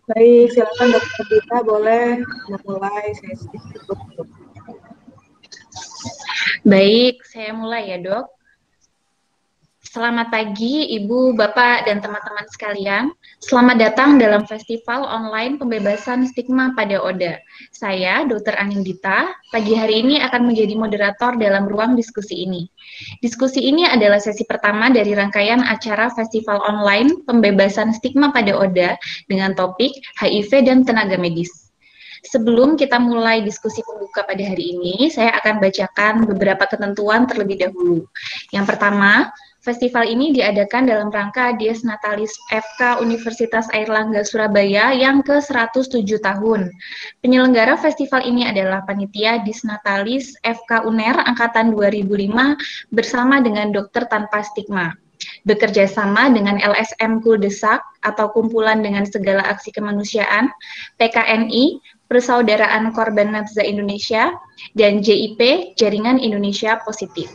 Baik, silakan Dokter Dita boleh memulai sesi tersebut. Baik, saya mulai ya, Dok. Selamat pagi, Ibu, Bapak, dan teman-teman sekalian. Selamat datang dalam Festival Online Pembebasan Stigma pada ODA. Saya, Dr. Anindita, pagi hari ini akan menjadi moderator dalam ruang diskusi ini. Diskusi ini adalah sesi pertama dari rangkaian acara Festival Online Pembebasan Stigma pada ODA dengan topik HIV dan tenaga medis. Sebelum kita mulai diskusi pembuka pada hari ini, saya akan bacakan beberapa ketentuan terlebih dahulu. Yang pertama, festival ini diadakan dalam rangka Dies Natalis FK Universitas Airlangga Surabaya yang ke-107 tahun. Penyelenggara festival ini adalah Panitia Dies Natalis FK UNER Angkatan 2005 bersama dengan Dokter Tanpa Stigma. Bekerja sama dengan LSM Kuldesak atau Kumpulan dengan Segala Aksi Kemanusiaan, PKNI, Persaudaraan Korban Nafza Indonesia, dan JIP, Jaringan Indonesia Positif.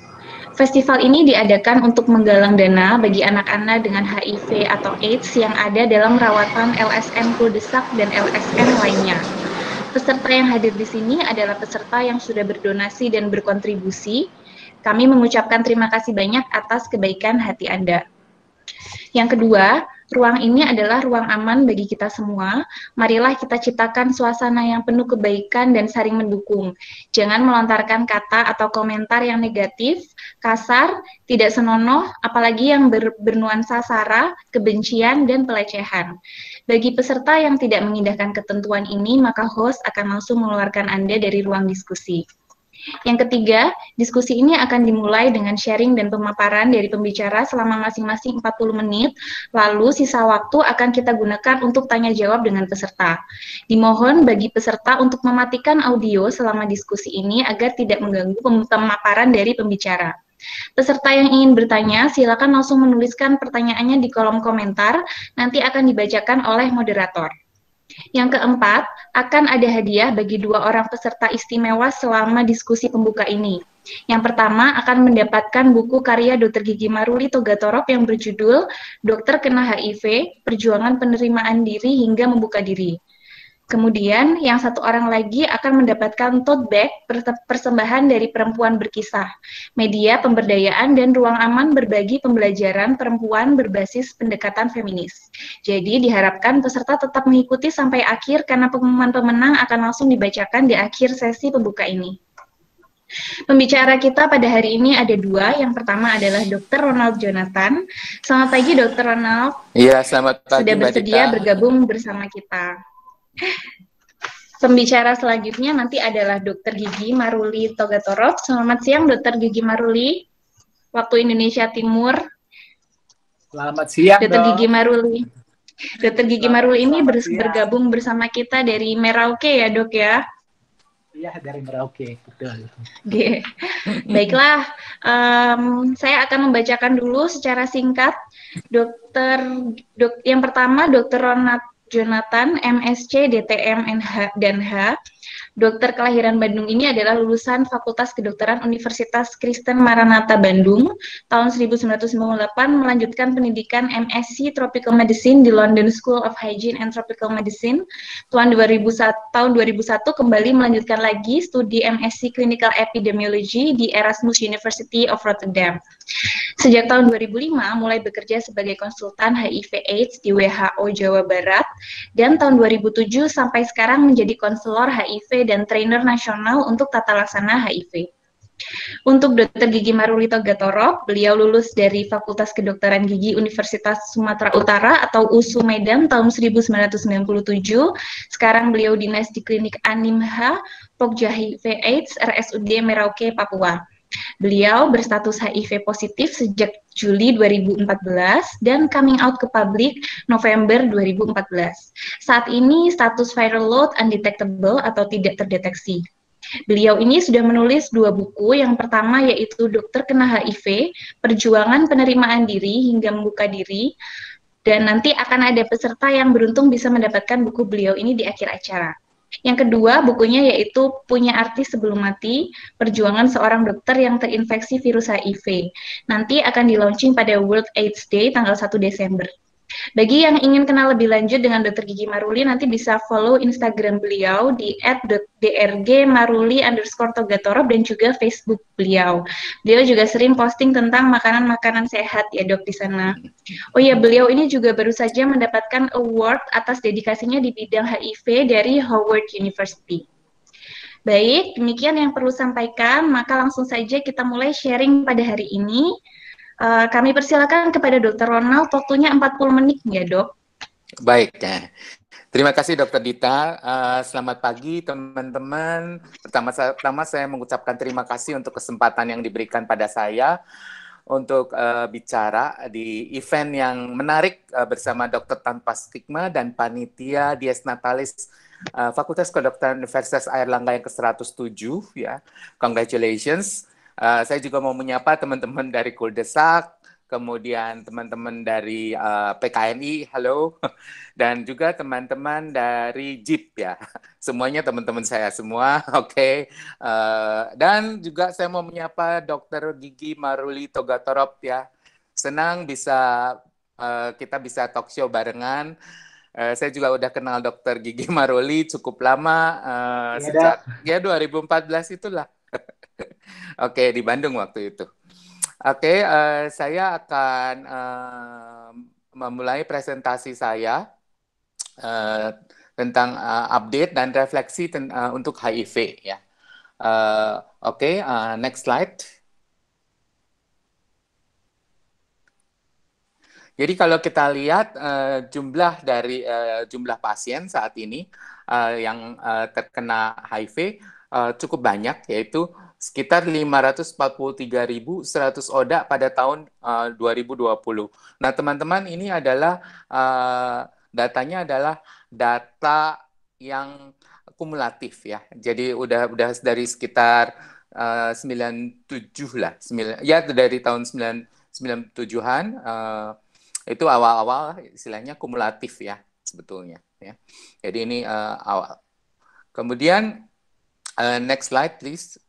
Festival ini diadakan untuk menggalang dana bagi anak-anak dengan HIV atau AIDS yang ada dalam rawatan LSM Kuldesak dan LSM lainnya. Peserta yang hadir di sini adalah peserta yang sudah berdonasi dan berkontribusi. Kami mengucapkan terima kasih banyak atas kebaikan hati Anda. Yang kedua, ruang ini adalah ruang aman bagi kita semua. Marilah kita ciptakan suasana yang penuh kebaikan dan saling mendukung. Jangan melontarkan kata atau komentar yang negatif, kasar, tidak senonoh, apalagi yang bernuansa sara, kebencian, dan pelecehan. Bagi peserta yang tidak mengindahkan ketentuan ini, maka host akan langsung mengeluarkan Anda dari ruang diskusi. Yang ketiga, diskusi ini akan dimulai dengan sharing dan pemaparan dari pembicara selama masing-masing 40 menit, lalu sisa waktu akan kita gunakan untuk tanya jawab dengan peserta. Dimohon bagi peserta untuk mematikan audio selama diskusi ini agar tidak mengganggu pemaparan dari pembicara. Peserta yang ingin bertanya, silakan langsung menuliskan pertanyaannya di kolom komentar, nanti akan dibacakan oleh moderator. Yang keempat, akan ada hadiah bagi 2 orang peserta istimewa selama diskusi pembuka ini. Yang pertama akan mendapatkan buku karya Dr. Gigi Maruli Togatorop yang berjudul Dokter Kena HIV, Perjuangan Penerimaan Diri Hingga Membuka Diri. Kemudian, yang 1 orang lagi akan mendapatkan tote bag persembahan dari Perempuan Berkisah, media pemberdayaan dan ruang aman berbagi pembelajaran perempuan berbasis pendekatan feminis. Jadi, diharapkan peserta tetap mengikuti sampai akhir karena pengumuman pemenang akan langsung dibacakan di akhir sesi pembuka ini. Pembicara kita pada hari ini ada 2. Yang pertama adalah Dr. Ronald Jonathan. Selamat pagi, Dr. Ronald. Iya, selamat pagi, sudah bersedia bergabung bersama kita. Pembicara selanjutnya nanti adalah Dr. Gigi Maruli Togatorop. Selamat siang, Dr. Gigi Maruli, waktu Indonesia Timur. Selamat siang, Dr. Gigi Maruli. Dr. Gigi Maruli ini bergabung bersama kita dari Merauke ya, Dok ya? Iya, dari Merauke, betul. Oke. Baiklah, saya akan membacakan dulu secara singkat. Yang pertama, Dr. Ronald Jonathan, MSc, DTM, NH, dan H. Dokter kelahiran Bandung ini adalah lulusan Fakultas Kedokteran Universitas Kristen Maranatha Bandung tahun 1998, melanjutkan pendidikan MSc Tropical Medicine di London School of Hygiene and Tropical Medicine. Tahun 2001 kembali melanjutkan lagi studi MSc Clinical Epidemiology di Erasmus University of Rotterdam. Sejak tahun 2005 mulai bekerja sebagai konsultan HIV/AIDS di WHO Jawa Barat, dan tahun 2007 sampai sekarang menjadi konselor HIV dan trainer nasional untuk tata laksana HIV. Untuk Dr. Gigi Maruli Togatorop, beliau lulus dari Fakultas Kedokteran Gigi Universitas Sumatera Utara atau USU Medan tahun 1997. Sekarang beliau dinas di Klinik Animha, Pokja HIV/AIDS, RSUD Merauke, Papua. Beliau berstatus HIV positif sejak Juli 2014 dan coming out ke publik November 2014. Saat ini status viral load undetectable atau tidak terdeteksi. Beliau ini sudah menulis 2 buku. Yang pertama yaitu Dokter Kena HIV, Perjuangan Penerimaan Diri Hingga Membuka Diri. Dan nanti akan ada peserta yang beruntung bisa mendapatkan buku beliau ini di akhir acara. Yang kedua, bukunya yaitu Punya Arti Sebelum Mati, Perjuangan Seorang Dokter yang Terinfeksi Virus HIV. Nanti akan di-launching pada World AIDS Day tanggal 1 Desember. Bagi yang ingin kenal lebih lanjut dengan Dr. Gigi Maruli, nanti bisa follow Instagram beliau di @drgmaruli_togatorov dan juga Facebook beliau. Beliau juga sering posting tentang makanan-makanan sehat ya dok di sana. Oh ya, beliau ini juga baru saja mendapatkan award atas dedikasinya di bidang HIV dari Howard University. Baik, demikian yang perlu sampaikan, maka langsung saja kita mulai sharing pada hari ini. Kami persilakan kepada Dr. Ronald, waktunya 40 menit ya dok. Baik, ya. Terima kasih Dr. Dita. Selamat pagi teman-teman. Pertama saya mengucapkan terima kasih untuk kesempatan yang diberikan pada saya untuk bicara di event yang menarik bersama Dokter Tanpa Stigma dan panitia Dies Natalis Fakultas Kedokteran Universitas Airlangga yang ke-107 ya. Congratulations. Saya juga mau menyapa teman-teman dari Kuldesak, kemudian teman-teman dari PKNI, halo, dan juga teman-teman dari JIP ya, semuanya teman-teman saya semua, oke. Dan juga saya mau menyapa Dr. Gigi Maruli Togatorov ya, senang bisa kita bisa talk show barengan. Saya juga udah kenal Dr. Gigi Maruli cukup lama, sejak ya 2014 itulah. Oke, di Bandung waktu itu. Oke, saya akan memulai presentasi saya tentang update dan refleksi untuk HIV ya. Oke, next slide. Jadi kalau kita lihat jumlah dari jumlah pasien saat ini yang terkena HIV cukup banyak, yaitu sekitar 543.100 ODA pada tahun 2020. Nah, teman-teman, ini adalah datanya adalah data yang kumulatif ya. Jadi udah dari sekitar 97 lah, ya dari tahun 97-an itu awal-awal istilahnya kumulatif ya sebetulnya ya. Jadi ini awal. Kemudian next slide please.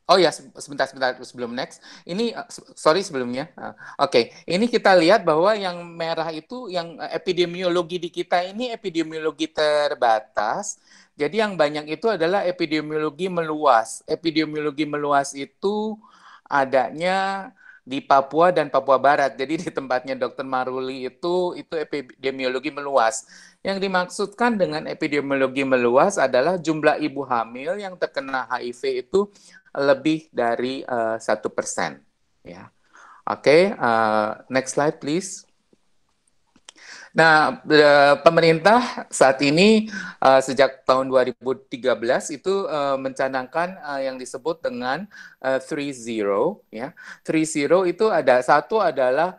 Oh ya, sebentar sebelum next. Ini sorry sebelumnya. Oke, ini kita lihat bahwa yang merah itu yang epidemiologi di kita ini epidemiologi terbatas. Jadi yang banyak itu adalah epidemiologi meluas. Epidemiologi meluas itu adanya di Papua dan Papua Barat. Jadi di tempatnya Dr. Maruli itu epidemiologi meluas. Yang dimaksudkan dengan epidemiologi meluas adalah jumlah ibu hamil yang terkena HIV itu lebih dari 1%. Ya. Oke, next slide please. Nah, pemerintah saat ini sejak tahun 2013 itu mencanangkan yang disebut dengan 3-0 ya. 3-0 itu ada satu adalah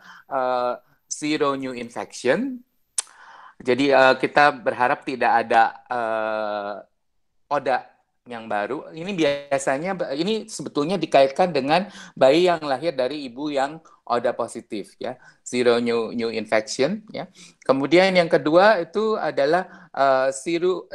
zero new infection. Jadi kita berharap tidak ada ODA yang baru. Ini biasanya ini sebetulnya dikaitkan dengan bayi yang lahir dari ibu yang ODA positif ya, zero new infection ya. Kemudian yang kedua itu adalah zero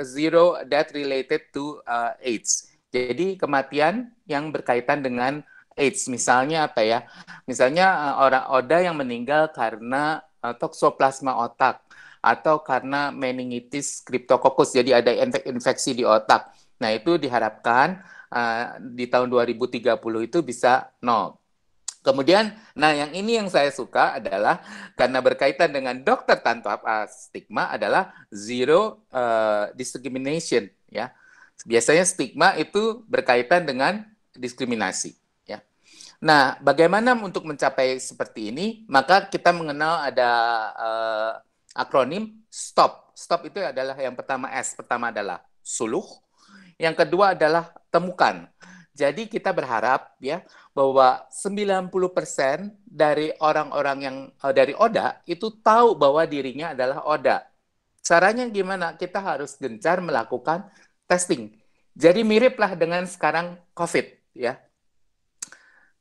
death related to AIDS. Jadi kematian yang berkaitan dengan AIDS. Misalnya apa ya? Misalnya orang ODA yang meninggal karena toksoplasma otak atau karena meningitis cryptococcus, jadi ada infeksi di otak. Nah, itu diharapkan di tahun 2030 itu bisa nol. Kemudian, nah yang ini yang saya suka adalah karena berkaitan dengan dokter tanpa stigma adalah zero discrimination ya. Biasanya stigma itu berkaitan dengan diskriminasi ya. Nah, bagaimana untuk mencapai seperti ini? Maka kita mengenal ada akronim STOP. STOP itu adalah yang pertama S, pertama adalah suluh. Yang kedua adalah temukan. Jadi kita berharap ya bahwa 90% dari orang-orang yang dari ODA itu tahu bahwa dirinya adalah ODA. Caranya gimana? Kita harus gencar melakukan testing. Jadi miriplah dengan sekarang COVID ya.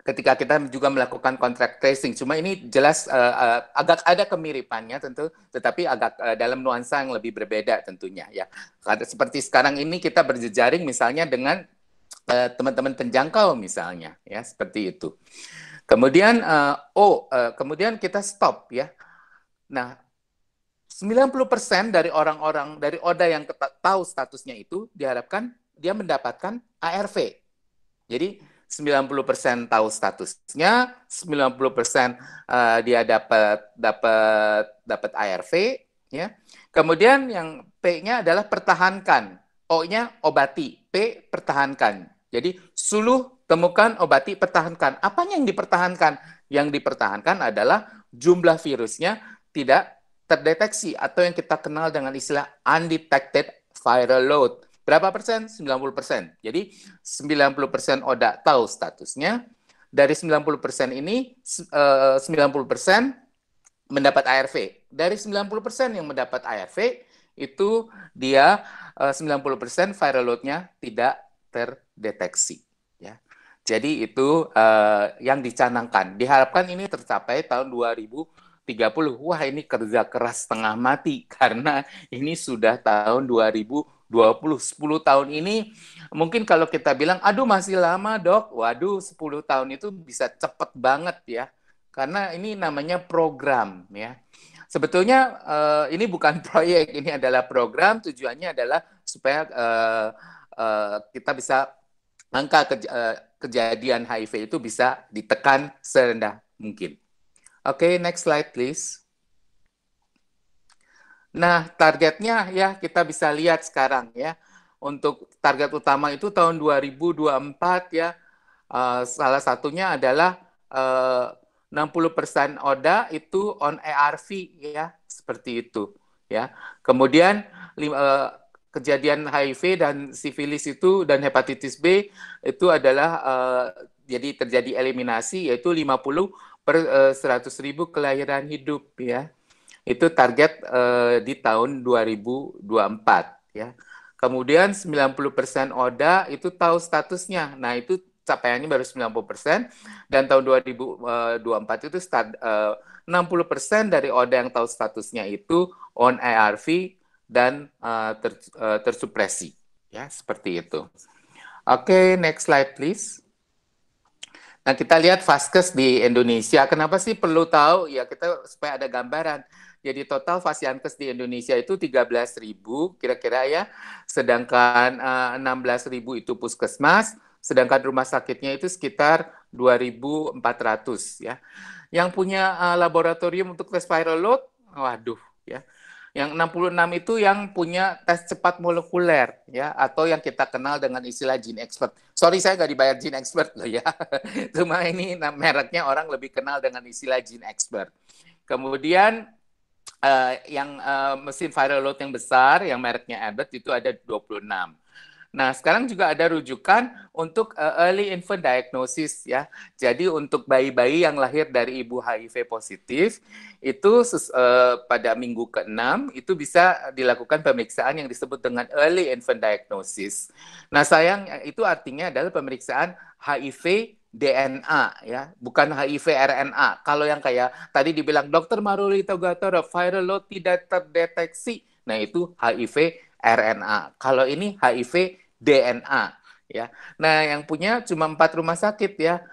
Ketika kita juga melakukan contact tracing, cuma ini jelas agak ada kemiripannya tentu, tetapi agak dalam nuansa yang lebih berbeda tentunya ya. Seperti sekarang ini kita berjejaring misalnya dengan teman-teman penjangkau misalnya ya, seperti itu. Kemudian kemudian kita stop ya. Nah, 90% dari orang-orang dari ODA yang tahu statusnya itu diharapkan dia mendapatkan ARV. Jadi 90% tahu statusnya, 90% dia dapat ARV, ya. Kemudian yang P-nya adalah pertahankan, O-nya obati, P pertahankan. Jadi suluh, temukan, obati, pertahankan. Apanya yang dipertahankan? Yang dipertahankan adalah jumlah virusnya tidak terdeteksi atau yang kita kenal dengan istilah undetected viral load. Berapa persen? 90%. Jadi 90% ODA tahu statusnya. Dari 90% ini 90% mendapat ARV. Dari 90% yang mendapat ARV itu dia 90% viral load-nya tidak terdeteksi, ya. Jadi itu yang dicanangkan. Diharapkan ini tercapai tahun 2030. Wah, ini kerja keras setengah mati karena ini sudah tahun 2020. 10 tahun ini mungkin kalau kita bilang, aduh masih lama dok. Waduh, 10 tahun itu bisa cepet banget ya. Karena ini namanya program ya. Sebetulnya ini bukan proyek, ini adalah program. Tujuannya adalah supaya kita bisa angka kejadian HIV itu bisa ditekan serendah mungkin. Oke, next slide please. Nah, targetnya ya kita bisa lihat sekarang ya. Untuk target utama itu tahun 2024 ya. Salah satunya adalah 60% ODA itu on ARV ya, seperti itu ya. Kemudian kejadian HIV dan sifilis itu dan hepatitis B itu adalah jadi terjadi eliminasi yaitu 50 per 100.000 kelahiran hidup ya. Itu target di tahun 2024 ya. Kemudian 90% ODA itu tahu statusnya. Nah, itu capaiannya baru 90%, dan tahun 2024 itu 60% dari ODA yang tahu statusnya itu on ARV dan tersupresi ya, seperti itu. Oke, next slide please. Nah, kita lihat vaskes di Indonesia. Kenapa sih perlu tahu? Ya, kita supaya ada gambaran. Jadi total Fasiankes di Indonesia itu 13.000 kira-kira ya. Sedangkan 16.000 itu puskesmas, sedangkan rumah sakitnya itu sekitar 2.400 ya. Yang punya laboratorium untuk tes viral load, waduh ya. Yang 66 itu yang punya tes cepat molekuler ya, atau yang kita kenal dengan istilah gene expert. Sorry, saya nggak dibayar gene expert loh ya. Cuma ini mereknya orang lebih kenal dengan istilah gene expert. Kemudian yang mesin viral load yang besar, yang mereknya Abbott itu ada 26. Nah, sekarang juga ada rujukan untuk early infant diagnosis ya. Jadi untuk bayi-bayi yang lahir dari ibu HIV positif, itu pada minggu ke-6 itu bisa dilakukan pemeriksaan yang disebut dengan early infant diagnosis. Nah, sayang itu artinya adalah pemeriksaan HIV DNA ya, bukan HIV RNA. Kalau yang kayak tadi dibilang Dr. Maruli Togatoro, viral load tidak terdeteksi. Nah, itu HIV RNA. Kalau ini HIV DNA ya. Nah, yang punya cuma 4 rumah sakit ya.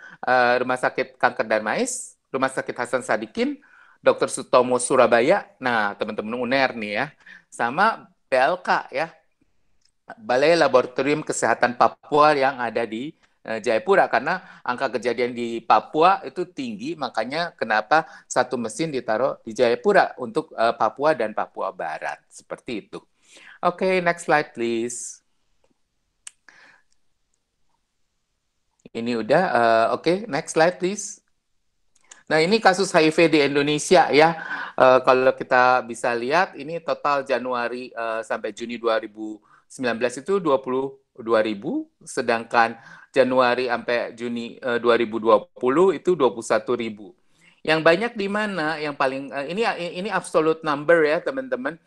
Rumah Sakit Kanker Darmais, Rumah Sakit Hasan Sadikin, Dr. Sutomo Surabaya. Nah, teman-teman UNER nih ya. Sama BLK ya. Balai Laboratorium Kesehatan Papua yang ada di Jayapura, karena angka kejadian di Papua itu tinggi, makanya kenapa satu mesin ditaruh di Jayapura untuk Papua dan Papua Barat, seperti itu. Oke, next slide please. Ini udah, oke, next slide please. Nah, ini kasus HIV di Indonesia ya. Kalau kita bisa lihat, ini total Januari sampai Juni 2019 itu 22.000, sedangkan Januari sampai Juni 2020 itu 21.000. Yang banyak di mana? Yang paling ini absolute number ya, teman-teman.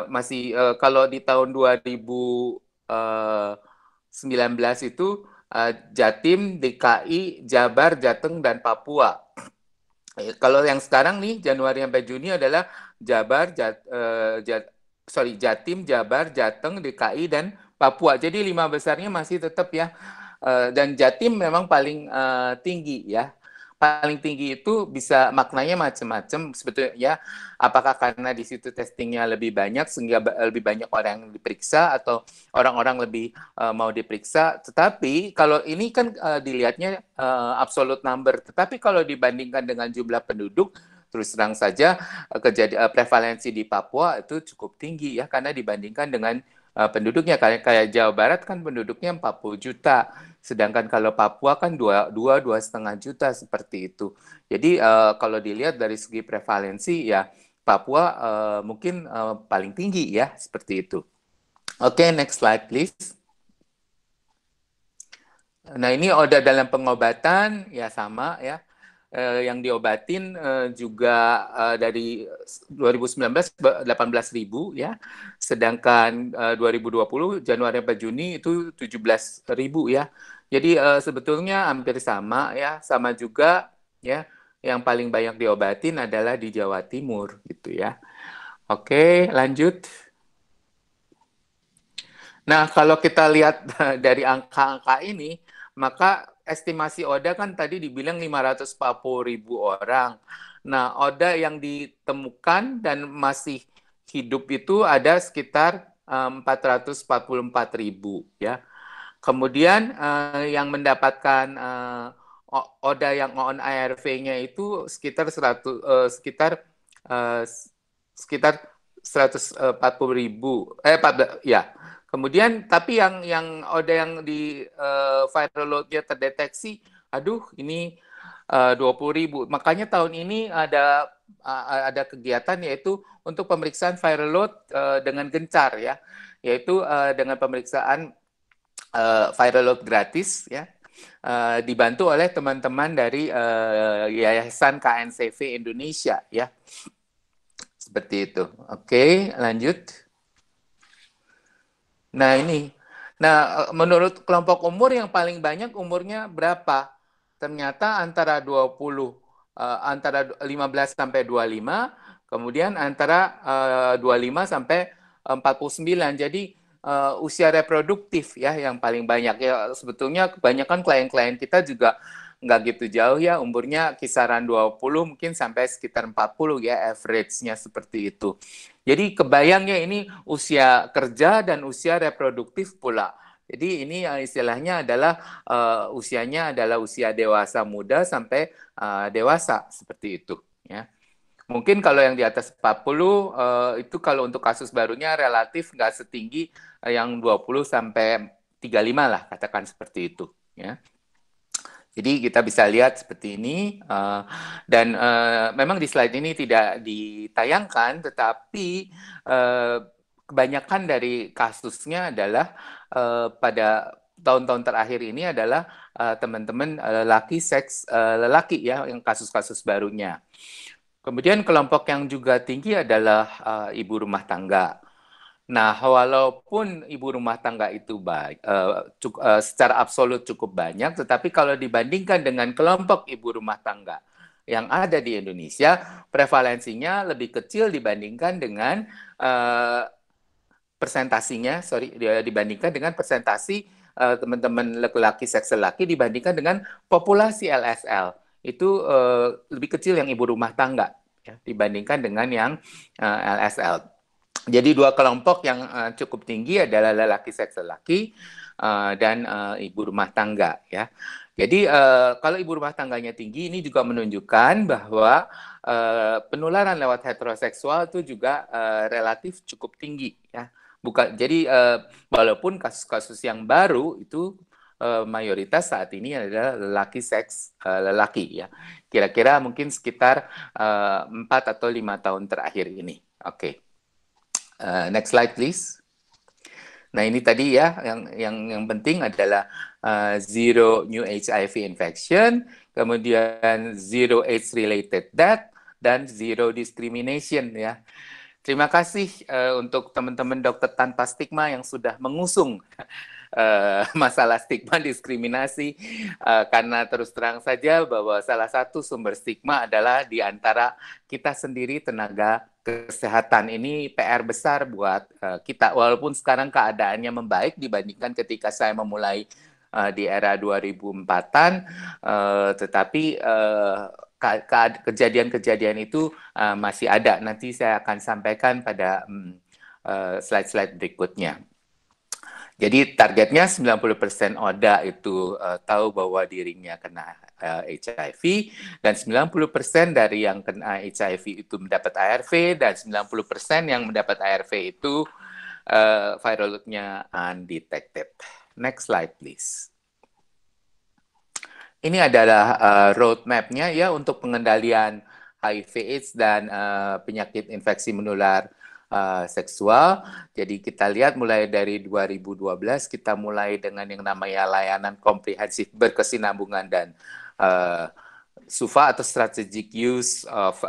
Masih kalau di tahun 2019 itu Jatim, DKI, Jabar, Jateng, dan Papua. Kalau yang sekarang nih Januari sampai Juni adalah Jatim, Jabar, Jateng, DKI, dan Papua. Jadi 5 besarnya masih tetap ya. Dan Jatim memang paling tinggi ya. paling tinggi itu bisa maknanya macam-macam sebetulnya ya. Apakah karena di situ testingnya lebih banyak sehingga lebih banyak orang yang diperiksa atau orang-orang lebih mau diperiksa. Tetapi kalau ini kan dilihatnya absolute number. Tetapi kalau dibandingkan dengan jumlah penduduk, terus terang saja prevalensi di Papua itu cukup tinggi ya karena dibandingkan dengan penduduknya kayak Jawa Barat kan penduduknya 40 juta, sedangkan kalau Papua kan 2,5 juta seperti itu. Jadi kalau dilihat dari segi prevalensi ya Papua mungkin paling tinggi ya seperti itu. Oke, next slide please. Nah ini ODA dalam pengobatan ya sama ya. Yang diobatin juga dari 2019 18.000 ya, sedangkan 2020 Januari sampai Juni itu 17.000 ya. Jadi sebetulnya hampir sama ya, sama juga ya. Yang paling banyak diobatin adalah di Jawa Timur gitu ya. Oke, lanjut. Nah, kalau kita lihat dari angka-angka ini, maka estimasi ODA kan tadi dibilang 540.000 orang. Nah, ODA yang ditemukan dan masih hidup itu ada sekitar 444.000 ya. Kemudian yang mendapatkan ODA yang on ARV-nya itu sekitar 140.000 ya. Kemudian tapi yang ODA yang di viral load-nya terdeteksi, aduh ini 20.000. Makanya tahun ini ada kegiatan yaitu untuk pemeriksaan viral load dengan gencar ya, yaitu dengan pemeriksaan viral load gratis ya. Dibantu oleh teman-teman dari Yayasan KNCV Indonesia ya. Seperti itu. Oke, lanjut. Nah, ini. Nah, menurut kelompok umur yang paling banyak umurnya berapa? Ternyata antara 15 sampai 25, kemudian antara 25 sampai 49. Jadi usia reproduktif ya yang paling banyak ya. Sebetulnya kebanyakan klien-klien kita juga nggak gitu jauh ya, umurnya kisaran 20 mungkin sampai sekitar 40 ya, average-nya seperti itu. Jadi kebayangnya ini usia kerja dan usia reproduktif pula. Jadi ini istilahnya adalah usianya adalah usia dewasa muda sampai dewasa seperti itu ya. Mungkin kalau yang di atas 40 itu kalau untuk kasus barunya relatif nggak setinggi yang 20 sampai 35 lah, katakan seperti itu ya. Jadi kita bisa lihat seperti ini dan memang di slide ini tidak ditayangkan, tetapi kebanyakan dari kasusnya adalah pada tahun-tahun terakhir ini adalah teman-teman lelaki ya yang kasus-kasus barunya. Kemudian kelompok yang juga tinggi adalah ibu rumah tangga. Nah, walaupun ibu rumah tangga itu secara absolut cukup banyak, tetapi kalau dibandingkan dengan kelompok ibu rumah tangga yang ada di Indonesia, prevalensinya lebih kecil dibandingkan dengan dibandingkan dengan persentasi teman-teman laki-laki seks laki dibandingkan dengan populasi LSL. Itu lebih kecil yang ibu rumah tangga ya, dibandingkan dengan yang LSL. Jadi dua kelompok yang cukup tinggi adalah lelaki seks lelaki dan ibu rumah tangga ya. Jadi kalau ibu rumah tangganya tinggi ini juga menunjukkan bahwa penularan lewat heteroseksual itu juga relatif cukup tinggi ya. Jadi walaupun kasus-kasus yang baru itu mayoritas saat ini adalah lelaki seks lelaki ya. Kira-kira mungkin sekitar 4 atau 5 tahun terakhir ini. Oke. Next slide please. Nah ini tadi ya yang penting adalah zero new HIV infection, kemudian zero AIDS related death dan zero discrimination ya. Terima kasih untuk teman-teman dokter tanpa stigma yang sudah mengusung masalah stigma diskriminasi karena terus terang saja bahwa salah satu sumber stigma adalah di antara kita sendiri tenaga kesehatan. Ini PR besar buat kita walaupun sekarang keadaannya membaik dibandingkan ketika saya memulai di era 2004-an, tetapi kejadian-kejadian itu masih ada. Nanti saya akan sampaikan pada slide-slide berikutnya. Jadi targetnya 90% ODA itu tahu bahwa dirinya kena HIV, dan 90% dari yang kena HIV itu mendapat ARV, dan 90% yang mendapat ARV itu viral load-nya undetected. Next slide please. Ini adalah roadmap-nya ya untuk pengendalian HIV/AIDS dan penyakit infeksi menular seksual. Jadi kita lihat mulai dari 2012 kita mulai dengan yang namanya layanan komprehensif berkesinambungan dan SUFA atau Strategic Use of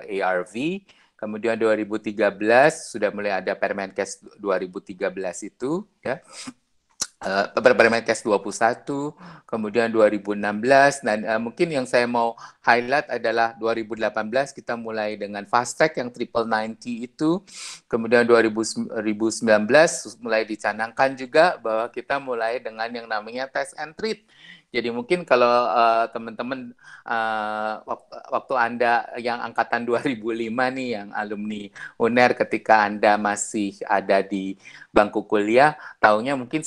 ARV. Kemudian 2013 sudah mulai ada Permenkes 2013 itu ya. Permenkes 21, kemudian 2016, dan mungkin yang saya mau highlight adalah 2018 kita mulai dengan fast track yang triple 90 itu, kemudian 2019 mulai dicanangkan juga bahwa kita mulai dengan yang namanya test and treat. Jadi mungkin kalau teman-teman waktu Anda yang angkatan 2005 nih, yang alumni UNER, ketika Anda masih ada di bangku kuliah, tahunya mungkin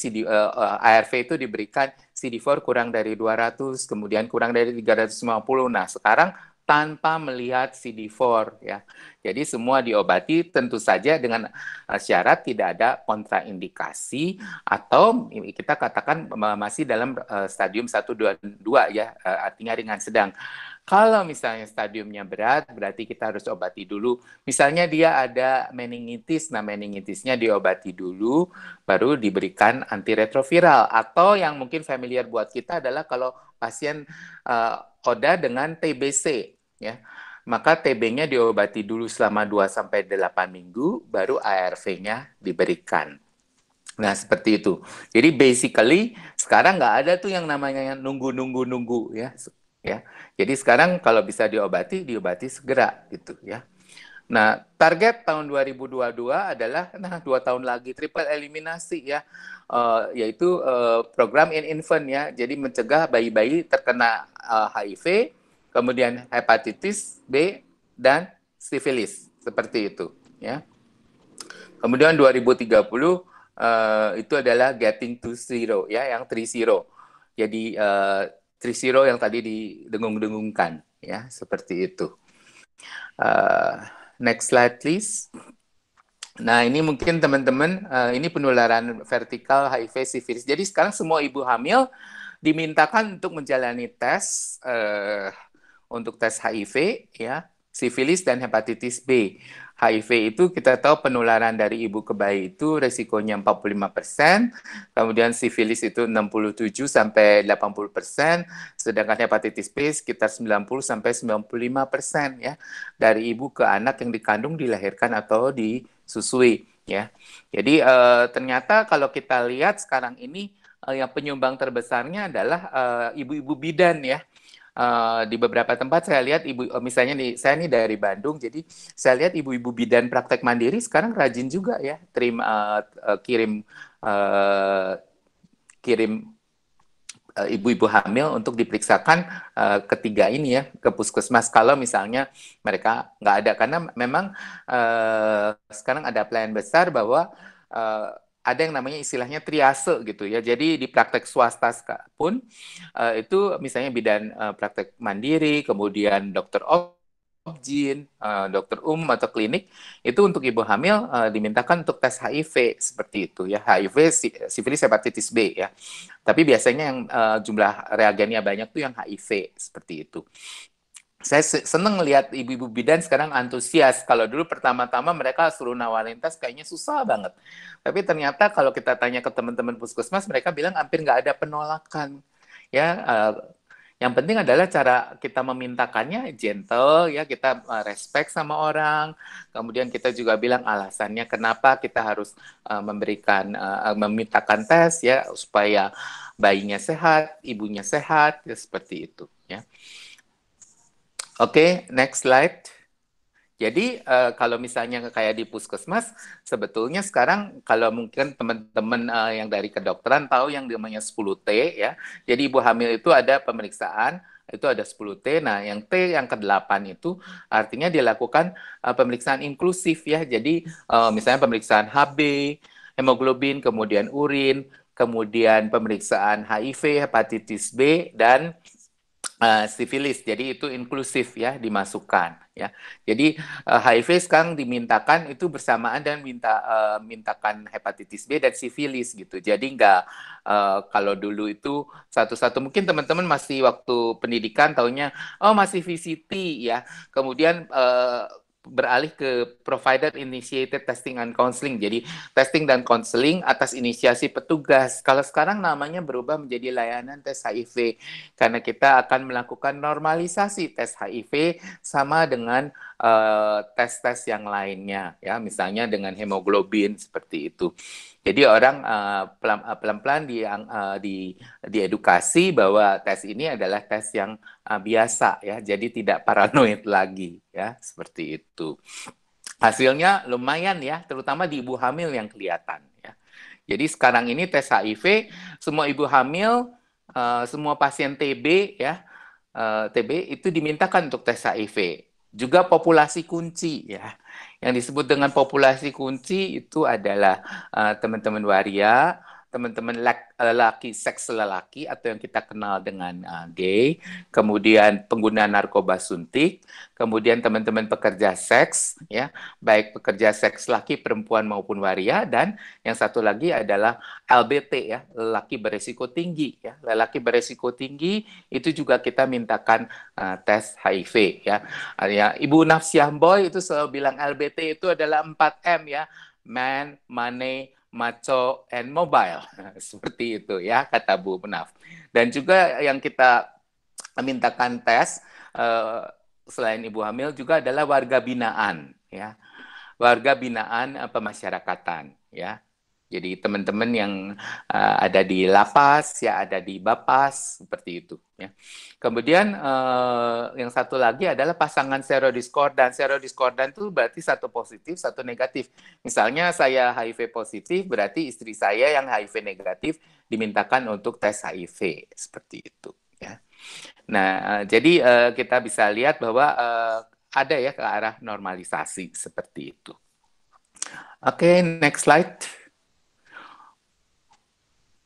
ARV itu diberikan CD4 kurang dari 200, kemudian kurang dari 350. Nah, sekarang tanpa melihat CD4 ya. Jadi semua diobati tentu saja dengan syarat tidak ada kontraindikasi atau kita katakan masih dalam stadium 1 2 ya, artinya ringan sedang. Kalau misalnya stadiumnya berat, berarti kita harus obati dulu. Misalnya dia ada meningitis, nah meningitisnya diobati dulu, baru diberikan antiretroviral. Atau yang mungkin familiar buat kita adalah kalau pasien ODA dengan TBC, ya, maka TB-nya diobati dulu selama 2-8 minggu, baru ARV-nya diberikan. Nah, seperti itu. Jadi basically sekarang nggak ada tuh yang namanya nunggu ya. Ya, jadi sekarang kalau bisa diobati segera gitu ya. Nah, target tahun 2022 adalah 2 tahun lagi triple eliminasi ya, yaitu program in infant ya. Jadi mencegah bayi-bayi terkena HIV, kemudian hepatitis B dan sifilis seperti itu ya. Kemudian 2030 itu adalah getting to zero ya, yang 3-0. Jadi 3-0 yang tadi didengung-dengungkan ya, seperti itu. Next slide please. Nah, ini mungkin teman-teman, ini penularan vertikal HIV sifilis. Jadi sekarang semua ibu hamil dimintakan untuk menjalani tes untuk tes HIV ya, sifilis dan hepatitis B. HIV itu kita tahu penularan dari ibu ke bayi itu resikonya 45%, kemudian sifilis itu 67-80%, sedangkan hepatitis B sekitar 90-95% ya, dari ibu ke anak yang dikandung, dilahirkan atau disusui ya. Jadi ternyata kalau kita lihat sekarang ini yang penyumbang terbesarnya adalah ibu-ibu bidan ya. Di beberapa tempat saya lihat misalnya saya nih dari Bandung, jadi saya lihat ibu-ibu bidan praktek mandiri sekarang rajin juga ya, kirim ibu-ibu hamil untuk diperiksakan ketiga ini ya ke puskesmas kalau misalnya mereka nggak ada, karena memang sekarang ada plan besar bahwa ada yang namanya istilahnya triase gitu ya. Jadi di praktek swasta pun itu misalnya bidan praktek mandiri, kemudian dokter obgyn, dokter atau klinik, itu untuk ibu hamil dimintakan untuk tes HIV seperti itu ya, HIV, sifilis, hepatitis B ya. Tapi biasanya yang jumlah reagennya banyak tuh yang HIV seperti itu. Saya seneng lihat ibu-ibu bidan sekarang antusias. Kalau dulu pertama-tama mereka suruh nawarin tes kayaknya susah banget. Tapi ternyata kalau kita tanya ke teman-teman puskesmas, mereka bilang hampir nggak ada penolakan. Ya, yang penting adalah cara kita memintakannya gentle, ya, kita respect sama orang. Kemudian kita juga bilang alasannya kenapa kita harus memintakan tes ya, supaya bayinya sehat, ibunya sehat, ya seperti itu. Ya. Oke, next slide. Jadi kalau misalnya kayak di puskesmas, sebetulnya sekarang kalau mungkin teman-teman yang dari kedokteran tahu yang namanya 10T ya. Jadi ibu hamil itu ada pemeriksaan, itu ada 10T. Nah, yang T yang ke-8 itu artinya dilakukan pemeriksaan inklusif ya. Jadi misalnya pemeriksaan HB, hemoglobin, kemudian urin, kemudian pemeriksaan HIV, hepatitis B, dan sifilis. Jadi itu inklusif ya, dimasukkan ya. Jadi HIV sekarang dimintakan itu bersamaan dan mintakan hepatitis B dan sifilis gitu. Jadi nggak kalau dulu itu satu-satu, mungkin teman-teman masih waktu pendidikan taunya oh masih VCT ya. Kemudian beralih ke provider initiated testing and counseling. Jadi testing dan counseling atas inisiasi petugas. Kalau sekarang namanya berubah menjadi layanan tes HIV karena kita akan melakukan normalisasi tes HIV sama dengan tes-tes yang lainnya ya, misalnya dengan hemoglobin seperti itu. Jadi orang pelan-pelan diedukasi bahwa tes ini adalah tes yang biasa ya, jadi tidak paranoid lagi ya, seperti itu. Hasilnya lumayan ya, terutama di ibu hamil yang kelihatan ya. Jadi sekarang ini tes HIV, semua ibu hamil, semua pasien TB ya, TB itu dimintakan untuk tes HIV. Juga populasi kunci ya. Yang disebut dengan populasi kunci itu adalah teman-teman waria, teman-teman lelaki, seks lelaki atau yang kita kenal dengan gay, kemudian pengguna narkoba suntik, kemudian teman-teman pekerja seks ya, baik pekerja seks laki, perempuan maupun waria, dan yang satu lagi adalah LBT ya, lelaki beresiko tinggi ya. Lelaki beresiko tinggi itu juga kita mintakan tes HIV ya. Ibu Nafsiah Boy itu selalu bilang LBT itu adalah 4M ya. Man, money, macho, and mobile. Seperti itu ya kata Bu Naf. Dan juga yang kita mintakan tes selain ibu hamil juga adalah warga binaan ya. Warga binaan pemasyarakatan ya. Jadi teman-teman yang ada di lapas ya, ada di Bapas seperti itu ya. Kemudian yang satu lagi adalah pasangan serodiskordan. Serodiskordan itu berarti satu positif, satu negatif. Misalnya saya HIV positif, berarti istri saya yang HIV negatif dimintakan untuk tes HIV seperti itu ya. Nah, jadi kita bisa lihat bahwa ada ya ke arah normalisasi seperti itu. Oke, next slide.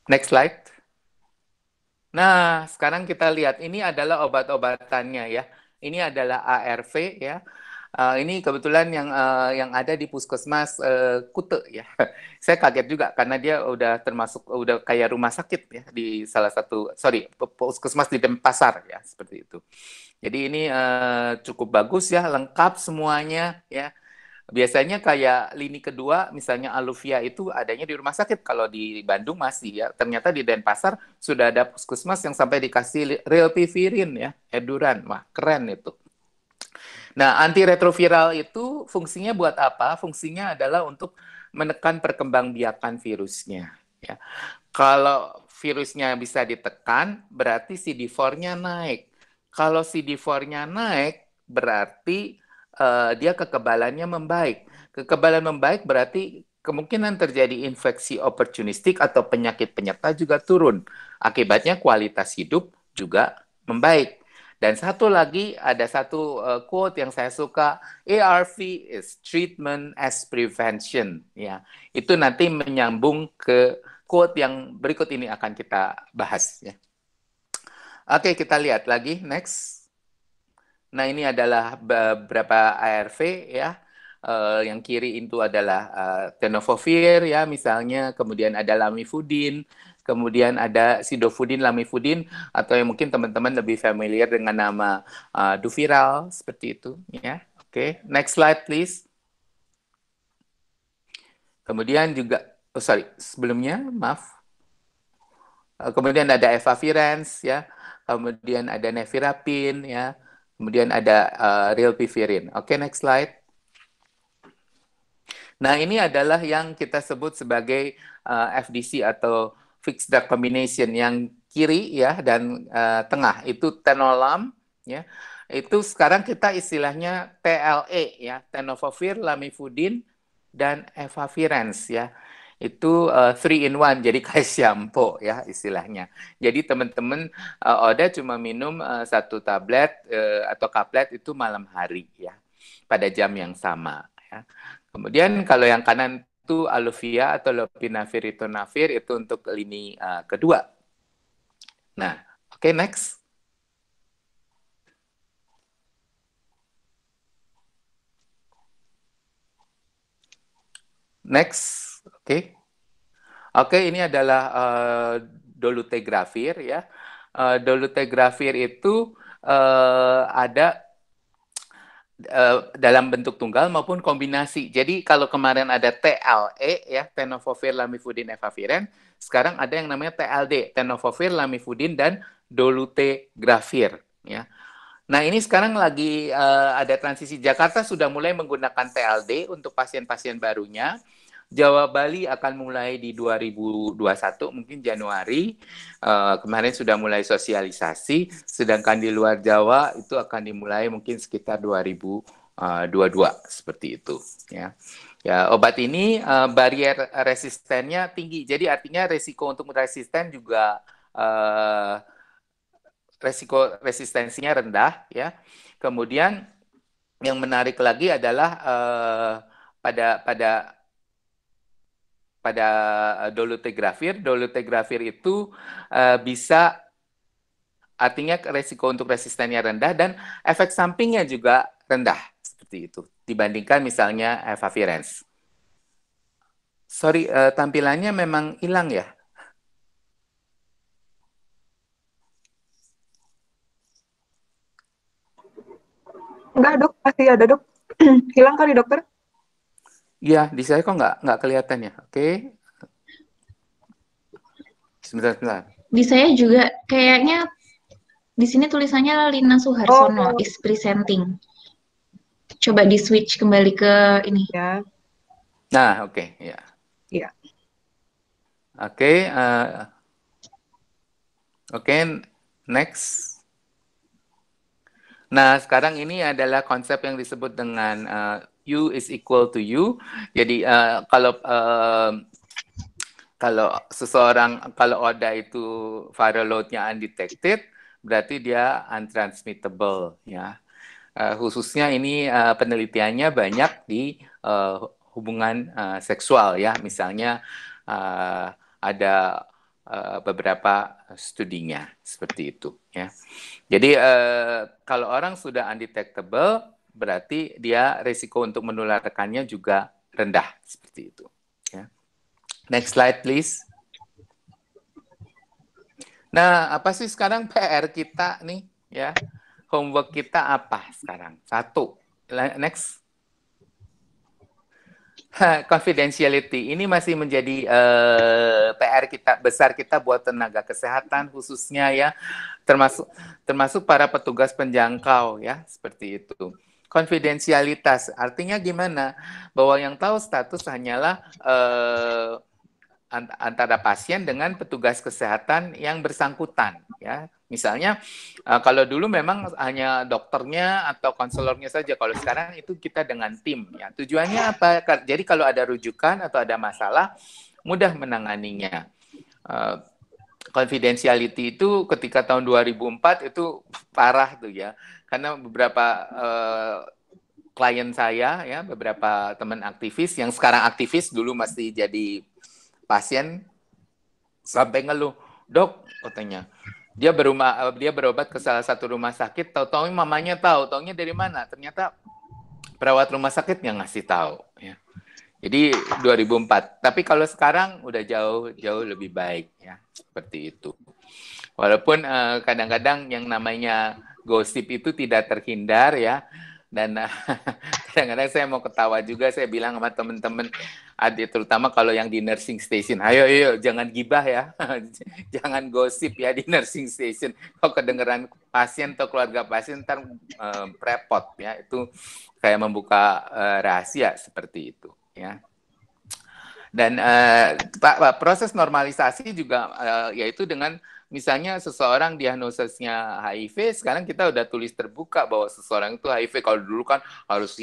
Next slide. Nah, sekarang kita lihat ini adalah obat-obatannya ya. Ini adalah ARV ya. Ini kebetulan yang ada di puskesmas Kute ya. Saya kaget juga karena dia udah termasuk udah kayak rumah sakit ya di salah satu puskesmas di Denpasar ya, seperti itu. Jadi ini cukup bagus ya, lengkap semuanya ya. Biasanya kayak lini kedua, misalnya Aluvia itu adanya di rumah sakit. Kalau di Bandung masih ya. Ternyata di Denpasar sudah ada puskesmas yang sampai dikasih rilpivirin ya, Eduran. Wah, keren itu. Nah, antiretroviral itu fungsinya buat apa? Fungsinya adalah untuk menekan perkembangbiakan virusnya. Ya. Kalau virusnya bisa ditekan, berarti CD4-nya naik. Kalau CD4-nya naik, berarti dia kekebalannya membaik. Kekebalan membaik berarti kemungkinan terjadi infeksi opportunistik atau penyakit penyerta juga turun. Akibatnya kualitas hidup juga membaik. Dan satu lagi, ada satu quote yang saya suka, ARV is treatment as prevention. Ya, itu nanti menyambung ke quote yang berikut ini akan kita bahas. Ya. Oke, kita lihat lagi, next. Nah, ini adalah beberapa ARV ya. Yang kiri itu adalah tenofovir ya, misalnya, kemudian ada lamivudin, kemudian ada sidofudin, lamivudin, atau yang mungkin teman-teman lebih familiar dengan nama Duviral, seperti itu ya. Oke, next slide please. Kemudian juga, sebelumnya, maaf. Kemudian ada efavirenz ya, kemudian ada nevirapin ya. Kemudian ada rilpivirin. Oke, next slide. Nah, ini adalah yang kita sebut sebagai FDC atau fixed drug combination. Yang kiri ya dan tengah itu tenolam ya. itu sekarang kita istilahnya TLE ya, tenofovir, lamivudin, dan efavirenz ya. Itu 3 in 1, jadi kayak shampoo ya istilahnya. Jadi teman-teman Oda cuma minum 1 tablet atau kaplet itu malam hari ya, pada jam yang sama ya. Kemudian kalau yang kanan itu Aluvia atau lopinavir ritonavir itu untuk lini kedua. Nah, oke, next. Next, oke. Oke, ini adalah dolutegravir ya. Dolutegravir itu ada dalam bentuk tunggal maupun kombinasi. Jadi kalau kemarin ada TLE ya, tenofovir, lamivudin, efavirenz, sekarang ada yang namanya TLD, tenofovir, lamivudin, dan dolutegravir ya. Nah, ini sekarang lagi ada transisi. Jakarta sudah mulai menggunakan TLD untuk pasien-pasien barunya. Jawa Bali akan mulai di 2021, mungkin Januari. Kemarin sudah mulai sosialisasi, sedangkan di luar Jawa itu akan dimulai mungkin sekitar 2022, seperti itu. Ya, ya, obat ini barier resistennya tinggi, jadi artinya resiko untuk resisten juga resiko resistensinya rendah ya. Kemudian yang menarik lagi adalah pada dolutegravir itu bisa, artinya resiko untuk resistennya rendah dan efek sampingnya juga rendah seperti itu dibandingkan misalnya efavirenz. Sorry, tampilannya memang hilang ya. Enggak, Dok. Masih ada, Dok. Hilang kali, Dokter? Iya, di saya kok nggak kelihatan ya. Oke. Sebentar. Di saya juga kayaknya di sini tulisannya Lina Suharsono is presenting. Coba di switch kembali ke ini. Ya. Nah, oke, ya. Iya. Oke, next. Nah, sekarang ini adalah konsep yang disebut dengan U is equal to U. Jadi kalau seseorang, kalau ODA itu viral load-nya undetected, berarti dia untransmittable ya. Khususnya ini penelitiannya banyak di hubungan seksual ya. Misalnya ada beberapa studinya seperti itu ya. Jadi kalau orang sudah undetectable, berarti dia risiko untuk menularkannya juga rendah seperti itu. Ya. Next slide, please. Nah, apa sih sekarang PR kita nih? Ya, homework kita apa sekarang? 1, next. Confidentiality ini masih menjadi PR besar kita buat tenaga kesehatan khususnya ya, termasuk para petugas penjangkau ya, seperti itu. Konfidensialitas artinya gimana? Bahwa yang tahu status hanyalah antara pasien dengan petugas kesehatan yang bersangkutan ya. Misalnya kalau dulu memang hanya dokternya atau konselornya saja, kalau sekarang itu kita dengan tim ya. Tujuannya apa? Jadi kalau ada rujukan atau ada masalah mudah menanganinya. Confidentiality itu ketika tahun 2004 itu parah tuh ya, karena beberapa klien saya ya, beberapa teman aktivis yang sekarang aktivis, dulu masih jadi pasien, sampai ngeluh, "Dok," katanya, dia berobat ke salah satu rumah sakit, tahu-tahu mamanya tahu, taunya dari mana? Ternyata perawat rumah sakit yang ngasih tahu ya. Jadi 2004. Tapi kalau sekarang udah jauh lebih baik ya, seperti itu. Walaupun kadang-kadang yang namanya gosip itu tidak terhindar ya. Dan kadang-kadang saya mau ketawa juga, saya bilang sama teman-teman, terutama kalau yang di nursing station, ayo jangan gibah ya, jangan gosip ya di nursing station. Kalau kedengeran pasien atau keluarga pasien ntar repot ya, itu kayak membuka rahasia seperti itu ya. Dan proses normalisasi juga yaitu dengan misalnya seseorang diagnosisnya HIV, sekarang kita udah tulis terbuka bahwa seseorang itu HIV. Kalau dulu kan harus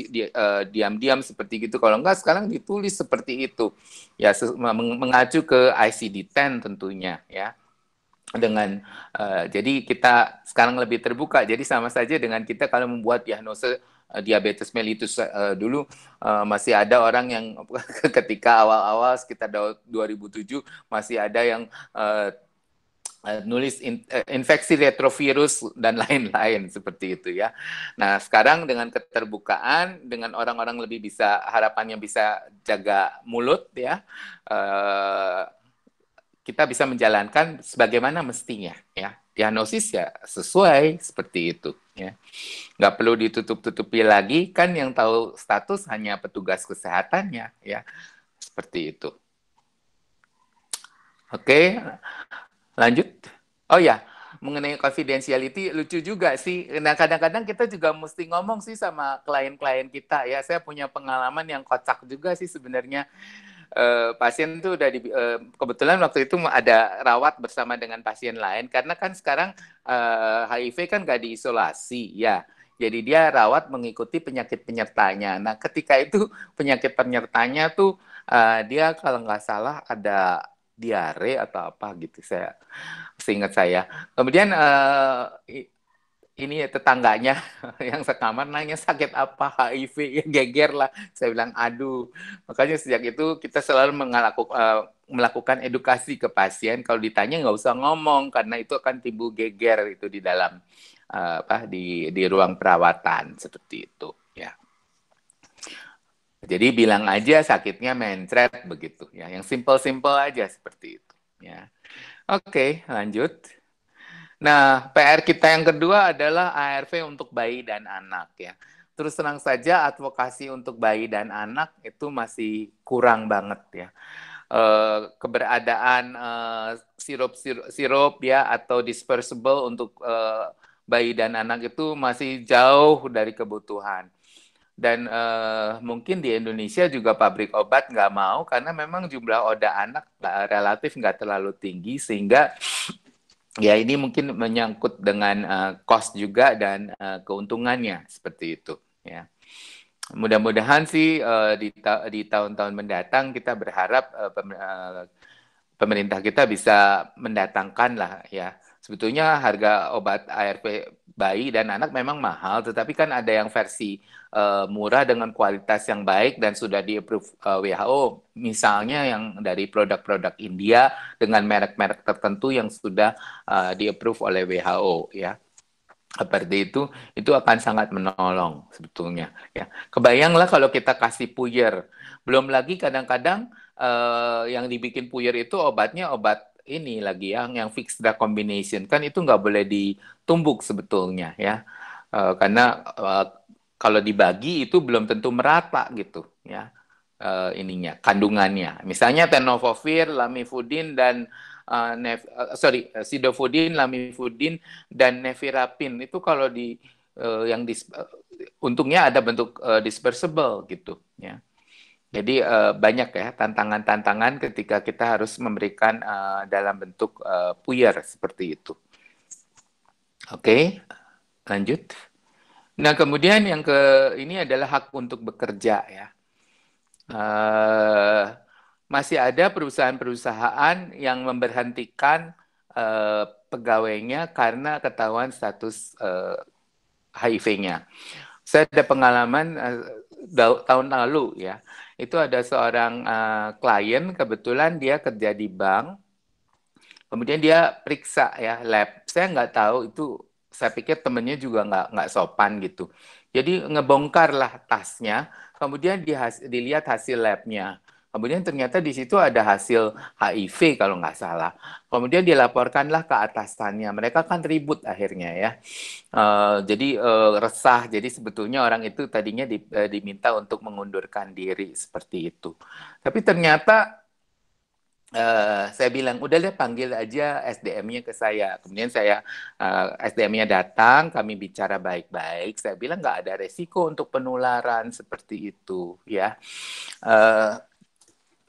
diam-diam seperti gitu. Kalau enggak, sekarang ditulis seperti itu. Ya, mengacu ke ICD-10 tentunya, ya. Jadi kita sekarang lebih terbuka. Jadi sama saja dengan kita kalau membuat diagnosis diabetes mellitus dulu masih ada orang yang ketika awal-awal sekitar 2007 masih ada yang nulis infeksi retrovirus dan lain-lain seperti itu ya. Nah sekarang dengan keterbukaan, dengan orang-orang lebih bisa harapannya bisa jaga mulut ya. Kita bisa menjalankan sebagaimana mestinya ya, diagnosis ya sesuai seperti itu ya, nggak perlu ditutup-tutupi lagi, kan yang tahu status hanya petugas kesehatannya ya, seperti itu. Oke, lanjut. Oh ya, mengenai confidentiality lucu juga sih. Nah kadang-kadang kita juga mesti ngomong sih sama klien-klien kita ya. Saya punya pengalaman yang kocak juga sih sebenarnya. Pasien tuh udah kebetulan waktu itu ada rawat bersama dengan pasien lain karena kan sekarang HIV kan nggak diisolasi ya. Jadi dia rawat mengikuti penyakit penyertanya. Nah ketika itu penyakit penyertanya tuh dia kalau nggak salah ada diare atau apa gitu, saya seingat saya. Kemudian ini tetangganya yang sekamar nanya sakit apa, HIV, ya geger lah. Saya bilang aduh. Makanya sejak itu kita selalu melakukan edukasi ke pasien. Kalau ditanya nggak usah ngomong karena itu akan timbul geger itu di dalam di ruang perawatan seperti itu ya. Jadi bilang aja sakitnya mencret begitu ya. Yang simple-simple aja seperti itu ya. Oke, lanjut. Nah, PR kita yang kedua adalah ARV untuk bayi dan anak ya. Terus terang saja advokasi untuk bayi dan anak itu masih kurang banget ya. Keberadaan sirup ya atau dispersible untuk bayi dan anak itu masih jauh dari kebutuhan. Dan mungkin di Indonesia juga pabrik obat nggak mau karena memang jumlah oda anak relatif nggak terlalu tinggi sehingga ya ini mungkin menyangkut dengan cost juga dan keuntungannya seperti itu ya. Mudah-mudahan sih di tahun-tahun mendatang kita berharap pemerintah kita bisa mendatangkan lah ya. Sebetulnya harga obat ARV bayi dan anak memang mahal, tetapi kan ada yang versi murah dengan kualitas yang baik dan sudah di-approve WHO. Misalnya yang dari produk-produk India dengan merek-merek tertentu yang sudah di-approve oleh WHO ya. Seperti itu akan sangat menolong sebetulnya ya. Kebayanglah kalau kita kasih puyer, belum lagi kadang-kadang yang dibikin puyer itu obatnya obat ini lagi yang fixed drug combination, kan itu nggak boleh ditumbuk sebetulnya ya, karena kalau dibagi itu belum tentu merata gitu ya, ininya kandungannya. Misalnya tenofovir, lamivudin dan sidofudin, lamivudin dan nevirapin itu kalau untungnya ada bentuk dispersible gitu ya. Jadi banyak ya tantangan-tantangan ketika kita harus memberikan dalam bentuk puyer seperti itu. Oke, lanjut. Nah kemudian yang ini adalah hak untuk bekerja ya. Masih ada perusahaan-perusahaan yang memberhentikan pegawainya karena ketahuan status HIV-nya. Saya ada pengalaman tahun lalu ya. Itu ada seorang klien, kebetulan dia kerja di bank, kemudian dia periksa ya lab. Saya nggak tahu itu, saya pikir temennya juga nggak sopan gitu. Jadi ngebongkarlah tasnya, kemudian dilihat hasil labnya. Kemudian ternyata di situ ada hasil HIV kalau nggak salah. Kemudian dilaporkanlah ke atasannya. Mereka kan ribut akhirnya ya. Jadi resah. Jadi sebetulnya orang itu tadinya diminta untuk mengundurkan diri seperti itu. Tapi ternyata saya bilang, udah deh panggil aja SDM-nya ke saya. Kemudian SDM-nya datang, kami bicara baik-baik. Saya bilang nggak ada resiko untuk penularan seperti itu ya.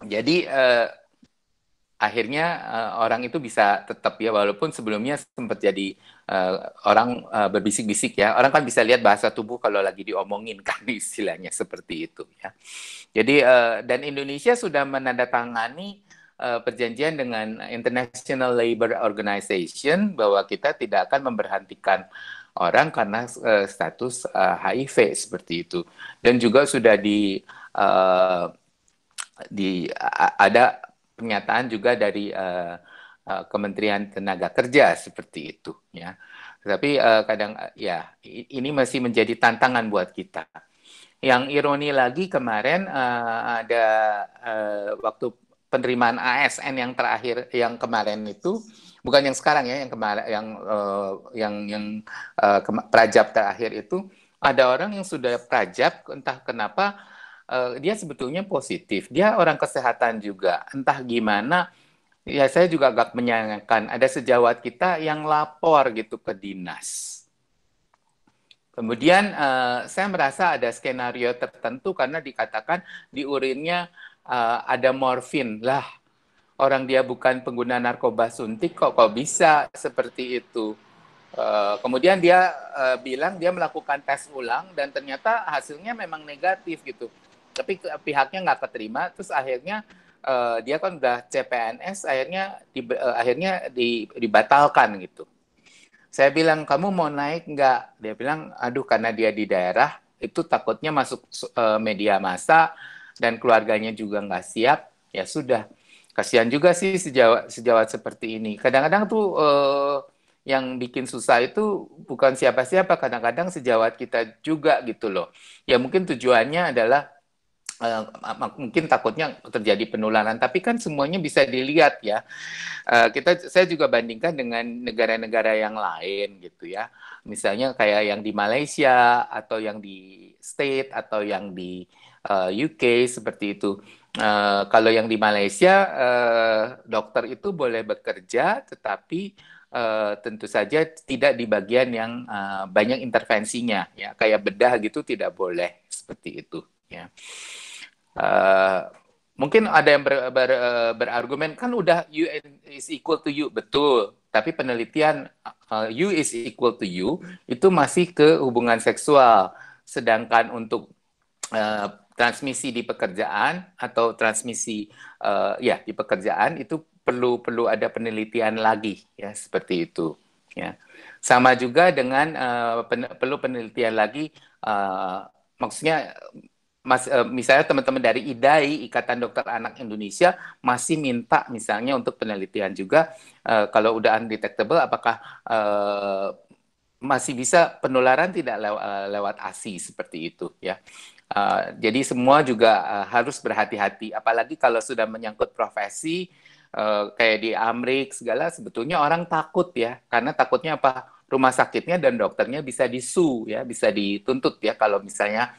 Jadi akhirnya orang itu bisa tetap ya, walaupun sebelumnya sempat jadi orang berbisik-bisik ya. Orang kan bisa lihat bahasa tubuh kalau lagi diomongin kan istilahnya seperti itu ya. Jadi dan Indonesia sudah menandatangani perjanjian dengan International Labour Organization bahwa kita tidak akan memberhentikan orang karena status HIV seperti itu. Dan juga sudah ada pernyataan juga dari Kementerian Tenaga Kerja seperti itu ya. Tapi kadang ya ini masih menjadi tantangan buat kita. Yang ironi lagi kemarin ada waktu penerimaan ASN yang terakhir yang kemarin itu, bukan yang sekarang ya, yang kemarin yang prajab terakhir itu, ada orang yang sudah prajab entah kenapa dia sebetulnya positif. Dia orang kesehatan juga. Entah gimana, ya saya juga agak menyayangkan. Ada sejawat kita yang lapor gitu ke dinas. Kemudian saya merasa ada skenario tertentu karena dikatakan di urinnya ada morfin. Lah, orang dia bukan pengguna narkoba suntik kok bisa seperti itu. Kemudian dia bilang dia melakukan tes ulang dan ternyata hasilnya memang negatif gitu. Tapi pihaknya nggak keterima, terus akhirnya dia kan udah CPNS, akhirnya dibatalkan gitu. Saya bilang, kamu mau naik nggak? Dia bilang, aduh karena dia di daerah, itu takutnya masuk media massa, dan keluarganya juga nggak siap, ya sudah. Kasihan juga sih sejawat seperti ini. Kadang-kadang tuh yang bikin susah itu bukan siapa-siapa, kadang-kadang sejawat kita juga gitu loh. Ya mungkin tujuannya adalah mungkin takutnya terjadi penularan, tapi kan semuanya bisa dilihat ya. Saya juga bandingkan dengan negara-negara yang lain gitu ya. Misalnya kayak yang di Malaysia atau yang di State atau yang di UK seperti itu. Kalau yang di Malaysia dokter itu boleh bekerja, tetapi tentu saja tidak di bagian yang banyak intervensinya ya, kayak bedah gitu tidak boleh seperti itu ya. Mungkin ada yang berargumen kan udah U is equal to U, betul, tapi penelitian U is equal to U itu masih ke hubungan seksual, sedangkan untuk transmisi di pekerjaan atau transmisi di pekerjaan itu perlu ada penelitian lagi ya, seperti itu ya. Sama juga dengan perlu penelitian lagi, maksudnya misalnya teman-teman dari IDAI, Ikatan Dokter Anak Indonesia, masih minta misalnya untuk penelitian juga kalau udah undetectable apakah masih bisa penularan tidak lewat ASI seperti itu ya. Jadi semua juga harus berhati-hati, apalagi kalau sudah menyangkut profesi kayak di Amrik segala, sebetulnya orang takut ya, karena takutnya apa? Rumah sakitnya dan dokternya bisa disu ya, bisa dituntut ya kalau misalnya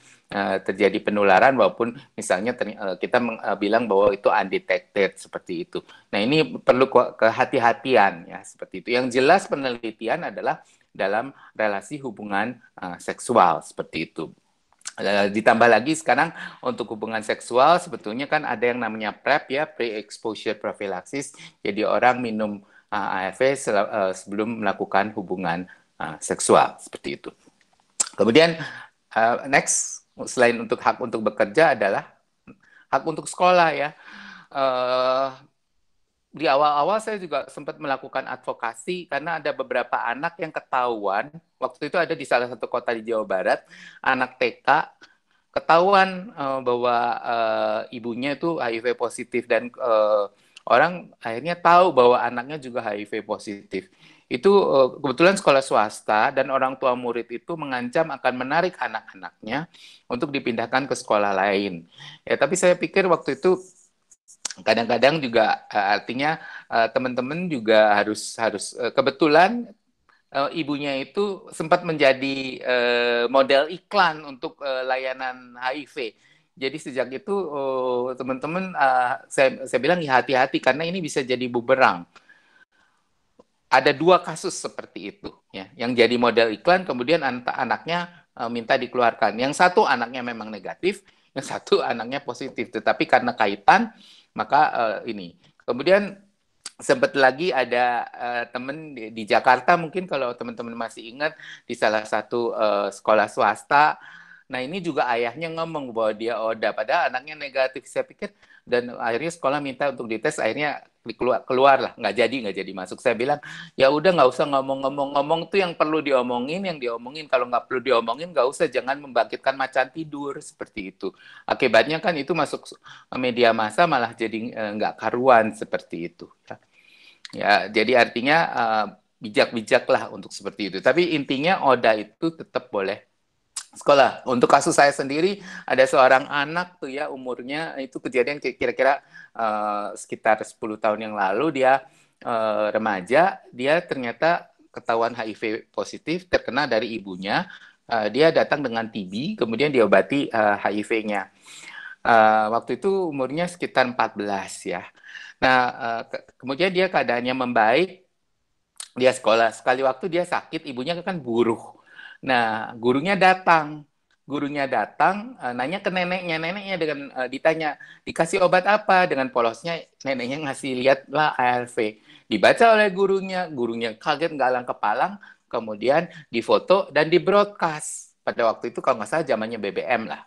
terjadi penularan, walaupun misalnya kita bilang bahwa itu undetected seperti itu. Nah ini perlu kehati-hatian ya seperti itu. Yang jelas penelitian adalah dalam relasi hubungan seksual seperti itu. Ditambah lagi sekarang untuk hubungan seksual sebetulnya kan ada yang namanya PrEP ya, pre-exposure prophylaxis. Jadi orang minum ARV sebelum melakukan hubungan seksual seperti itu. Kemudian next, selain untuk hak untuk bekerja adalah hak untuk sekolah ya. Di awal-awal saya juga sempat melakukan advokasi karena ada beberapa anak yang ketahuan, waktu itu ada di salah satu kota di Jawa Barat, anak TK ketahuan bahwa ibunya itu HIV positif dan orang akhirnya tahu bahwa anaknya juga HIV positif. Itu kebetulan sekolah swasta dan orang tua murid itu mengancam akan menarik anak-anaknya untuk dipindahkan ke sekolah lain. Ya, tapi saya pikir waktu itu kadang-kadang juga artinya teman-teman juga harus kebetulan ibunya itu sempat menjadi model iklan untuk layanan HIV. Jadi sejak itu teman-teman saya bilang ya hati-hati karena ini bisa jadi bumerang. Ada 2 kasus seperti itu ya, yang jadi model iklan kemudian anaknya minta dikeluarkan. Yang satu anaknya memang negatif, yang satu anaknya positif, tetapi karena kaitan maka ini. Kemudian sempat lagi ada temen di Jakarta, mungkin kalau teman-teman masih ingat, di salah satu sekolah swasta. Nah ini juga ayahnya ngomong bahwa dia ODA, padahal anaknya negatif. Saya pikir, dan akhirnya sekolah minta untuk dites, akhirnya keluar lah, nggak jadi masuk. Saya bilang, ya udah nggak usah ngomong tuh yang perlu diomongin, yang diomongin. Kalau nggak perlu diomongin, nggak usah, jangan membangkitkan macan tidur, seperti itu. Akibatnya kan itu masuk media massa malah jadi nggak karuan, seperti itu. Ya, jadi artinya bijak-bijaklah untuk seperti itu. Tapi intinya ODA itu tetap boleh sekolah. Untuk kasus saya sendiri, ada seorang anak tuh ya, umurnya itu kejadian kira-kira sekitar 10 tahun yang lalu, dia remaja, dia ternyata ketahuan HIV positif, terkena dari ibunya. Dia datang dengan TB, kemudian diobati HIV-nya. Waktu itu umurnya sekitar 14 ya. Nah, kemudian dia keadaannya membaik, dia sekolah. Sekali waktu dia sakit, ibunya kan buruh. Nah, gurunya datang, nanya ke neneknya dengan ditanya, dikasih obat apa? Dengan polosnya neneknya ngasih lihatlah ARV. Dibaca oleh gurunya kaget nggak alang kepalang, kemudian difoto dan di broadcast. Pada waktu itu kalau nggak salah zamannya BBM lah.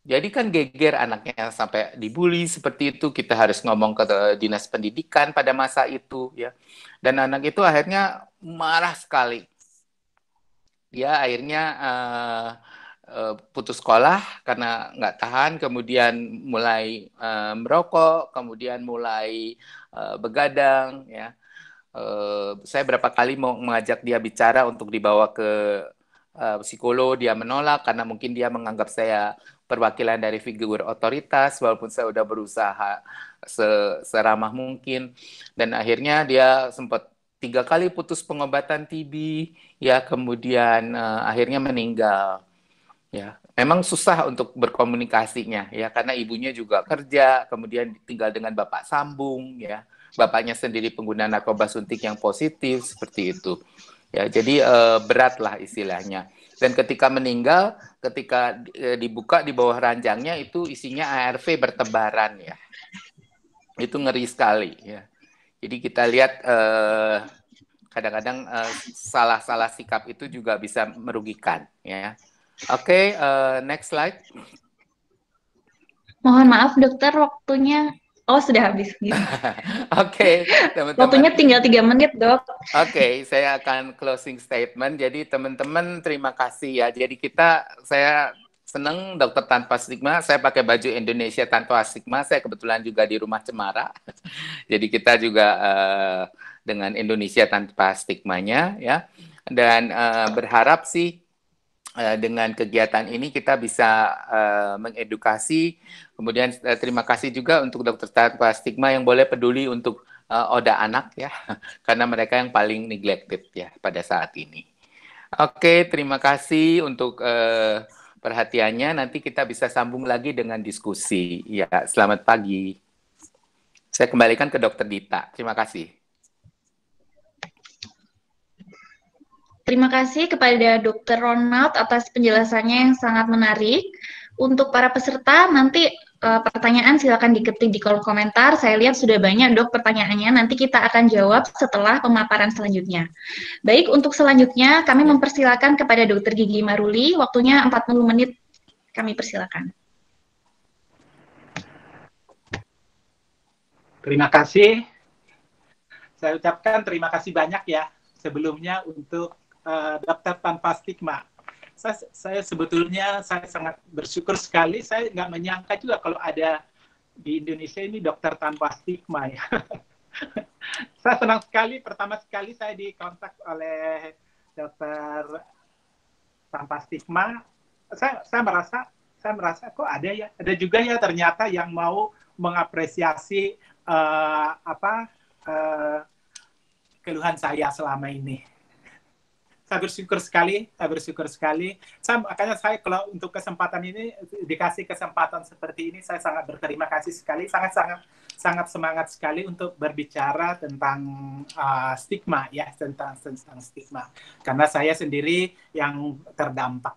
Jadi kan geger anaknya sampai dibully seperti itu. Kita harus ngomong ke dinas pendidikan pada masa itu ya. Dan anak itu akhirnya marah sekali. Dia akhirnya putus sekolah karena nggak tahan, kemudian mulai merokok, kemudian mulai begadang ya. Saya berapa kali mau mengajak dia bicara untuk dibawa ke psikolog, dia menolak karena mungkin dia menganggap saya perwakilan dari figur otoritas, walaupun saya udah berusaha seramah mungkin. Dan akhirnya dia sempat 3 kali putus pengobatan TB, ya, kemudian akhirnya meninggal. Ya, memang susah untuk berkomunikasinya, ya, karena ibunya juga kerja, kemudian tinggal dengan bapak sambung, ya, bapaknya sendiri pengguna narkoba suntik yang positif, seperti itu. Ya, jadi berat lah istilahnya. Dan ketika meninggal, ketika dibuka di bawah ranjangnya itu isinya ARV bertebaran ya. Itu ngeri sekali ya. Jadi kita lihat kadang-kadang salah-salah sikap itu juga bisa merugikan ya. Oke, next slide. Mohon maaf dokter, waktunya sudah habis. Oke, teman-teman. Waktunya tinggal 3 menit, Dok. Oke, saya akan closing statement. Jadi teman-teman terima kasih ya. Jadi saya senang Dokter Tanpa Stigma. Saya pakai baju Indonesia Tanpa Stigma. Saya kebetulan juga di Rumah Cemara. Jadi kita juga dengan Indonesia Tanpa Stigmanya ya. Dan berharap sih dengan kegiatan ini kita bisa mengedukasi. Kemudian terima kasih juga untuk Dokter Tanpa Stigma yang boleh peduli untuk ODA anak ya, karena mereka yang paling neglected ya pada saat ini. Oke, terima kasih untuk perhatiannya. Nanti kita bisa sambung lagi dengan diskusi. Ya, selamat pagi. Saya kembalikan ke Dokter Dita. Terima kasih. Terima kasih kepada Dr. Ronald atas penjelasannya yang sangat menarik. Untuk para peserta, nanti pertanyaan silakan diketik di kolom komentar. Saya lihat sudah banyak, Dok, pertanyaannya. Nanti kita akan jawab setelah pemaparan selanjutnya. Baik, untuk selanjutnya kami mempersilakan kepada Dr. Gigi Maruli. Waktunya 40 menit. Kami persilakan. Terima kasih. Saya ucapkan terima kasih banyak ya sebelumnya untuk Dokter Tanpa Stigma. Saya sebetulnya sangat bersyukur sekali. Saya nggak menyangka juga kalau ada di Indonesia ini Dokter Tanpa Stigma ya. Saya senang sekali. Pertama sekali saya dikontak oleh Dokter Tanpa Stigma. Saya merasa kok ada juga ya ternyata yang mau mengapresiasi keluhan saya selama ini. Saya bersyukur sekali. Makanya saya kalau untuk kesempatan ini, dikasih kesempatan seperti ini, saya sangat berterima kasih sekali, sangat semangat sekali untuk berbicara tentang stigma ya, tentang stigma. Karena saya sendiri yang terdampak.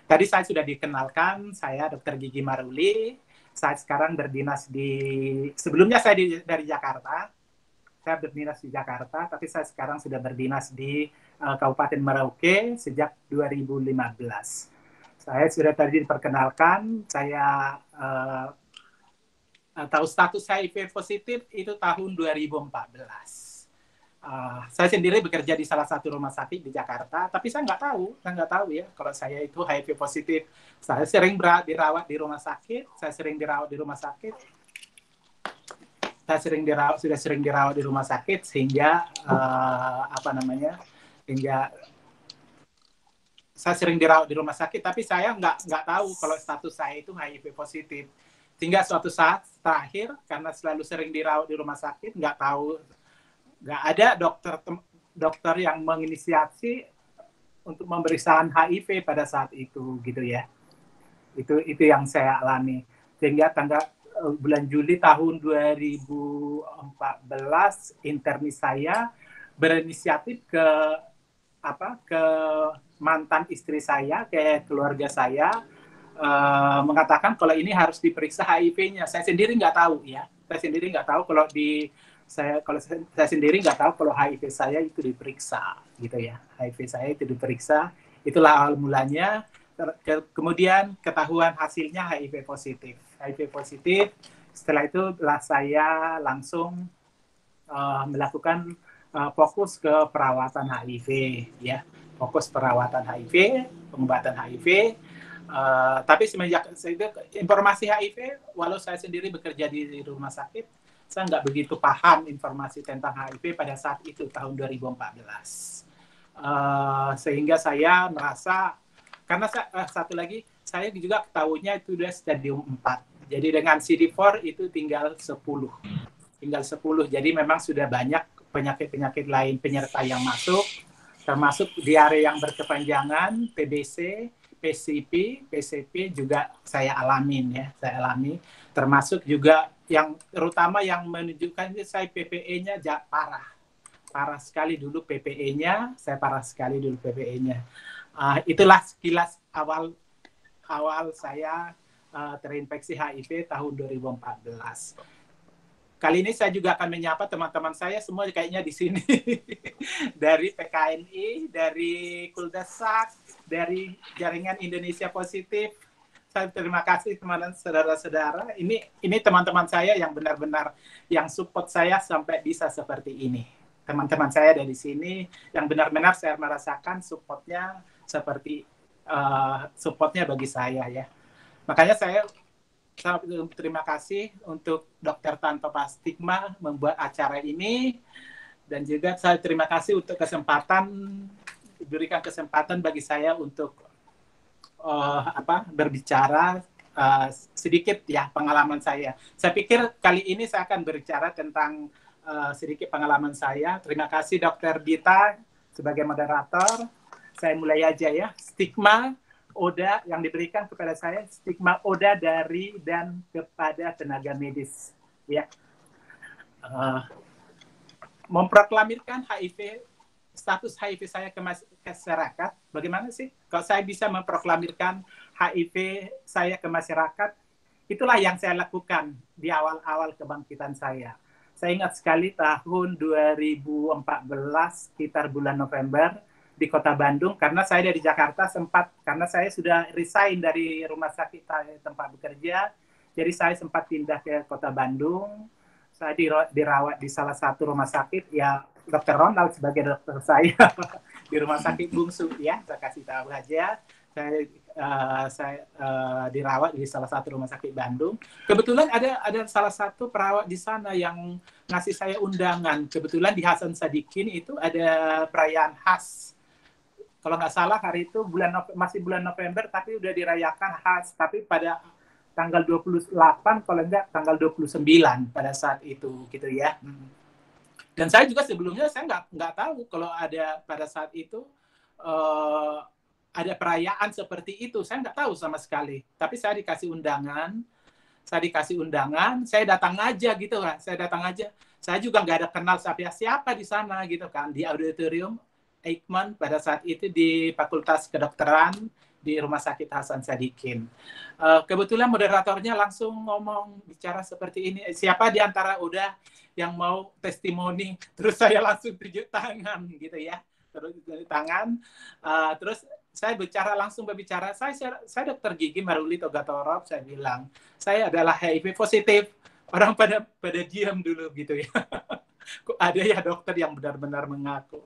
Tadi saya sudah dikenalkan, saya Dr. Gigi Maruli. Saya sekarang berdinas sebelumnya saya dari Jakarta. Saya berdinas di Jakarta, tapi saya sekarang sudah berdinas di Kabupaten Merauke sejak 2015. Saya sudah tadi diperkenalkan, saya tahu status HIV positif itu tahun 2014. Saya sendiri bekerja di salah satu rumah sakit di Jakarta, tapi saya nggak tahu ya kalau saya itu HIV positif. Saya sering dirawat di rumah sakit, sudah sering dirawat di rumah sakit sehingga sehingga saya sering dirawat di rumah sakit, tapi saya nggak tahu kalau status saya itu HIV positif. Sehingga suatu saat terakhir, karena selalu sering dirawat di rumah sakit, nggak ada dokter yang menginisiasi untuk pemeriksaan HIV pada saat itu, gitu ya. Itu yang saya alami. Sehingga bulan Juli tahun 2014, internis saya berinisiatif ke mantan istri saya, ke keluarga saya, mengatakan kalau ini harus diperiksa HIV-nya. Saya sendiri nggak tahu ya. Saya sendiri nggak tahu kalau HIV saya itu diperiksa, gitu ya. HIV saya itu diperiksa, itulah awal mulanya. Kemudian ketahuan hasilnya HIV positif. Setelah itu saya langsung melakukan fokus ke perawatan HIV, ya. Fokus perawatan HIV, pengobatan HIV. Tapi semenjak informasi HIV, walau saya sendiri bekerja di rumah sakit, saya nggak begitu paham informasi tentang HIV pada saat itu, tahun 2014. Sehingga saya merasa, karena satu lagi, saya juga ketahuinya itu sudah stadium 4. Jadi dengan CD4 itu tinggal 10. Jadi memang sudah banyak penyakit-penyakit lain penyerta yang masuk, termasuk diare yang berkepanjangan, TBC, PCP juga saya alami, termasuk juga yang terutama yang menunjukkan itu saya PPE-nya parah sekali dulu PPE-nya, itulah sekilas awal saya terinfeksi HIV tahun 2014. Kali ini saya juga akan menyapa teman-teman saya semua kayaknya di sini. Dari PKNI, dari Kuldesak, dari Jaringan Indonesia Positif. Saya terima kasih teman-teman, saudara-saudara. Ini teman-teman saya yang benar-benar yang support saya sampai bisa seperti ini. Teman-teman saya dari sini yang benar-benar saya merasakan supportnya seperti supportnya bagi saya ya. Makanya saya terima kasih untuk Dokter Tanpa Stigma membuat acara ini, dan juga saya terima kasih untuk diberikan kesempatan bagi saya untuk berbicara sedikit ya pengalaman saya. Saya pikir kali ini saya akan berbicara tentang sedikit pengalaman saya. Terima kasih Dr. Dita sebagai moderator. Saya mulai aja ya. Stigma ODA yang diberikan kepada saya, stigma ODA dari dan kepada tenaga medis, ya. Memproklamirkan HIV, status HIV saya ke masyarakat, bagaimana sih? Kalau saya bisa memproklamirkan HIV saya ke masyarakat, itulah yang saya lakukan di awal-awal kebangkitan saya. Saya ingat sekali tahun 2014, sekitar bulan November, di Kota Bandung, karena saya dari Jakarta karena saya sudah resign dari rumah sakit tempat bekerja, jadi saya sempat pindah ke Kota Bandung. Saya dirawat di salah satu rumah sakit, ya Dr. Ronald sebagai dokter saya di rumah sakit Bungsu, ya saya kasih tahu aja. Saya dirawat di salah satu rumah sakit Bandung. Kebetulan ada salah satu perawat di sana yang ngasih saya undangan. Kebetulan di Hasan Sadikin itu ada perayaan khas. Kalau nggak salah hari itu masih bulan November, tapi udah dirayakan khas. Tapi pada tanggal 28, kalau enggak tanggal 29 pada saat itu, gitu ya. Dan saya juga sebelumnya saya nggak tahu kalau ada pada saat itu ada perayaan seperti itu. Saya nggak tahu sama sekali. Tapi saya dikasih undangan, saya datang aja gitu kan. Saya juga nggak ada kenal siapa di sana gitu kan, di auditorium Eijkman pada saat itu di Fakultas Kedokteran di Rumah Sakit Hasan Sadikin. Kebetulan moderatornya langsung ngomong bicara seperti ini. Siapa di antara udah yang mau testimoni? Terus saya langsung tunjuk tangan gitu ya. Terus tunjuk tangan. Terus saya langsung berbicara. Saya dokter gigi Maruli Togatorov. Saya bilang saya adalah HIV positif. Orang pada diam dulu gitu ya. Kok ada ya dokter yang benar-benar mengaku.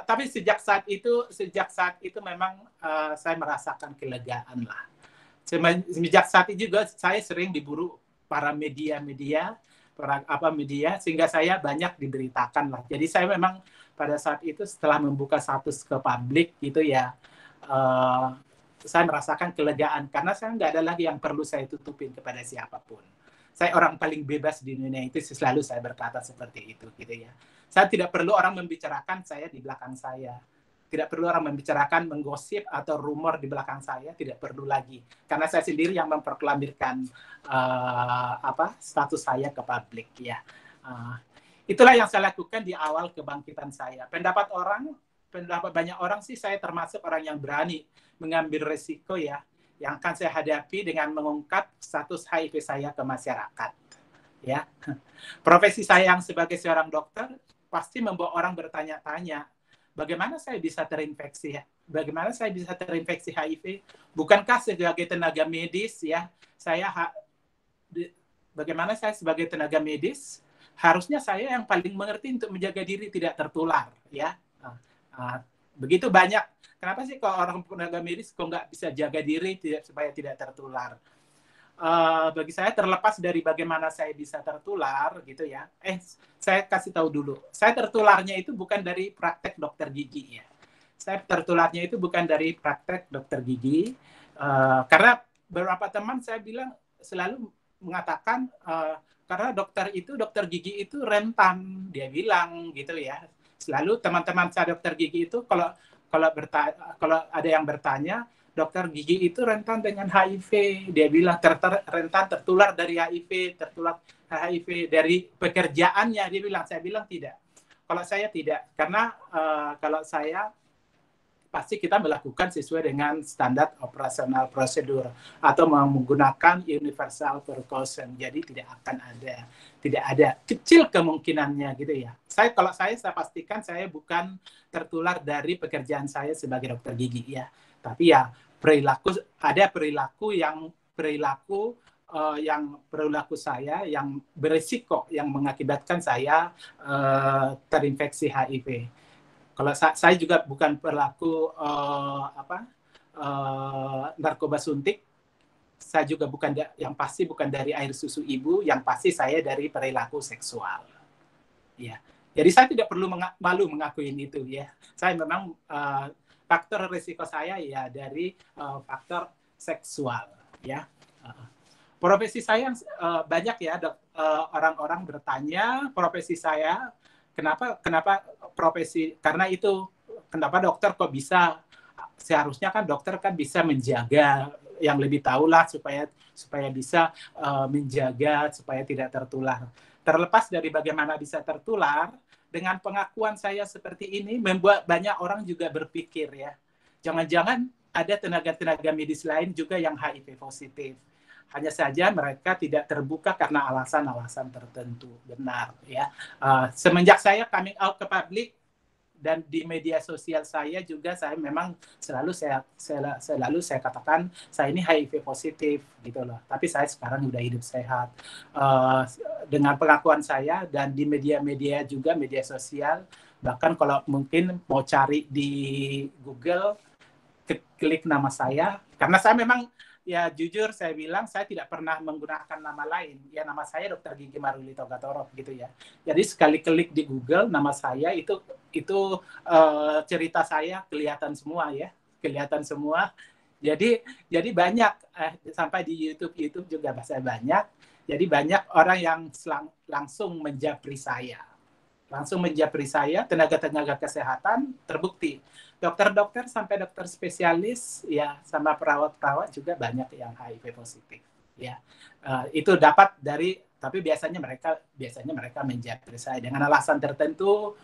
Tapi sejak saat itu memang saya merasakan kelegaan lah. Sejak saat itu juga saya sering diburu para media sehingga saya banyak diberitakan lah. Jadi saya memang pada saat itu setelah membuka status ke publik gitu ya, saya merasakan kelegaan karena saya nggak ada lagi yang perlu saya tutupin kepada siapapun. Saya orang paling bebas di dunia itu, selalu saya berkata seperti itu gitu ya. Saya tidak perlu orang membicarakan saya di belakang saya. Tidak perlu orang membicarakan, menggosip atau rumor di belakang saya, tidak perlu lagi. Karena saya sendiri yang memproklamirkan status saya ke publik ya. Itulah yang saya lakukan di awal kebangkitan saya. Pendapat banyak orang sih saya termasuk orang yang berani mengambil resiko ya, yang akan saya hadapi dengan mengungkap status HIV saya ke masyarakat. Ya, profesi saya yang sebagai seorang dokter pasti membuat orang bertanya-tanya, bagaimana saya bisa terinfeksi ya? Bagaimana saya bisa terinfeksi HIV? Bukankah sebagai tenaga medis ya, bagaimana saya sebagai tenaga medis harusnya saya yang paling mengerti untuk menjaga diri tidak tertular ya. Begitu banyak. Kenapa sih kalau orang tenaga medis kok nggak bisa jaga diri supaya tidak tertular? Bagi saya terlepas dari bagaimana saya bisa tertular gitu ya. Saya kasih tahu dulu. Saya tertularnya itu bukan dari praktek dokter gigi ya. Saya tertularnya itu bukan dari praktek dokter gigi. Karena beberapa teman saya bilang selalu mengatakan karena dokter gigi itu rentan, dia bilang gitu ya. Selalu teman-teman saya dokter gigi itu kalau ada yang bertanya, dokter gigi itu rentan dengan HIV. Dia bilang rentan tertular dari HIV, dari pekerjaannya. Dia bilang, saya bilang tidak. Kalau saya tidak, karena kalau saya pasti kita melakukan sesuai dengan standar operasional prosedur atau menggunakan universal precaution. Jadi tidak ada kecil kemungkinannya gitu ya. Kalau saya pastikan saya bukan tertular dari pekerjaan saya sebagai dokter gigi ya. Tapi ya perilaku saya yang berisiko yang mengakibatkan saya terinfeksi HIV. Kalau saya juga bukan pelaku narkoba suntik, saya juga yang pasti bukan dari air susu ibu, yang pasti saya dari perilaku seksual. Ya, jadi saya tidak perlu malu mengakui itu ya. Saya memang faktor risiko saya ya dari faktor seksual ya. Profesi saya banyak ya orang-orang bertanya profesi saya. Kenapa profesi? Karena itu kenapa dokter kok bisa? Seharusnya kan dokter kan bisa menjaga, yang lebih tahu lah supaya bisa menjaga supaya tidak tertular. Terlepas dari bagaimana bisa tertular, dengan pengakuan saya seperti ini membuat banyak orang juga berpikir ya, jangan-jangan ada tenaga-tenaga medis lain juga yang HIV positif. Hanya saja mereka tidak terbuka karena alasan-alasan tertentu. Benar ya. Semenjak saya coming out ke publik dan di media sosial saya juga, saya memang selalu saya katakan saya ini HIV positif gitu loh. Tapi saya sekarang udah hidup sehat. Dengan pengakuan saya dan di media-media juga, media sosial, bahkan kalau mungkin mau cari di Google, klik nama saya, karena saya memang ya jujur saya bilang saya tidak pernah menggunakan nama lain. Ya nama saya Dr. Gigi Maruli Togatorov gitu ya. Jadi sekali klik di Google nama saya itu cerita saya kelihatan semua ya, kelihatan semua. Jadi banyak sampai di YouTube juga saya banyak. Jadi banyak orang yang langsung menjapri saya. Tenaga-tenaga kesehatan terbukti. Dokter-dokter sampai dokter spesialis ya sama perawat-perawat juga banyak yang HIV positif ya. Itu dapat tapi biasanya mereka menjapri saya dengan alasan tertentu.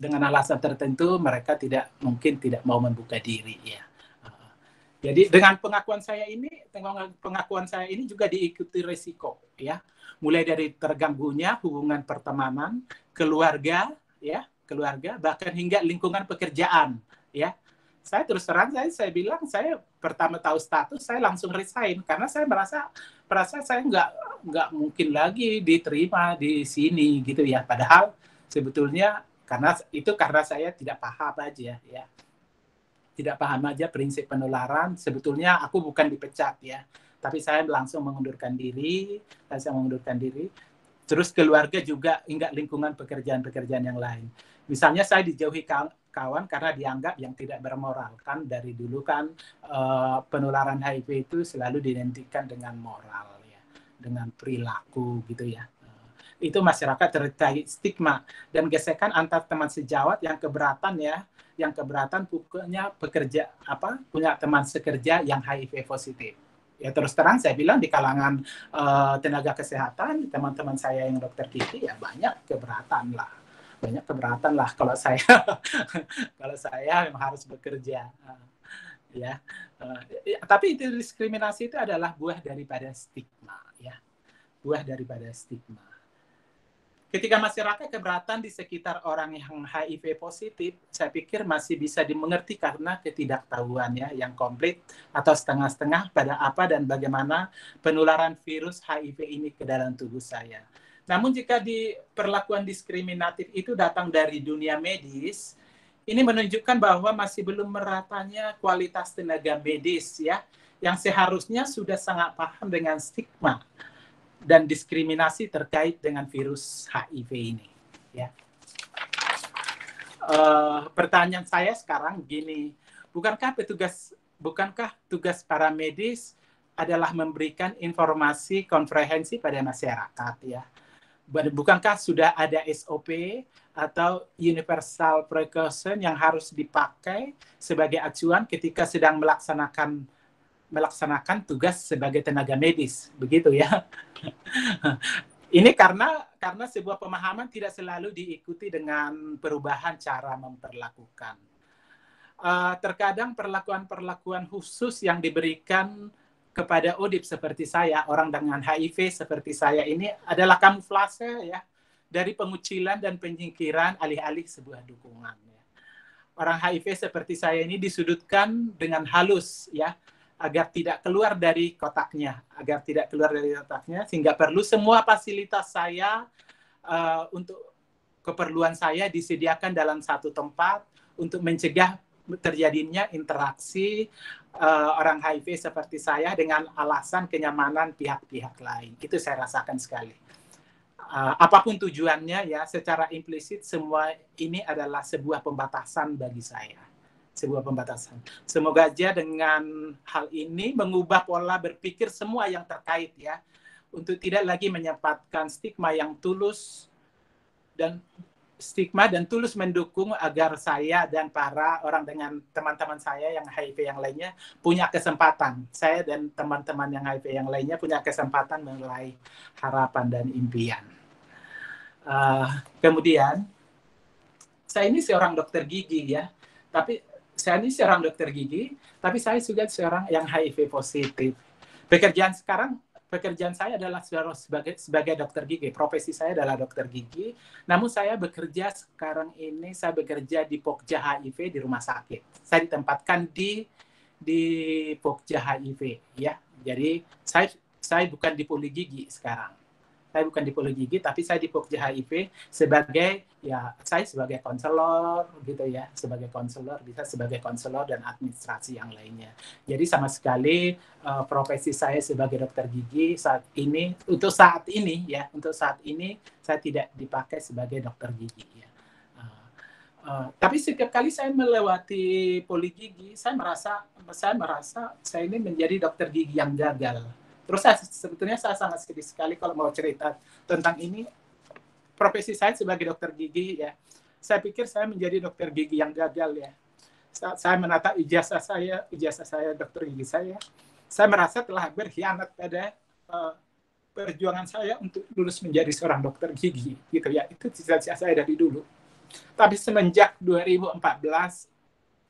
dengan alasan tertentu mereka mungkin tidak mau membuka diri ya. Jadi dengan pengakuan saya ini juga diikuti risiko ya. Mulai dari terganggunya hubungan pertemanan, keluarga, bahkan hingga lingkungan pekerjaan ya. Saya terus terang saya bilang, saya pertama tahu status saya langsung resign karena saya merasa saya nggak mungkin lagi diterima di sini gitu ya. Padahal sebetulnya karena saya tidak paham aja ya. Tidak paham aja prinsip penularan, sebetulnya aku bukan dipecat ya, tapi saya langsung mengundurkan diri, terus keluarga juga, hingga lingkungan pekerjaan-pekerjaan yang lain. Misalnya saya dijauhi kawan karena dianggap yang tidak bermoral, kan dari dulu kan penularan HIV itu selalu diidentikan dengan moral ya, dengan perilaku gitu ya. Itu masyarakat terkait stigma dan gesekan antar teman sejawat yang keberatan punya teman sekerja yang HIV positif. Ya terus terang saya bilang di kalangan tenaga kesehatan, teman-teman saya yang dokter gigi ya banyak keberatan lah kalau saya kalau saya memang harus bekerja ya. Tapi itu diskriminasi itu adalah buah daripada stigma ya. Buah daripada stigma. Ketika masyarakat keberatan di sekitar orang yang HIV positif, saya pikir masih bisa dimengerti karena ketidaktahuan ya, yang komplit atau setengah-setengah pada apa dan bagaimana penularan virus HIV ini ke dalam tubuh saya. Namun jika perlakuan diskriminatif itu datang dari dunia medis, ini menunjukkan bahwa masih belum meratanya kualitas tenaga medis ya, yang seharusnya sudah sangat paham dengan stigma dan diskriminasi terkait dengan virus HIV ini. Ya. Pertanyaan saya sekarang gini, bukankah tugas para medis adalah memberikan informasi komprehensif pada masyarakat ya? Bukankah sudah ada SOP atau universal precaution yang harus dipakai sebagai acuan ketika sedang melaksanakan tugas sebagai tenaga medis, begitu ya? Ini karena sebuah pemahaman tidak selalu diikuti dengan perubahan cara memperlakukan. Terkadang perlakuan khusus yang diberikan kepada ODIP seperti saya, orang dengan HIV seperti saya ini adalah kamuflase ya dari pengucilan dan penyingkiran alih-alih sebuah dukungan. Ya. Orang HIV seperti saya ini disudutkan dengan halus ya, agar tidak keluar dari kotaknya, sehingga perlu semua fasilitas saya untuk keperluan saya disediakan dalam satu tempat untuk mencegah terjadinya interaksi orang HIV seperti saya dengan alasan kenyamanan pihak-pihak lain. Itu saya rasakan sekali. Apapun tujuannya ya, secara implisit semua ini adalah sebuah pembatasan bagi saya. Sebuah pembatasan. Semoga aja dengan hal ini mengubah pola berpikir semua yang terkait ya, untuk tidak lagi menyempatkan stigma dan tulus mendukung agar saya dan para orang dengan teman-teman saya yang HIV yang lainnya punya kesempatan. Saya dan teman-teman yang HIV yang lainnya punya kesempatan meraih harapan dan impian. Kemudian saya ini seorang dokter gigi ya, tapi saya juga seorang yang HIV positif. Pekerjaan saya adalah sebagai dokter gigi. Profesi saya adalah dokter gigi. Namun saya bekerja di Pokja HIV di rumah sakit. Saya ditempatkan di Pokja HIV ya. Jadi saya bukan di poli gigi sekarang. Saya bukan di poli gigi, tapi saya di Pokja HIV sebagai konselor gitu ya, sebagai konselor dan administrasi yang lainnya. Jadi sama sekali profesi saya sebagai dokter gigi untuk saat ini saya tidak dipakai sebagai dokter gigi ya. Tapi setiap kali saya melewati poli gigi, saya merasa saya ini menjadi dokter gigi yang gagal. Terus sebetulnya saya sangat sedih sekali kalau mau cerita tentang ini. Profesi saya sebagai dokter gigi ya, saya pikir saya menjadi dokter gigi yang gagal ya. Saat saya menata ijazah saya dokter gigi saya merasa telah berkhianat pada perjuangan saya untuk lulus menjadi seorang dokter gigi gitu ya. Itu cita-cita saya dari dulu. Tapi semenjak 2014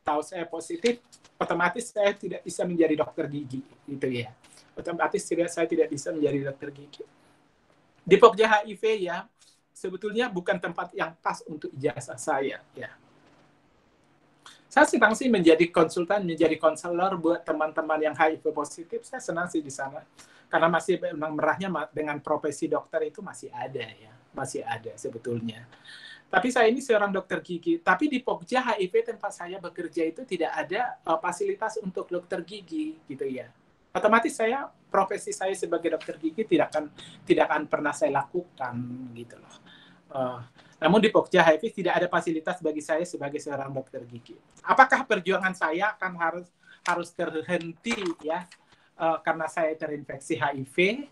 tahu saya positif, otomatis saya tidak bisa menjadi dokter gigi, gitu ya. Otomatis saya tidak bisa menjadi dokter gigi. Di Pokja HIV ya, sebetulnya bukan tempat yang pas untuk ijazah saya ya. Saya senang sih menjadi konsultan, menjadi konselor buat teman-teman yang HIV positif. Saya senang sih di sana. Karena masih memang merahnya dengan profesi dokter itu masih ada ya. Masih ada sebetulnya. Tapi saya ini seorang dokter gigi. Tapi di Pokja HIV tempat saya bekerja itu tidak ada fasilitas untuk dokter gigi gitu ya. Otomatis profesi saya sebagai dokter gigi tidak akan pernah saya lakukan gitu loh. Namun di Pokja HIV tidak ada fasilitas bagi saya sebagai seorang dokter gigi. Apakah perjuangan saya akan harus terhenti ya karena saya terinfeksi HIV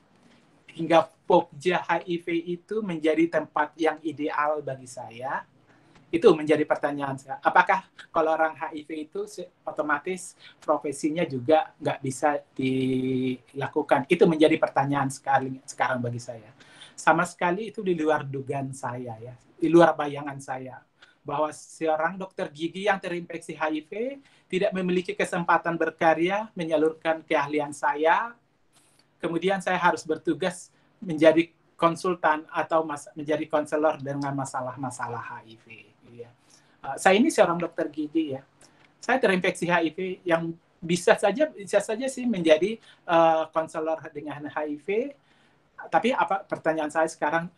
hingga Pokja HIV itu menjadi tempat yang ideal bagi saya? Itu menjadi pertanyaan saya. Apakah kalau orang HIV itu otomatis profesinya juga nggak bisa dilakukan? Itu menjadi pertanyaan sekarang bagi saya. Sama sekali itu di luar dugaan saya ya, di luar bayangan saya. Bahwa seorang dokter gigi yang terinfeksi HIV tidak memiliki kesempatan berkarya, menyalurkan keahlian saya, kemudian saya harus bertugas menjadi konsultan atau menjadi konselor dengan masalah-masalah HIV. Saya ini seorang dokter gigi ya. Saya terinfeksi HIV yang bisa saja sih menjadi konselor dengan HIV. Tapi pertanyaan saya sekarang,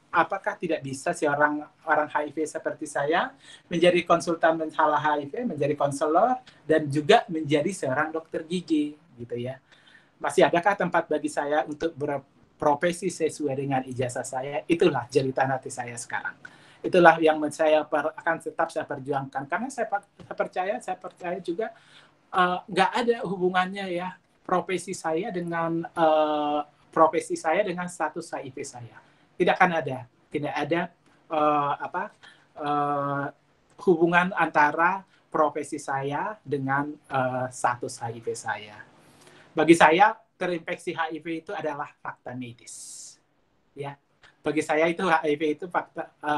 apakah tidak bisa seorang orang HIV seperti saya menjadi konsultan masalah HIV, menjadi konselor dan juga menjadi seorang dokter gigi gitu ya. Masih adakah tempat bagi saya untuk berprofesi sesuai dengan ijazah saya? Itulah jeritan hati saya sekarang. Itulah yang saya akan tetap saya perjuangkan karena saya percaya juga nggak ada hubungannya ya profesi saya dengan status HIV saya. Tidak ada hubungan antara profesi saya dengan status HIV saya. Bagi saya terinfeksi HIV itu adalah fakta medis. Ya. Bagi saya itu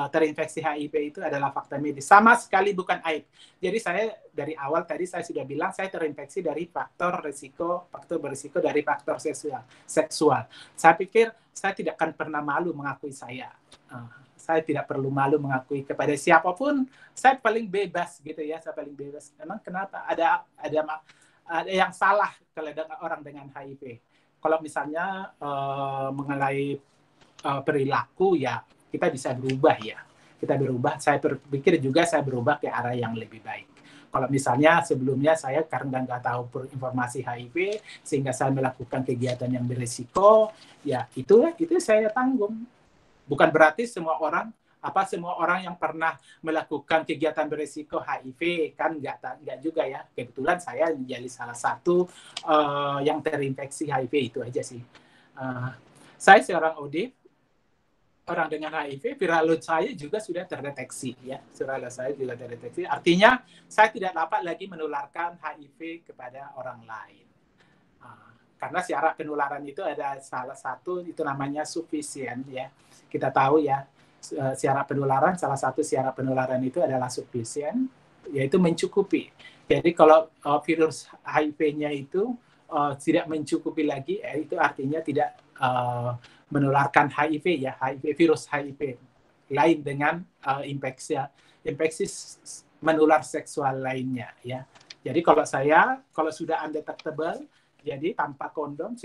terinfeksi HIV itu adalah fakta medis. Sama sekali bukan aib. Jadi saya dari awal tadi saya sudah bilang saya terinfeksi dari faktor berisiko dari faktor seksual. Saya pikir saya tidak akan pernah malu mengakui saya. Saya tidak perlu malu mengakui kepada siapapun. Saya paling bebas gitu ya. Saya paling bebas. Memang kenapa? Ada yang salah kalau orang dengan HIV. Kalau misalnya mengenai perilaku ya kita bisa berubah ya. Kita berubah, saya berpikir juga saya berubah ke arah yang lebih baik. Kalau misalnya sebelumnya saya karena nggak tahu informasi HIV sehingga saya melakukan kegiatan yang berisiko, ya itu saya tanggung. Bukan berarti semua orang yang pernah melakukan kegiatan berisiko HIV kan nggak juga ya. Kebetulan saya menjadi salah satu yang terinfeksi HIV itu aja sih. Saya seorang OD, orang dengan HIV, viral load saya juga sudah terdeteksi ya. Viral load saya juga terdeteksi. Artinya saya tidak dapat lagi menularkan HIV kepada orang lain. Karena syarat penularan itu ada salah satu itu namanya sufisien ya. Kita tahu ya salah satu syarat penularan itu adalah sufisien, yaitu mencukupi. Jadi kalau virus HIV-nya itu tidak mencukupi lagi, itu artinya tidak menularkan HIV ya, virus HIV lain dengan infeksi menular seksual lainnya ya. Jadi kalau sudah undetectable, jadi tanpa kondom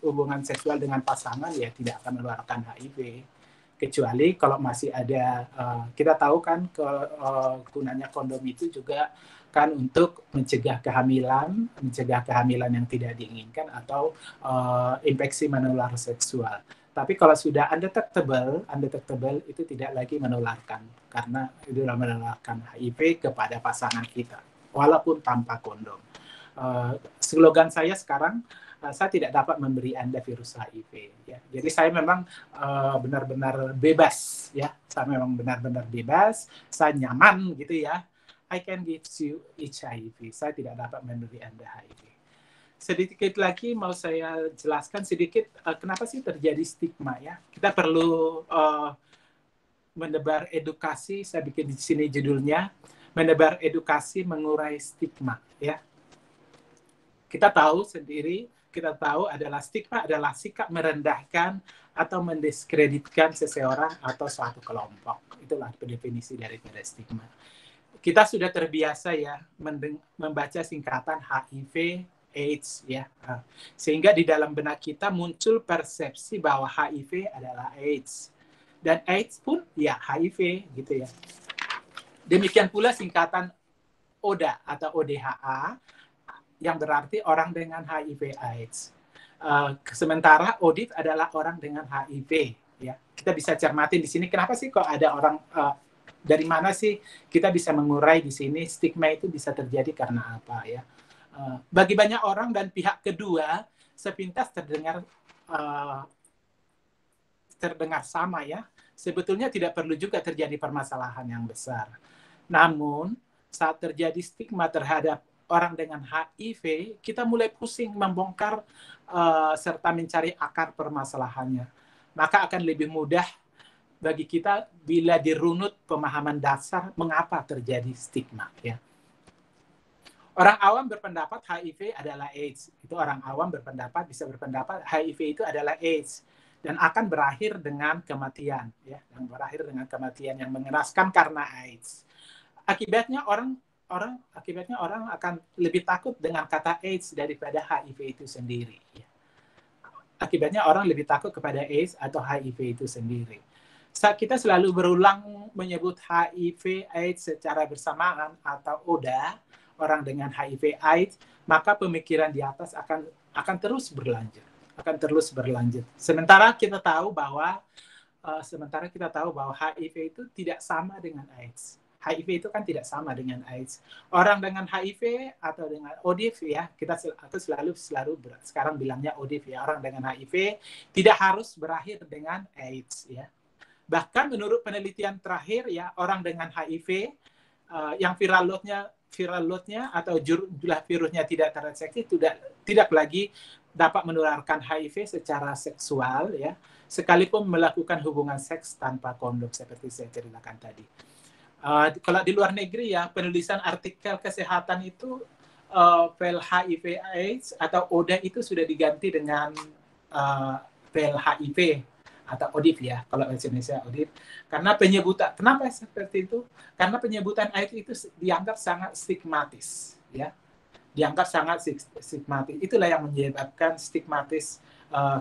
hubungan seksual dengan pasangan ya tidak akan menularkan HIV. Kecuali kalau masih ada, kita tahu kan gunanya kondom itu juga kan untuk mencegah kehamilan yang tidak diinginkan atau infeksi menular seksual. Tapi kalau sudah undetectable itu tidak lagi menularkan karena itu menularkan HIV kepada pasangan kita walaupun tanpa kondom. Slogan saya sekarang, saya tidak dapat memberi Anda virus HIV ya. Jadi saya memang benar-benar bebas ya. Saya memang benar-benar bebas, saya nyaman gitu ya. I can give you HIV. Saya tidak dapat memberi Anda HIV. Sedikit lagi mau saya jelaskan sedikit kenapa sih terjadi stigma ya. Kita perlu menebar edukasi. Saya bikin di sini judulnya, menebar edukasi mengurai stigma, ya. Kita tahu adalah stigma adalah sikap merendahkan atau mendiskreditkan seseorang atau suatu kelompok. Itulah definisi daripada stigma. Kita sudah terbiasa ya membaca singkatan HIV, AIDS, ya, sehingga di dalam benak kita muncul persepsi bahwa HIV adalah AIDS dan AIDS pun ya HIV, gitu ya. Demikian pula singkatan ODA atau ODHA yang berarti orang dengan HIV/AIDS. Sementara ODIF adalah orang dengan HIV. Ya, kita bisa cermati di sini. Kenapa sih kok ada orang? Dari mana sih kita bisa mengurai di sini stigma itu bisa terjadi karena apa ya? Bagi banyak orang dan pihak kedua sepintas terdengar sama ya. Sebetulnya tidak perlu juga terjadi permasalahan yang besar. Namun saat terjadi stigma terhadap orang dengan HIV, kita mulai pusing membongkar serta mencari akar permasalahannya. Maka akan lebih mudah bagi kita bila dirunut pemahaman dasar mengapa terjadi stigma. Ya. Orang awam berpendapat HIV adalah AIDS. Itu orang awam bisa berpendapat HIV itu adalah AIDS dan akan berakhir dengan kematian. Ya, yang berakhir dengan kematian yang mengenaskan karena AIDS. Akibatnya orang akan lebih takut dengan kata AIDS daripada HIV itu sendiri. Akibatnya orang lebih takut kepada AIDS atau HIV itu sendiri. Saat kita selalu berulang menyebut HIV AIDS secara bersamaan atau ODA, orang dengan HIV/AIDS, maka pemikiran di atas akan terus berlanjut. Sementara kita tahu bahwa HIV itu tidak sama dengan AIDS. HIV itu kan tidak sama dengan AIDS. Orang dengan HIV atau dengan ODIF ya, kita selalu sekarang bilangnya ODIF ya, orang dengan HIV tidak harus berakhir dengan AIDS ya. Bahkan menurut penelitian terakhir ya, orang dengan HIV yang viral loadnya atau jumlah virusnya tidak terdeteksi tidak lagi dapat menularkan HIV secara seksual ya, sekalipun melakukan hubungan seks tanpa kondom seperti saya ceritakan tadi. Kalau di luar negeri ya, penulisan artikel kesehatan itu file HIV/AIDS atau ODA itu sudah diganti dengan file HIV atau ODIF ya, kalau bahasa Indonesia ODIF. Karena penyebutan, kenapa seperti itu? Karena penyebutan AIDS itu dianggap sangat stigmatis, ya. Dianggap sangat stigmatis. Itulah yang menyebabkan stigmatis,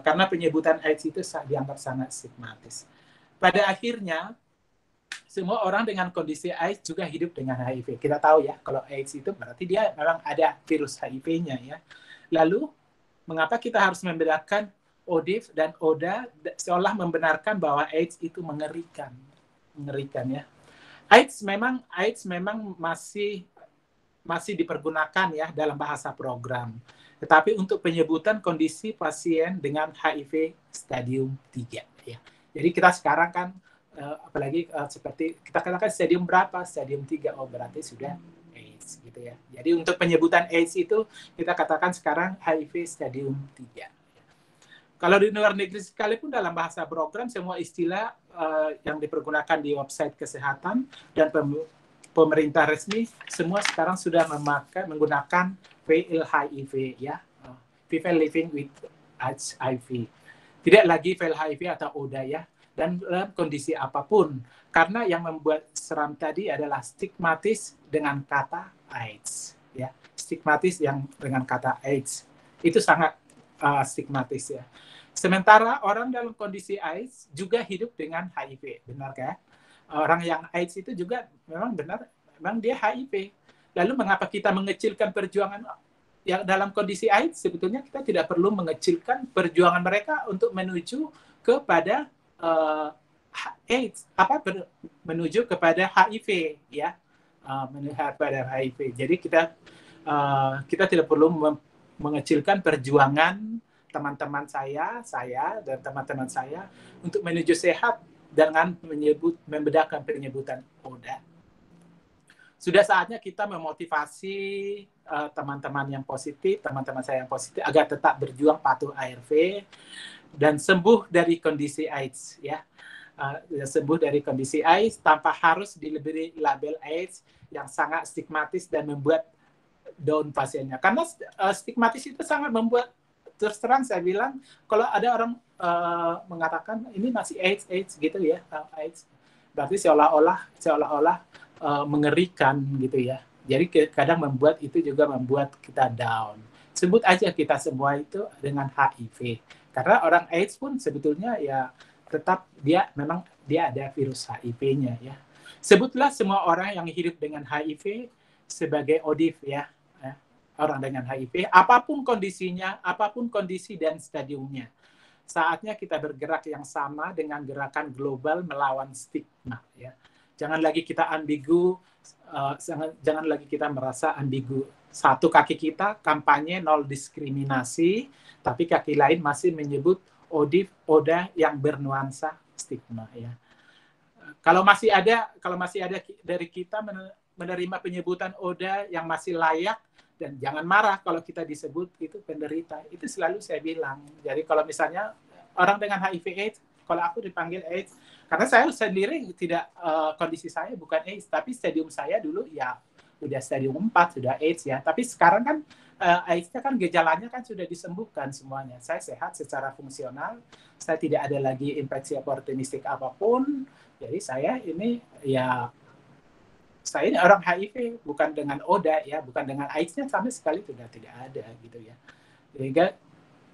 karena penyebutan AIDS itu dianggap sangat stigmatis. Pada akhirnya, semua orang dengan kondisi AIDS juga hidup dengan HIV. Kita tahu ya, kalau AIDS itu berarti dia memang ada virus HIV-nya ya. Lalu, mengapa kita harus membedakan ODIF dan ODA seolah membenarkan bahwa AIDS itu mengerikan ya. AIDS memang masih dipergunakan ya dalam bahasa program. Tetapi untuk penyebutan kondisi pasien dengan HIV stadium 3 ya. Jadi kita sekarang kan apalagi seperti kita katakan stadium berapa? Stadium 3. Oh, berarti sudah AIDS gitu ya. Jadi untuk penyebutan AIDS itu kita katakan sekarang HIV stadium 3. Kalau di luar negeri sekalipun dalam bahasa program semua istilah yang dipergunakan di website kesehatan dan pemerintah resmi semua sekarang sudah menggunakan VLHIV ya. People living with HIV. Tidak lagi VLHIV atau ODA ya. Dan dalam kondisi apapun, karena yang membuat seram tadi adalah stigmatis dengan kata AIDS, ya, stigmatis yang dengan kata AIDS itu sangat stigmatis ya. Sementara orang dalam kondisi AIDS juga hidup dengan HIV, benar kan? Orang yang AIDS itu juga memang dia HIV. Lalu mengapa kita mengecilkan perjuangan yang dalam kondisi AIDS? Sebetulnya kita tidak perlu mengecilkan perjuangan mereka untuk menuju kepada AIDS, menuju kepada HIV ya, menuju kepada HIV. Jadi kita tidak perlu mengecilkan perjuangan teman-teman saya dan teman-teman saya untuk menuju sehat dengan membedakan penyebutan ODA. Sudah saatnya kita memotivasi teman-teman yang positif, teman-teman saya yang positif agar tetap berjuang patuh ARV dan sembuh dari kondisi AIDS ya. sembuh dari kondisi AIDS tanpa harus diberi label AIDS yang sangat stigmatis dan membuat down pasiennya. Karena stigmatis itu sangat membuat, terus terang saya bilang, kalau ada orang mengatakan ini masih AIDS gitu ya, AIDS, berarti seolah-olah mengerikan gitu ya. Jadi kadang itu juga membuat kita down. Sebut aja kita semua itu dengan HIV. Karena orang AIDS pun sebetulnya ya tetap memang dia ada virus HIV-nya ya. Sebutlah semua orang yang hidup dengan HIV sebagai ODIF ya. Orang dengan HIV, apapun kondisinya, apapun kondisi dan stadiumnya. Saatnya kita bergerak yang sama dengan gerakan global melawan stigma ya. Jangan lagi kita ambigu, jangan lagi kita merasa ambigu. Satu kaki kita kampanye nol diskriminasi, tapi kaki lain masih menyebut ODIF, ODA yang bernuansa stigma ya. Kalau masih ada dari kita menerima penyebutan ODA yang masih layak, dan jangan marah kalau kita disebut itu penderita. Itu selalu saya bilang. Jadi kalau misalnya orang dengan HIV AIDS, kalau aku dipanggil AIDS, karena saya sendiri tidak, kondisi saya bukan AIDS, tapi stadium saya dulu ya udah stadium 4, sudah AIDS ya. Tapi sekarang kan AIDS-nya kan gejalanya kan sudah disembuhkan semuanya. Saya sehat secara fungsional, saya tidak ada lagi infeksi oportunistik apapun. Jadi saya ini orang HIV, bukan dengan ODA ya, bukan dengan AIDS-nya sama sekali sudah tidak ada gitu ya. Sehingga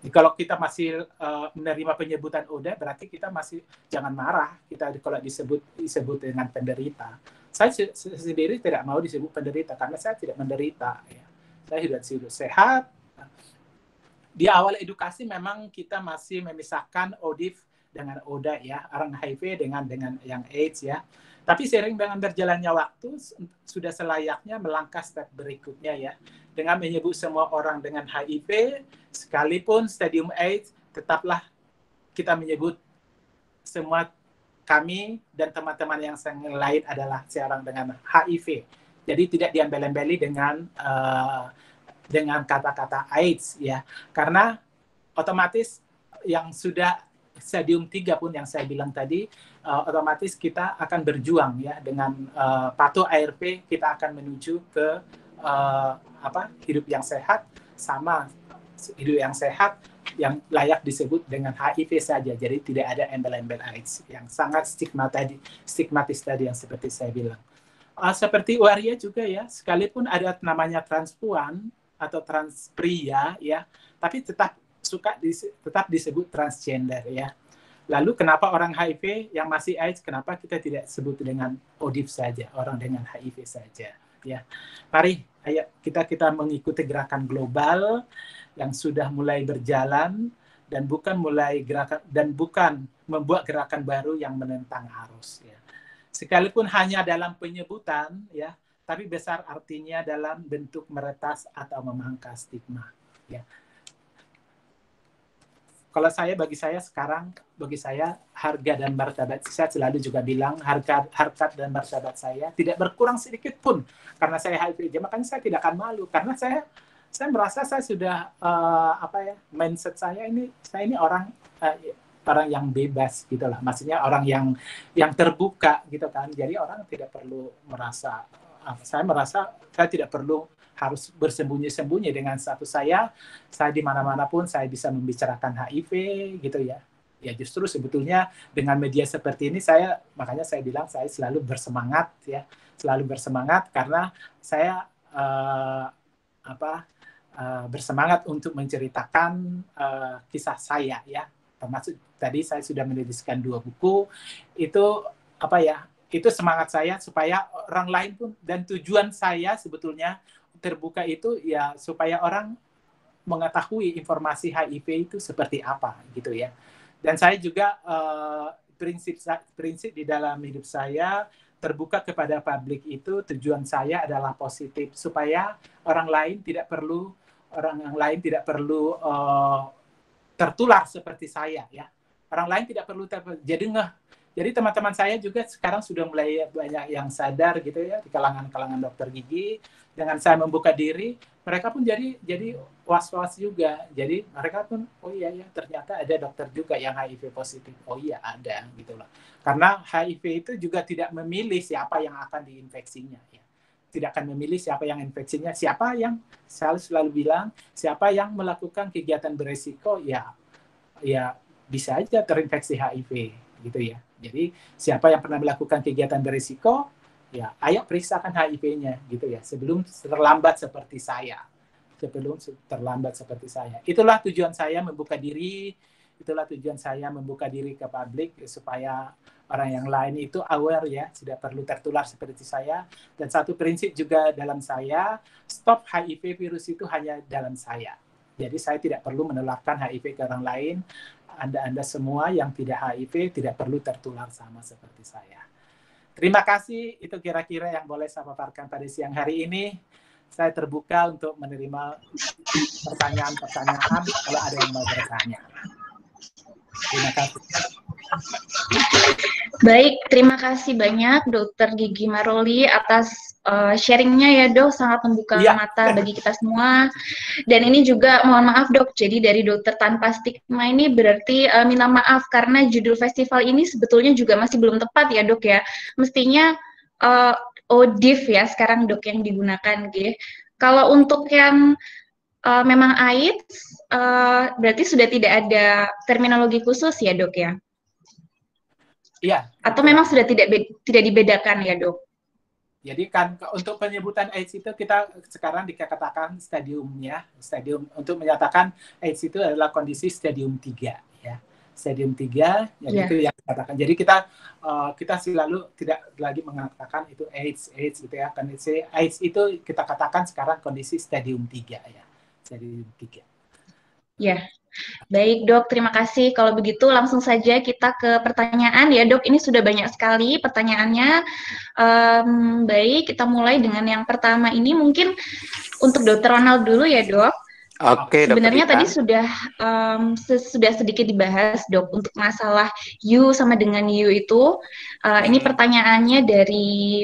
kalau kita masih menerima penyebutan ODA, berarti kita masih, jangan marah kita kalau disebut dengan penderita. Saya sendiri tidak mau disebut penderita karena saya tidak menderita ya. Saya hidup sehat. Di awal edukasi memang kita masih memisahkan ODIF dengan ODA ya, orang HIV dengan yang AIDS ya. Tapi seiring dengan berjalannya waktu, sudah selayaknya melangkah step berikutnya ya. Dengan menyebut semua orang dengan HIV, sekalipun stadium AIDS, tetaplah kita menyebut semua kami dan teman-teman yang lain adalah seorang dengan HIV. Jadi tidak diambel-ambeli dengan kata-kata AIDS ya. Karena otomatis yang sudah stadium 3 pun yang saya bilang tadi, otomatis kita akan berjuang ya dengan patuh ARP, kita akan menuju ke hidup yang sehat, sama hidup yang sehat yang layak disebut dengan HIV saja. Jadi tidak ada embel-embel AIDS yang sangat stigmatis tadi yang seperti saya bilang. Seperti waria juga ya, sekalipun ada namanya transpuan atau transpria ya, tapi tetap disebut transgender ya. Lalu kenapa orang HIV yang masih AIDS, kenapa kita tidak sebut dengan ODIF saja, orang dengan HIV saja ya. Mari ayo kita mengikuti gerakan global yang sudah mulai berjalan dan bukan membuat gerakan baru yang menentang arus ya. Sekalipun hanya dalam penyebutan ya, tapi besar artinya dalam bentuk meretas atau memangkas stigma ya. Kalau bagi saya harga dan martabat, saya selalu juga bilang harkat dan martabat saya tidak berkurang sedikit pun karena saya HIV. Makanya saya tidak akan malu karena saya merasa saya sudah mindset saya ini orang yang bebas gitulah. Maksudnya orang yang terbuka gitu kan. Jadi orang tidak perlu merasa, saya merasa saya tidak perlu harus bersembunyi-sembunyi dengan status saya di mana-mana pun saya bisa membicarakan HIV gitu ya. Ya justru sebetulnya dengan media seperti ini makanya saya bilang saya selalu bersemangat ya, selalu bersemangat karena saya bersemangat untuk menceritakan kisah saya ya. Termasuk tadi saya sudah menuliskan 2 buku, itu itu semangat saya supaya orang lain pun, dan tujuan saya sebetulnya terbuka itu ya supaya orang mengetahui informasi HIV itu seperti apa gitu ya. Dan saya juga prinsip di dalam hidup saya terbuka kepada publik itu, tujuan saya adalah positif supaya orang yang lain tidak perlu tertular seperti saya ya. Orang lain tidak perlu jadi Jadi teman-teman saya juga sekarang sudah mulai banyak yang sadar gitu ya di kalangan dokter gigi. Dengan saya membuka diri, mereka pun jadi was-was juga. Jadi mereka pun, oh iya ya ternyata ada dokter juga yang HIV positif. Oh iya ada gitu loh. Karena HIV itu juga tidak memilih siapa yang akan diinfeksinya ya. Tidak akan memilih siapa yang infeksinya, siapa yang selalu bilang, siapa yang melakukan kegiatan beresiko ya bisa aja terinfeksi HIV gitu ya. Jadi siapa yang pernah melakukan kegiatan berisiko, ya ayo periksakan HIV-nya gitu ya, sebelum terlambat seperti saya. Sebelum terlambat seperti saya. Itulah tujuan saya membuka diri, itulah tujuan saya membuka diri ke publik supaya orang yang lain itu aware ya, tidak perlu tertular seperti saya. Dan satu prinsip juga dalam saya, stop HIV virus itu hanya dalam saya. Jadi saya tidak perlu menularkan HIV ke orang lain. Anda semua yang tidak HIV tidak perlu tertular sama seperti saya. Terima kasih, itu kira-kira yang boleh saya paparkan pada siang hari ini. Saya terbuka untuk menerima pertanyaan-pertanyaan kalau ada yang mau bertanya. Terima kasih. Baik, terima kasih banyak Dokter Gigi Maruli atas sharingnya ya Dok, sangat membuka mata bagi kita semua. Dan ini juga mohon maaf Dok, jadi dari Dokter Tanpa Stigma ini berarti minta maaf karena judul festival ini sebetulnya juga masih belum tepat ya Dok ya. Mestinya ODIF ya sekarang Dok yang digunakan gitu. Kalau untuk yang memang AIDS, berarti sudah tidak ada terminologi khusus ya Dok ya? Iya. Atau memang sudah tidak dibedakan ya Dok? Jadi kan untuk penyebutan AIDS itu kita sekarang dikatakan stadium untuk menyatakan AIDS itu adalah kondisi stadium 3 ya. Stadium 3 jadi itu yang dikatakan. Jadi kita selalu tidak lagi mengatakan itu AIDS gitu ya. Kondisi AIDS itu kita katakan sekarang kondisi stadium 3 ya. Stadium 3. Ya. Baik Dok, terima kasih. Kalau begitu langsung saja kita ke pertanyaan ya Dok. Ini sudah banyak sekali pertanyaannya. Baik, kita mulai dengan yang pertama ini mungkin untuk Dr. Ronald dulu ya Dok. Oke, sebenarnya tadi sudah sedikit dibahas Dok untuk masalah U sama dengan U itu. Ini pertanyaannya dari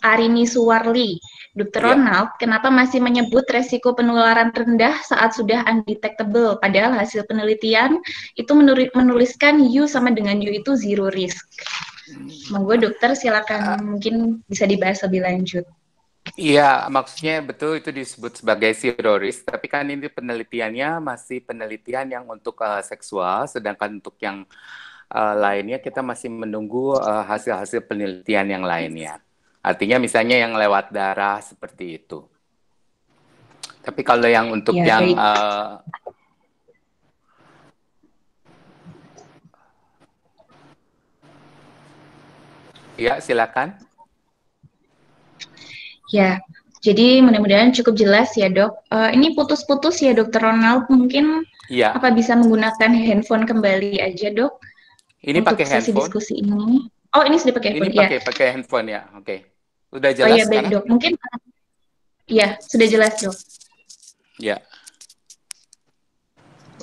Arini Suwarli. Dr. Ronald, kenapa masih menyebut resiko penularan rendah saat sudah undetectable, padahal hasil penelitian itu menuliskan U sama dengan U itu zero risk. Monggo dokter silakan mungkin bisa dibahas lebih lanjut. Iya, maksudnya betul itu disebut sebagai zero risk, tapi kan ini penelitiannya masih penelitian yang untuk seksual, sedangkan untuk yang lainnya kita masih menunggu hasil-hasil penelitian yang lainnya. Artinya misalnya yang lewat darah seperti itu. Tapi kalau yang untuk yang ya silakan. Ya, jadi mudah-mudahan cukup jelas ya Dok. Ini putus-putus ya Dokter Ronald, mungkin apa bisa menggunakan handphone kembali aja Dok? Ini untuk pakai sesi handphone. Diskusi ini. Oh, ini sudah pakai handphone. Ini pakai handphone ya. Oke. Udah jelas iya, baik, Dok. Mungkin ya, sudah jelas, Dok. Ya.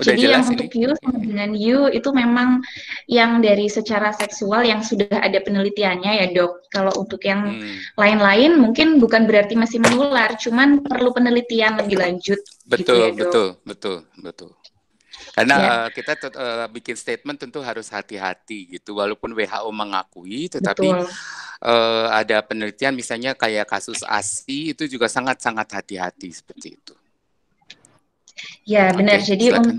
Udah jadi jelas yang untuk U sama dengan U itu memang yang dari secara seksual yang sudah ada penelitiannya ya Dok. Kalau untuk yang lain-lain mungkin bukan berarti masih menular, cuman perlu penelitian lebih lanjut. Betul, gitu ya, Dok. Betul. Karena kita bikin statement tentu harus hati-hati gitu, walaupun WHO mengakui, tetapi ada penelitian misalnya kayak kasus ASI itu juga sangat-sangat hati-hati seperti itu. Ya benar. Jadi silakan.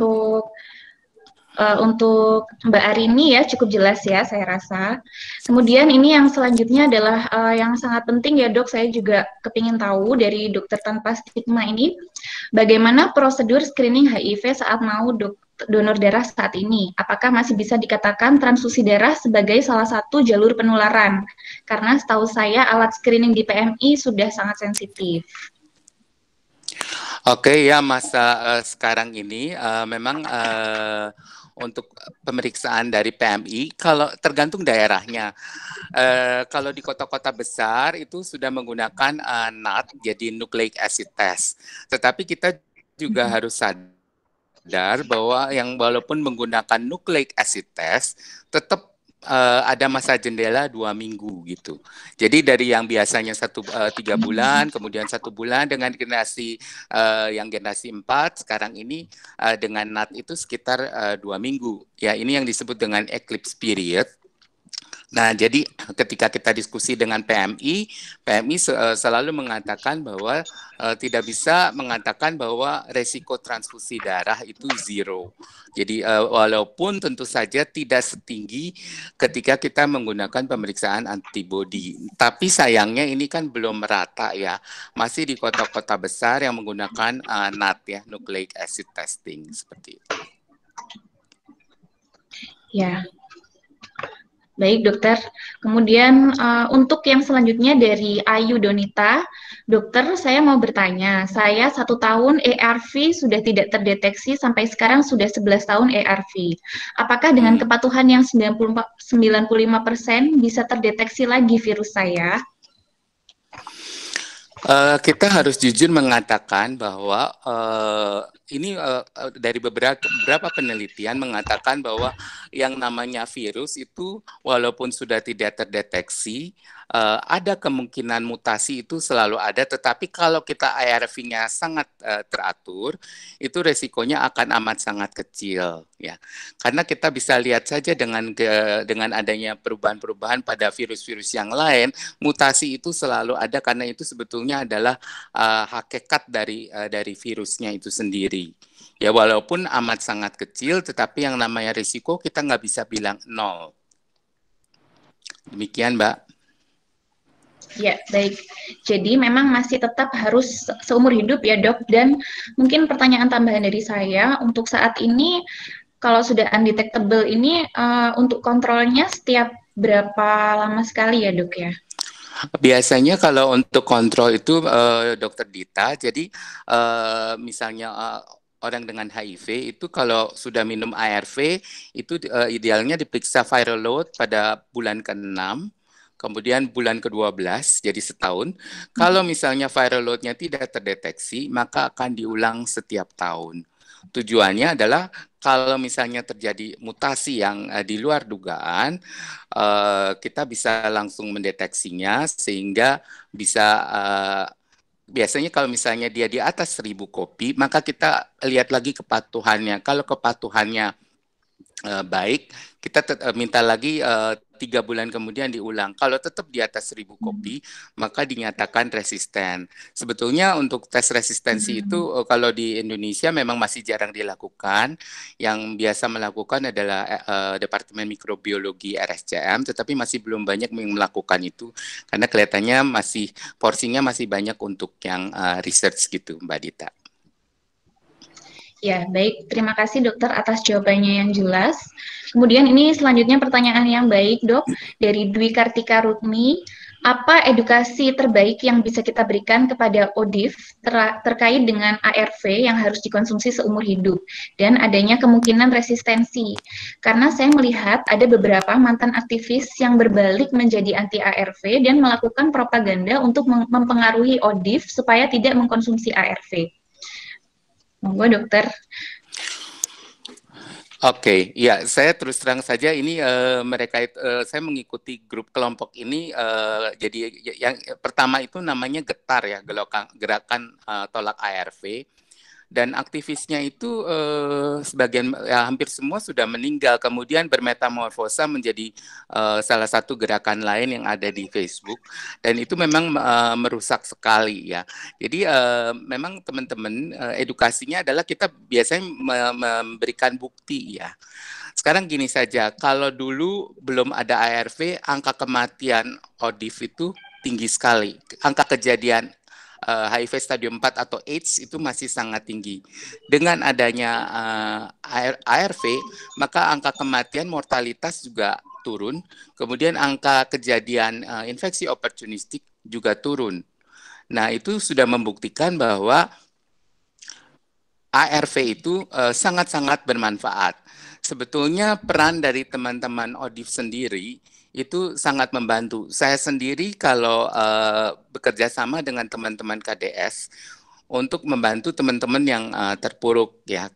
Untuk Mbak Arini ya cukup jelas ya saya rasa. Kemudian ini yang selanjutnya adalah yang sangat penting ya Dok, saya juga kepingin tahu dari Dokter Tanpa Stigma ini, bagaimana prosedur screening HIV saat mau donor darah saat ini? Apakah masih bisa dikatakan transfusi darah sebagai salah satu jalur penularan? Karena setahu saya alat screening di PMI sudah sangat sensitif. Oke ya, masa sekarang ini memang untuk pemeriksaan dari PMI, kalau tergantung daerahnya. Kalau di kota-kota besar itu sudah menggunakan NAT, jadi nucleic acid test. Tetapi kita juga harus sadar bahwa yang walaupun menggunakan nucleic acid test, tetap ada masa jendela 2 minggu gitu. Jadi dari yang biasanya 3 bulan, kemudian 1 bulan dengan yang generasi 4, sekarang ini dengan NAT itu sekitar 2 minggu. Ya, ini yang disebut dengan eclipse period. Nah, jadi ketika kita diskusi dengan PMI selalu mengatakan bahwa tidak bisa mengatakan bahwa resiko transfusi darah itu zero. Jadi walaupun tentu saja tidak setinggi ketika kita menggunakan pemeriksaan antibodi. Tapi sayangnya ini kan belum merata ya. Masih di kota-kota besar yang menggunakan NAT ya, nucleic acid testing seperti itu. Ya. Baik, dokter. Kemudian untuk yang selanjutnya dari Ayu Donita, dokter, saya mau bertanya. Saya 1 tahun ARV sudah tidak terdeteksi, sampai sekarang sudah 11 tahun ARV. Apakah dengan kepatuhan yang 95% bisa terdeteksi lagi virus saya? Kita harus jujur mengatakan bahwa ini dari beberapa penelitian mengatakan bahwa yang namanya virus itu walaupun sudah tidak terdeteksi, ada kemungkinan mutasi itu selalu ada, tetapi kalau kita ARV-nya sangat teratur, itu resikonya akan amat sangat kecil, ya. Karena kita bisa lihat saja dengan adanya perubahan-perubahan pada virus-virus yang lain, mutasi itu selalu ada karena itu sebetulnya adalah hakikat dari virusnya itu sendiri. Ya, walaupun amat sangat kecil, tetapi yang namanya risiko kita nggak bisa bilang nol. Demikian, Mbak. Ya, baik. Jadi memang masih tetap harus seumur hidup ya, Dok. Dan mungkin pertanyaan tambahan dari saya, untuk saat ini, kalau sudah undetectable ini, untuk kontrolnya setiap berapa lama sekali ya, Dok ya? Biasanya kalau untuk kontrol itu Dokter Dita, jadi misalnya orang dengan HIV itu kalau sudah minum ARV itu idealnya diperiksa viral load pada bulan ke-6, kemudian bulan ke-12, jadi setahun. Kalau misalnya viral load-nya tidak terdeteksi, maka akan diulang setiap tahun. Tujuannya adalah kalau misalnya terjadi mutasi yang di luar dugaan, kita bisa langsung mendeteksinya sehingga bisa biasanya kalau misalnya dia di atas 1.000 kopi, maka kita lihat lagi kepatuhannya. Kalau kepatuhannya baik, kita minta lagi 3 bulan kemudian diulang. Kalau tetap di atas 1.000 kopi, maka dinyatakan resisten. Sebetulnya untuk tes resistensi itu kalau di Indonesia memang masih jarang dilakukan. Yang biasa melakukan adalah Departemen Mikrobiologi RSCM, tetapi masih belum banyak yang melakukan itu karena kelihatannya porsinya masih banyak untuk yang research gitu, Mbak Dita. Ya, baik. Terima kasih dokter atas jawabannya yang jelas. Kemudian ini selanjutnya pertanyaan yang baik, Dok, dari Dwi Kartika Rutmi. Apa edukasi terbaik yang bisa kita berikan kepada ODIF terkait dengan ARV yang harus dikonsumsi seumur hidup dan adanya kemungkinan resistensi? Karena saya melihat ada beberapa mantan aktivis yang berbalik menjadi anti ARV dan melakukan propaganda untuk mempengaruhi ODIF supaya tidak mengkonsumsi ARV. Monggo dokter. Oke, ya saya terus terang saja ini saya mengikuti grup kelompok ini jadi yang pertama itu namanya Getar ya, gerakan tolak ARV. Dan aktivisnya itu sebagian hampir semua sudah meninggal, kemudian bermetamorfosa menjadi salah satu gerakan lain yang ada di Facebook, dan itu memang merusak sekali ya. Jadi memang teman-teman edukasinya adalah kita biasanya memberikan bukti ya. Sekarang gini saja, kalau dulu belum ada ARV, angka kematian ODIF itu tinggi sekali, angka kejadian HIV stadium 4 atau AIDS itu masih sangat tinggi. Dengan adanya ARV, maka angka kematian mortalitas juga turun, kemudian angka kejadian infeksi opportunistik juga turun. Nah, itu sudah membuktikan bahwa ARV itu sangat-sangat bermanfaat. Sebetulnya peran dari teman-teman ODIF sendiri itu sangat membantu. Saya sendiri kalau bekerja sama dengan teman-teman KDS, untuk membantu teman-teman yang terpuruk ya.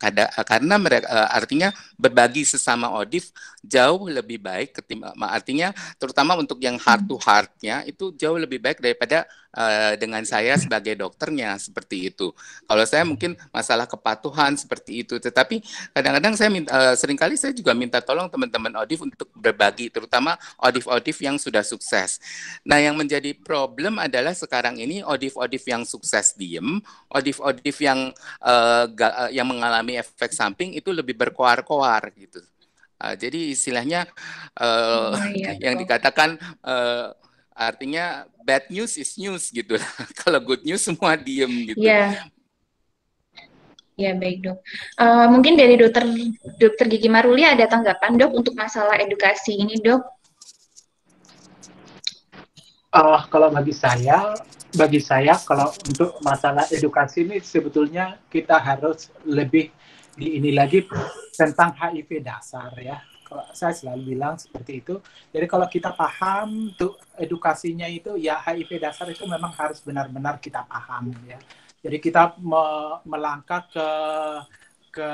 Karena mereka artinya berbagi sesama ODIF jauh lebih baik artinya terutama untuk yang heart to heart-nya itu jauh lebih baik daripada dengan saya sebagai dokternya seperti itu. Kalau saya mungkin masalah kepatuhan seperti itu, tetapi kadang-kadang saya seringkali saya juga minta tolong teman-teman ODIF untuk berbagi, terutama ODIF-ODIF yang sudah sukses. Nah, yang menjadi problem adalah sekarang ini ODIF-ODIF yang sukses diem, ODIF-ODIF yang mengalami efek samping itu lebih berkoar-koar gitu. Jadi istilahnya yang dikatakan artinya bad news is news gitu. Kalau good news semua diem gitu. Ya, ya baik dok. Mungkin dari dokter Gigi Maruli ada tanggapan dok untuk masalah edukasi ini dok? Kalau bagi saya kalau untuk masalah edukasi ini sebetulnya kita harus lebih ini lagi tentang HIV dasar ya. Kalau saya selalu bilang seperti itu. Jadi kalau kita paham tuh edukasinya itu ya HIV dasar itu memang harus benar-benar kita paham ya. Jadi kita melangkah ke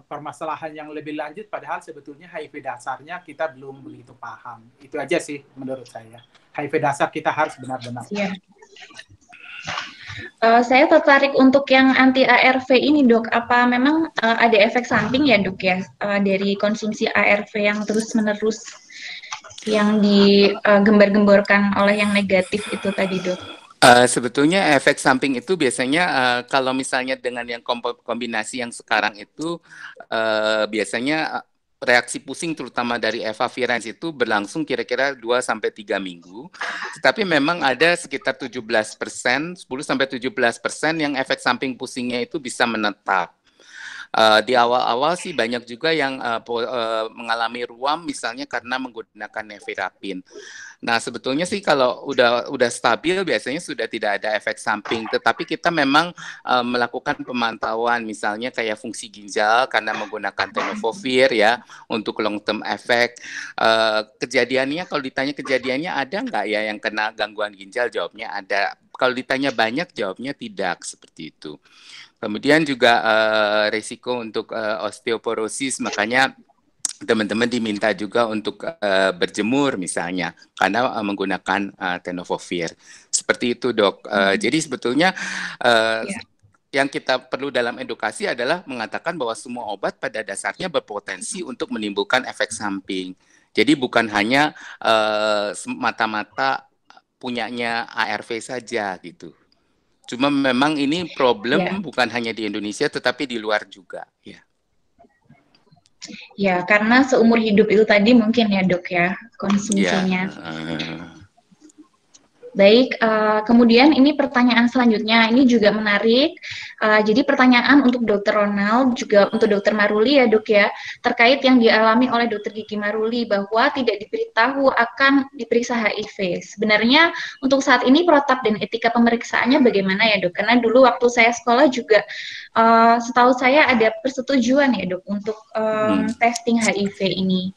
permasalahan yang lebih lanjut padahal sebetulnya HIV dasarnya kita belum begitu paham. Itu aja sih menurut saya. HIV dasar kita harus benar-benar. Ya. Saya tertarik untuk yang anti ARV ini dok. Apa memang ada efek samping ya dok ya dari konsumsi ARV yang terus-menerus yang digembar-gemborkan oleh yang negatif itu tadi dok? Sebetulnya efek samping itu biasanya kalau misalnya dengan yang kombinasi yang sekarang itu biasanya reaksi pusing terutama dari efavirenz itu berlangsung kira-kira 2-3 minggu. Tetapi memang ada sekitar 17%, 10-17% yang efek samping pusingnya itu bisa menetap. Di awal-awal sih banyak juga yang mengalami ruam misalnya karena menggunakan nevirapin. Nah, sebetulnya sih kalau udah stabil biasanya sudah tidak ada efek samping, tetapi kita memang melakukan pemantauan misalnya kayak fungsi ginjal karena menggunakan tenofovir ya untuk long term effect. Kejadiannya kalau ditanya kejadiannya ada nggak ya yang kena gangguan ginjal, jawabnya ada. Kalau ditanya banyak jawabnya tidak, seperti itu. Kemudian juga risiko untuk osteoporosis, makanya teman-teman diminta juga untuk berjemur misalnya karena menggunakan tenofovir. Seperti itu dok. Jadi sebetulnya yang kita perlu dalam edukasi adalah mengatakan bahwa semua obat pada dasarnya berpotensi untuk menimbulkan efek samping. Jadi bukan hanya mata-mata punyanya ARV saja gitu. Cuma memang ini problem bukan hanya di Indonesia tetapi di luar juga ya. Ya, karena seumur hidup itu tadi mungkin ya dok ya konsumsinya. Baik, kemudian ini pertanyaan selanjutnya, ini juga menarik. Jadi pertanyaan untuk Dokter Ronald, juga untuk Dokter Maruli ya dok ya, terkait yang dialami oleh Dokter Gigi Maruli bahwa tidak diberitahu akan diperiksa HIV. Sebenarnya untuk saat ini protap dan etika pemeriksaannya bagaimana ya dok? Karena dulu waktu saya sekolah juga setahu saya ada persetujuan ya dok untuk testing HIV ini.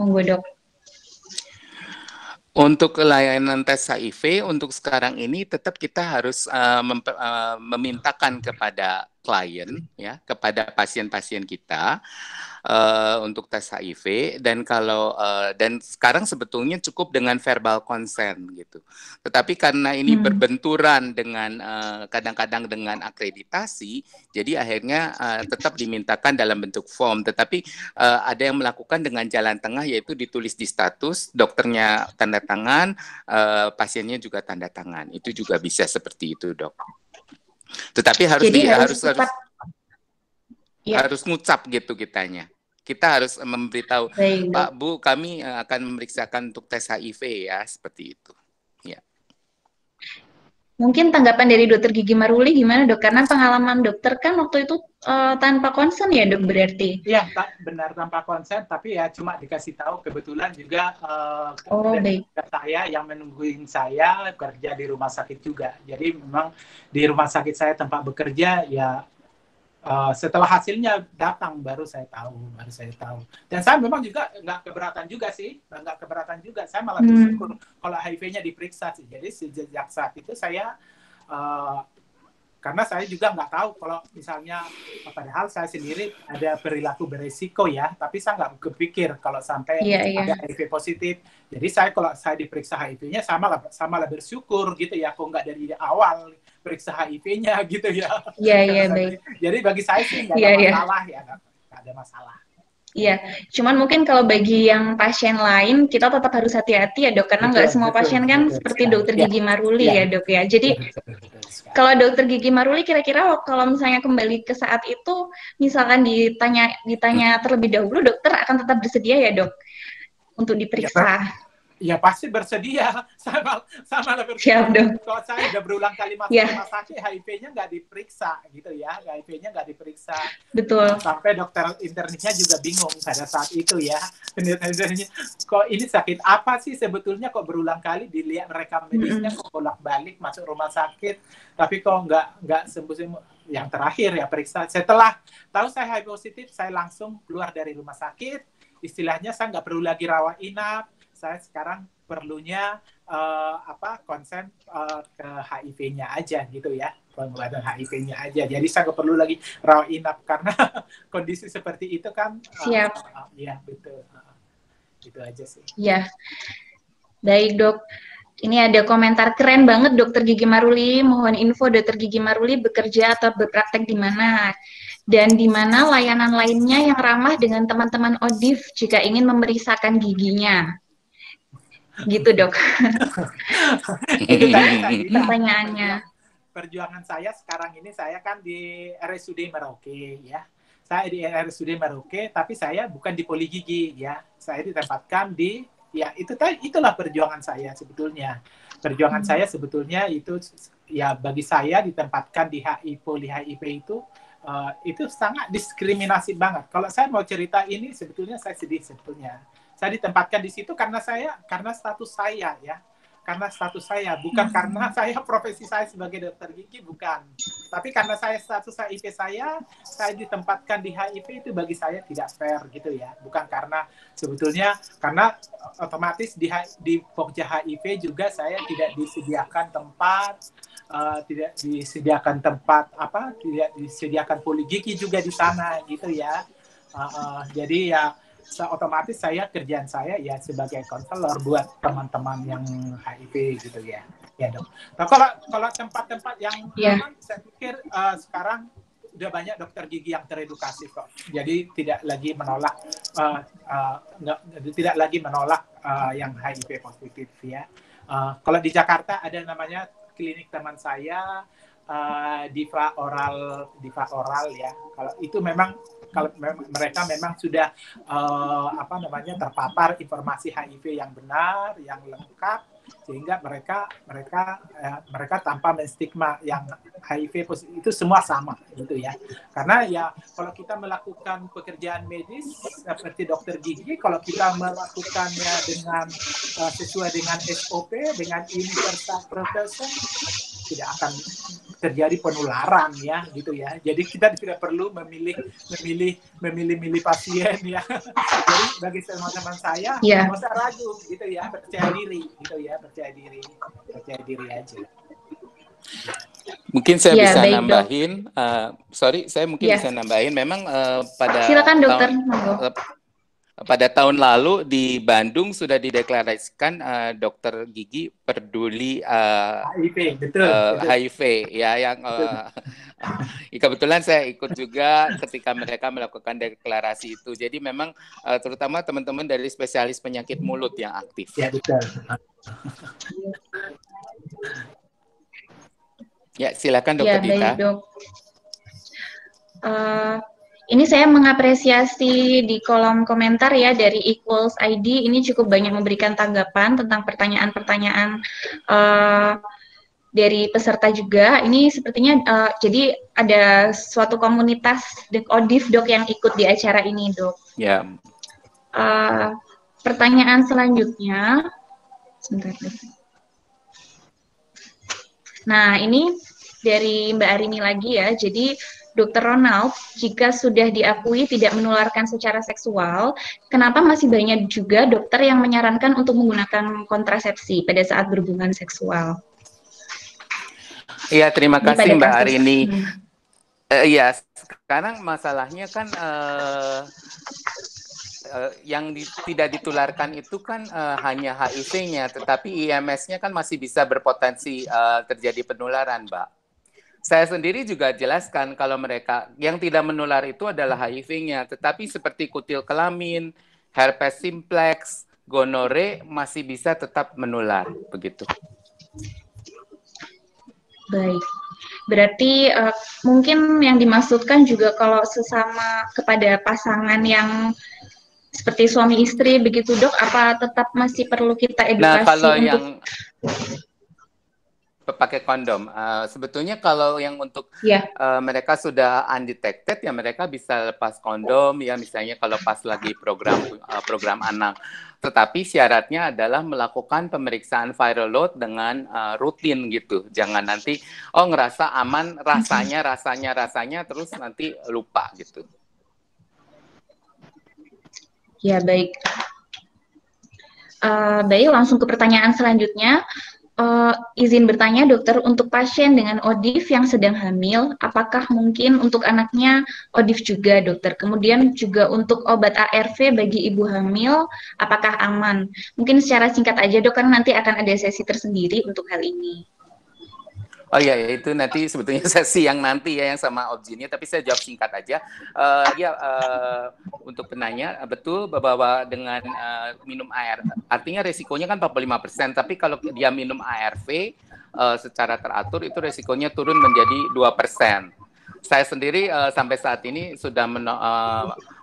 Monggo dok. Untuk layanan tes HIV untuk sekarang ini tetap kita harus memintakan kepada klien ya, kepada pasien-pasien kita untuk tes HIV, dan kalau dan sekarang sebetulnya cukup dengan verbal consent gitu. Tetapi karena ini berbenturan dengan kadang-kadang dengan akreditasi, jadi akhirnya tetap dimintakan dalam bentuk form. Tetapi ada yang melakukan dengan jalan tengah, yaitu ditulis di status, dokternya tanda tangan, pasiennya juga tanda tangan. Itu juga bisa seperti itu dok. Tetapi harus ngucap gitu kitanya. Kita harus memberitahu, Pak, Bu, kami akan memeriksakan untuk tes HIV ya, seperti itu. Ya. Mungkin tanggapan dari Dokter Gigi Maruli gimana dok? Karena pengalaman dokter kan waktu itu tanpa konsen ya dok berarti? Iya, benar tanpa konsen, tapi ya cuma dikasih tahu. Kebetulan juga saya yang menungguin saya kerja di rumah sakit juga. Jadi memang di rumah sakit saya tempat bekerja ya setelah hasilnya datang baru saya tahu. Dan saya memang juga nggak keberatan juga. Saya malah bersyukur kalau HIV-nya diperiksa sih. Jadi sejak saat itu saya Karena saya juga nggak tahu kalau misalnya, padahal saya sendiri ada perilaku beresiko ya, tapi saya nggak kepikir kalau sampai ada HIV positif. Jadi kalau saya diperiksa HIV-nya sama lah bersyukur gitu ya, kok nggak dari awal periksa HIV-nya gitu ya. Iya, baik. Jadi bagi saya sih nggak ada masalah ya, nggak ada masalah. Iya, cuman mungkin kalau bagi yang pasien lain kita tetap harus hati-hati ya dok, karena nggak semua pasien kan seperti dokter Gigi Maruli ya dok ya. Jadi kalau dokter Gigi Maruli kira-kira kalau misalnya kembali ke saat itu, misalkan ditanya terlebih dahulu, dokter akan tetap bersedia ya dok untuk diperiksa? Ya pasti bersedia, sama lah bersedia. Kalau saya udah berulang kali masuk rumah sakit, HIV-nya nggak diperiksa gitu ya, HIV-nya nggak diperiksa. Betul. Sampai dokter internnya juga bingung pada saat itu ya. Kok ini sakit apa sih sebetulnya, kok berulang kali dilihat rekam medisnya, kok bolak-balik masuk rumah sakit, tapi kok nggak sembuh-sembuh. Yang terakhir ya periksa. Setelah tahu saya HIV positif, saya langsung keluar dari rumah sakit. Istilahnya saya nggak perlu lagi rawat inap. Saya sekarang perlunya konsen ke HIV-nya aja gitu ya, pengobatan HIV-nya aja. Jadi saya nggak perlu lagi rawat inap karena kondisi seperti itu kan. Siap. Iya betul. Itu aja sih. Iya. Baik dok. Ini ada komentar keren banget dokter Gigi Maruli. Mohon info dokter Gigi Maruli bekerja atau berpraktek di mana? Dan di mana layanan lainnya yang ramah dengan teman-teman ODIF jika ingin memeriksakan giginya? Gitu dok. Itu tadi pertanyaannya. Perjuangan saya sekarang ini, saya kan di RSUD Merauke ya. Saya di RSUD Merauke, tapi saya bukan di Poli Gigi ya. Saya ditempatkan di, ya itulah perjuangan saya sebetulnya. Perjuangan saya sebetulnya itu ya, bagi saya ditempatkan di Poli HIV itu sangat diskriminasi banget. Kalau saya mau cerita ini sebetulnya saya sedih sebetulnya. Saya ditempatkan di situ karena status saya ya. Karena status saya, bukan karena saya profesi saya sebagai dokter gigi, bukan. Tapi karena status HIV saya ditempatkan di HIV itu bagi saya tidak fair gitu ya. Bukan karena sebetulnya, karena otomatis di Pokja HIV juga saya tidak disediakan tempat, tidak disediakan poli gigi juga di sana gitu ya. Jadi ya otomatis kerjaan saya ya sebagai konselor buat teman-teman yang HIV gitu ya dok. Nah, kalau tempat-tempat yang aman, saya pikir sekarang udah banyak dokter gigi yang teredukasi kok. Jadi tidak lagi menolak yang HIV positif ya. Kalau di Jakarta ada namanya klinik teman saya, Diva Oral ya. Kalau itu memang mereka memang sudah terpapar informasi HIV yang benar, yang lengkap, sehingga mereka tanpa menstigma yang HIV positif itu semua sama gitu ya. Karena ya kalau kita melakukan pekerjaan medis seperti dokter gigi, kalau kita melakukannya dengan sesuai dengan SOP, dengan universal protection, tidak akan terjadi penularan ya gitu ya. Jadi kita tidak perlu memilih pasien ya. Jadi bagi teman-teman saya nggak usah ragu gitu ya, percaya diri gitu ya, percaya diri aja. Mungkin saya bisa nambahin, saya bisa nambahin. Memang pada silakan dokter. Pada tahun lalu di Bandung sudah dideklarasikan dokter gigi peduli HIV, betul. HIV ya, yang kebetulan saya ikut juga ketika mereka melakukan deklarasi itu. Jadi memang terutama teman-teman dari spesialis penyakit mulut yang aktif. Ya betul. Ya silakan dokter Dita. Baik, dok. Ini saya mengapresiasi di kolom komentar ya dari Equals ID, ini cukup banyak memberikan tanggapan tentang pertanyaan-pertanyaan dari peserta juga. Ini sepertinya jadi ada suatu komunitas ODIF dok yang ikut di acara ini dok. Ya. Pertanyaan selanjutnya, sebentar. Nah ini dari Mbak Arini lagi ya, jadi Dr. Ronald, jika sudah diakui tidak menularkan secara seksual, kenapa masih banyak juga dokter yang menyarankan untuk menggunakan kontrasepsi pada saat berhubungan seksual? Iya, terima Di pada kasih Mbak kasus. Arini. Iya, sekarang masalahnya kan yang tidak ditularkan itu kan hanya HIV-nya, tetapi IMS-nya kan masih bisa berpotensi terjadi penularan, Mbak. Saya sendiri juga jelaskan kalau mereka yang tidak menular itu adalah HIV-nya, tetapi seperti kutil kelamin, herpes simplex, gonore masih bisa tetap menular, begitu. Baik. Berarti mungkin yang dimaksudkan juga kalau sesama kepada pasangan yang seperti suami istri begitu Dok, apa tetap masih perlu kita Nah, edukasi kalau untuk yang pakai kondom, sebetulnya kalau yang untuk ya. Mereka sudah undetected ya mereka bisa lepas kondom ya misalnya kalau pas lagi program anak. Tetapi syaratnya adalah melakukan pemeriksaan viral load dengan rutin gitu. Jangan nanti ngerasa aman rasanya terus nanti lupa gitu. Ya baik. Baik, langsung ke pertanyaan selanjutnya. Izin bertanya dokter, untuk pasien dengan ODIF yang sedang hamil, apakah mungkin untuk anaknya ODIF juga dokter? Kemudian juga untuk obat ARV bagi ibu hamil, apakah aman? Mungkin secara singkat aja dok, karena nanti akan ada sesi tersendiri untuk hal ini. Oh iya, itu nanti sebetulnya sesi yang nanti ya yang sama objinnya, tapi saya jawab singkat aja. Untuk penanya, betul bahwa dengan minum ARV, artinya resikonya kan 45%, tapi kalau dia minum ARV secara teratur itu resikonya turun menjadi 2%. Saya sendiri sampai saat ini sudah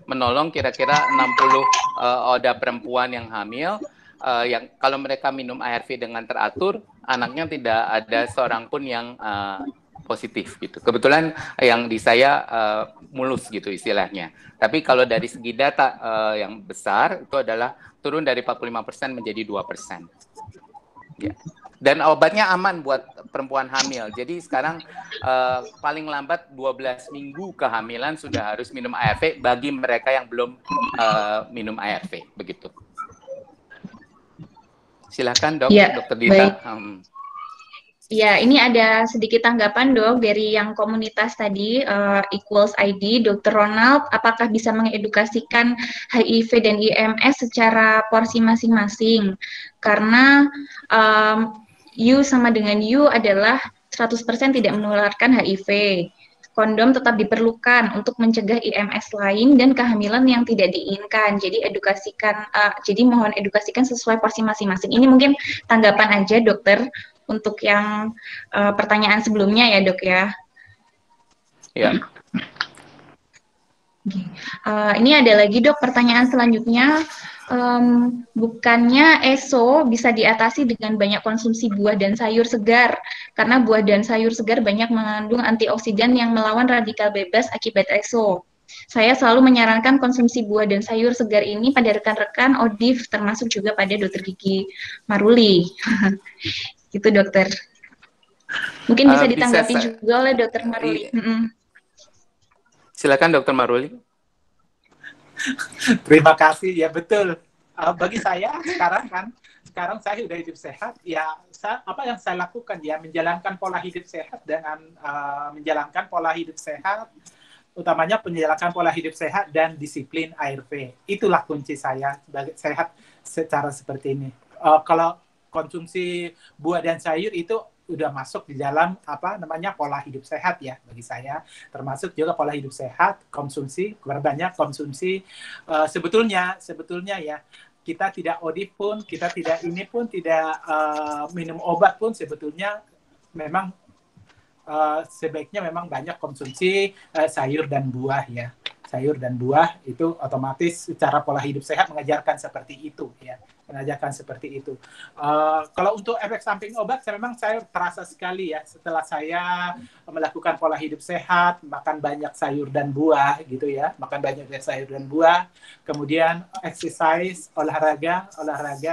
menolong kira-kira 60 ODA perempuan yang hamil, yang kalau mereka minum ARV dengan teratur, anaknya tidak ada seorang pun yang positif gitu. Kebetulan yang di saya mulus gitu istilahnya. Tapi kalau dari segi data yang besar itu adalah turun dari 45% menjadi 2%. Ya. Dan obatnya aman buat perempuan hamil. Jadi sekarang paling lambat 12 minggu kehamilan sudah harus minum ARV bagi mereka yang belum minum ARV begitu. Silakan dok, ya, Dokter Dita. Ya, ini ada sedikit tanggapan dok dari yang komunitas tadi, Equals ID, Dr. Ronald, apakah bisa mengedukasikan HIV dan IMS secara porsi masing-masing? Karena U sama dengan U adalah 100% tidak menularkan HIV. Kondom tetap diperlukan untuk mencegah IMS lain dan kehamilan yang tidak diinginkan. Jadi jadi mohon edukasikan sesuai porsi masing-masing. Ini mungkin tanggapan aja dokter untuk yang pertanyaan sebelumnya ya dok ya. Ya. Ini ada lagi dok pertanyaan selanjutnya. Bukannya ESO bisa diatasi dengan banyak konsumsi buah dan sayur segar, karena buah dan sayur segar banyak mengandung antioksidan yang melawan radikal bebas akibat ESO. Saya selalu menyarankan konsumsi buah dan sayur segar ini pada rekan-rekan ODIF, termasuk juga pada Dokter Gigi Maruli. Gitu dokter. Mungkin bisa ditanggapi juga oleh Dokter Maruli. Silakan Dokter Maruli. Terima kasih, ya betul. Bagi saya sekarang saya sudah hidup sehat, ya apa yang saya lakukan ya menjalankan pola hidup sehat dengan menjalankan pola hidup sehat, utamanya menjalankan pola hidup sehat dan disiplin ARV. Itulah kunci saya sebagai sehat secara seperti ini. Kalau konsumsi buah dan sayur itu udah masuk di dalam pola hidup sehat ya bagi saya, termasuk juga pola hidup sehat, konsumsi berbanyak konsumsi. Sebetulnya ya kita tidak ODIF pun, kita tidak minum obat pun sebetulnya memang sebaiknya memang banyak konsumsi sayur dan buah ya. Sayur dan buah itu otomatis secara pola hidup sehat mengajarkan seperti itu ya. Kalau untuk efek samping obat, saya terasa sekali ya setelah saya melakukan pola hidup sehat, makan banyak sayur dan buah gitu ya, kemudian exercise, olahraga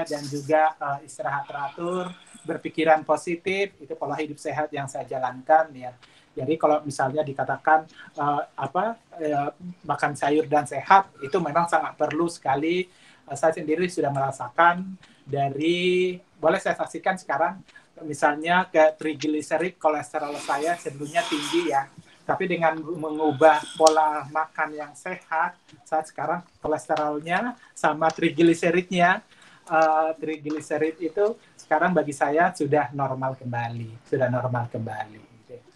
dan juga istirahat teratur, berpikiran positif, itu pola hidup sehat yang saya jalankan ya. Jadi kalau misalnya dikatakan makan sayur dan sehat, itu memang sangat perlu sekali. Saya sendiri sudah merasakan boleh saya saksikan sekarang misalnya ke triglycerid, kolesterol saya sebelumnya tinggi ya. Tapi dengan mengubah pola makan yang sehat, saya sekarang kolesterolnya sama triglyceridnya, triglycerid itu sekarang bagi saya sudah normal kembali,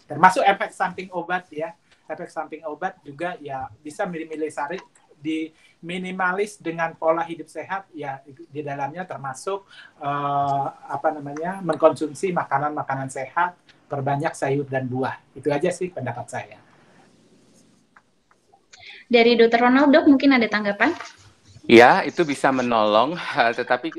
Termasuk efek samping obat ya, efek samping obat juga ya bisa minimalisir diminimalis dengan pola hidup sehat ya, di dalamnya termasuk mengkonsumsi makanan-makanan sehat, perbanyak sayur dan buah. Itu aja sih pendapat saya. Dari Dr. Ronald, Dok, mungkin ada tanggapan? Ya, itu bisa menolong, tetapi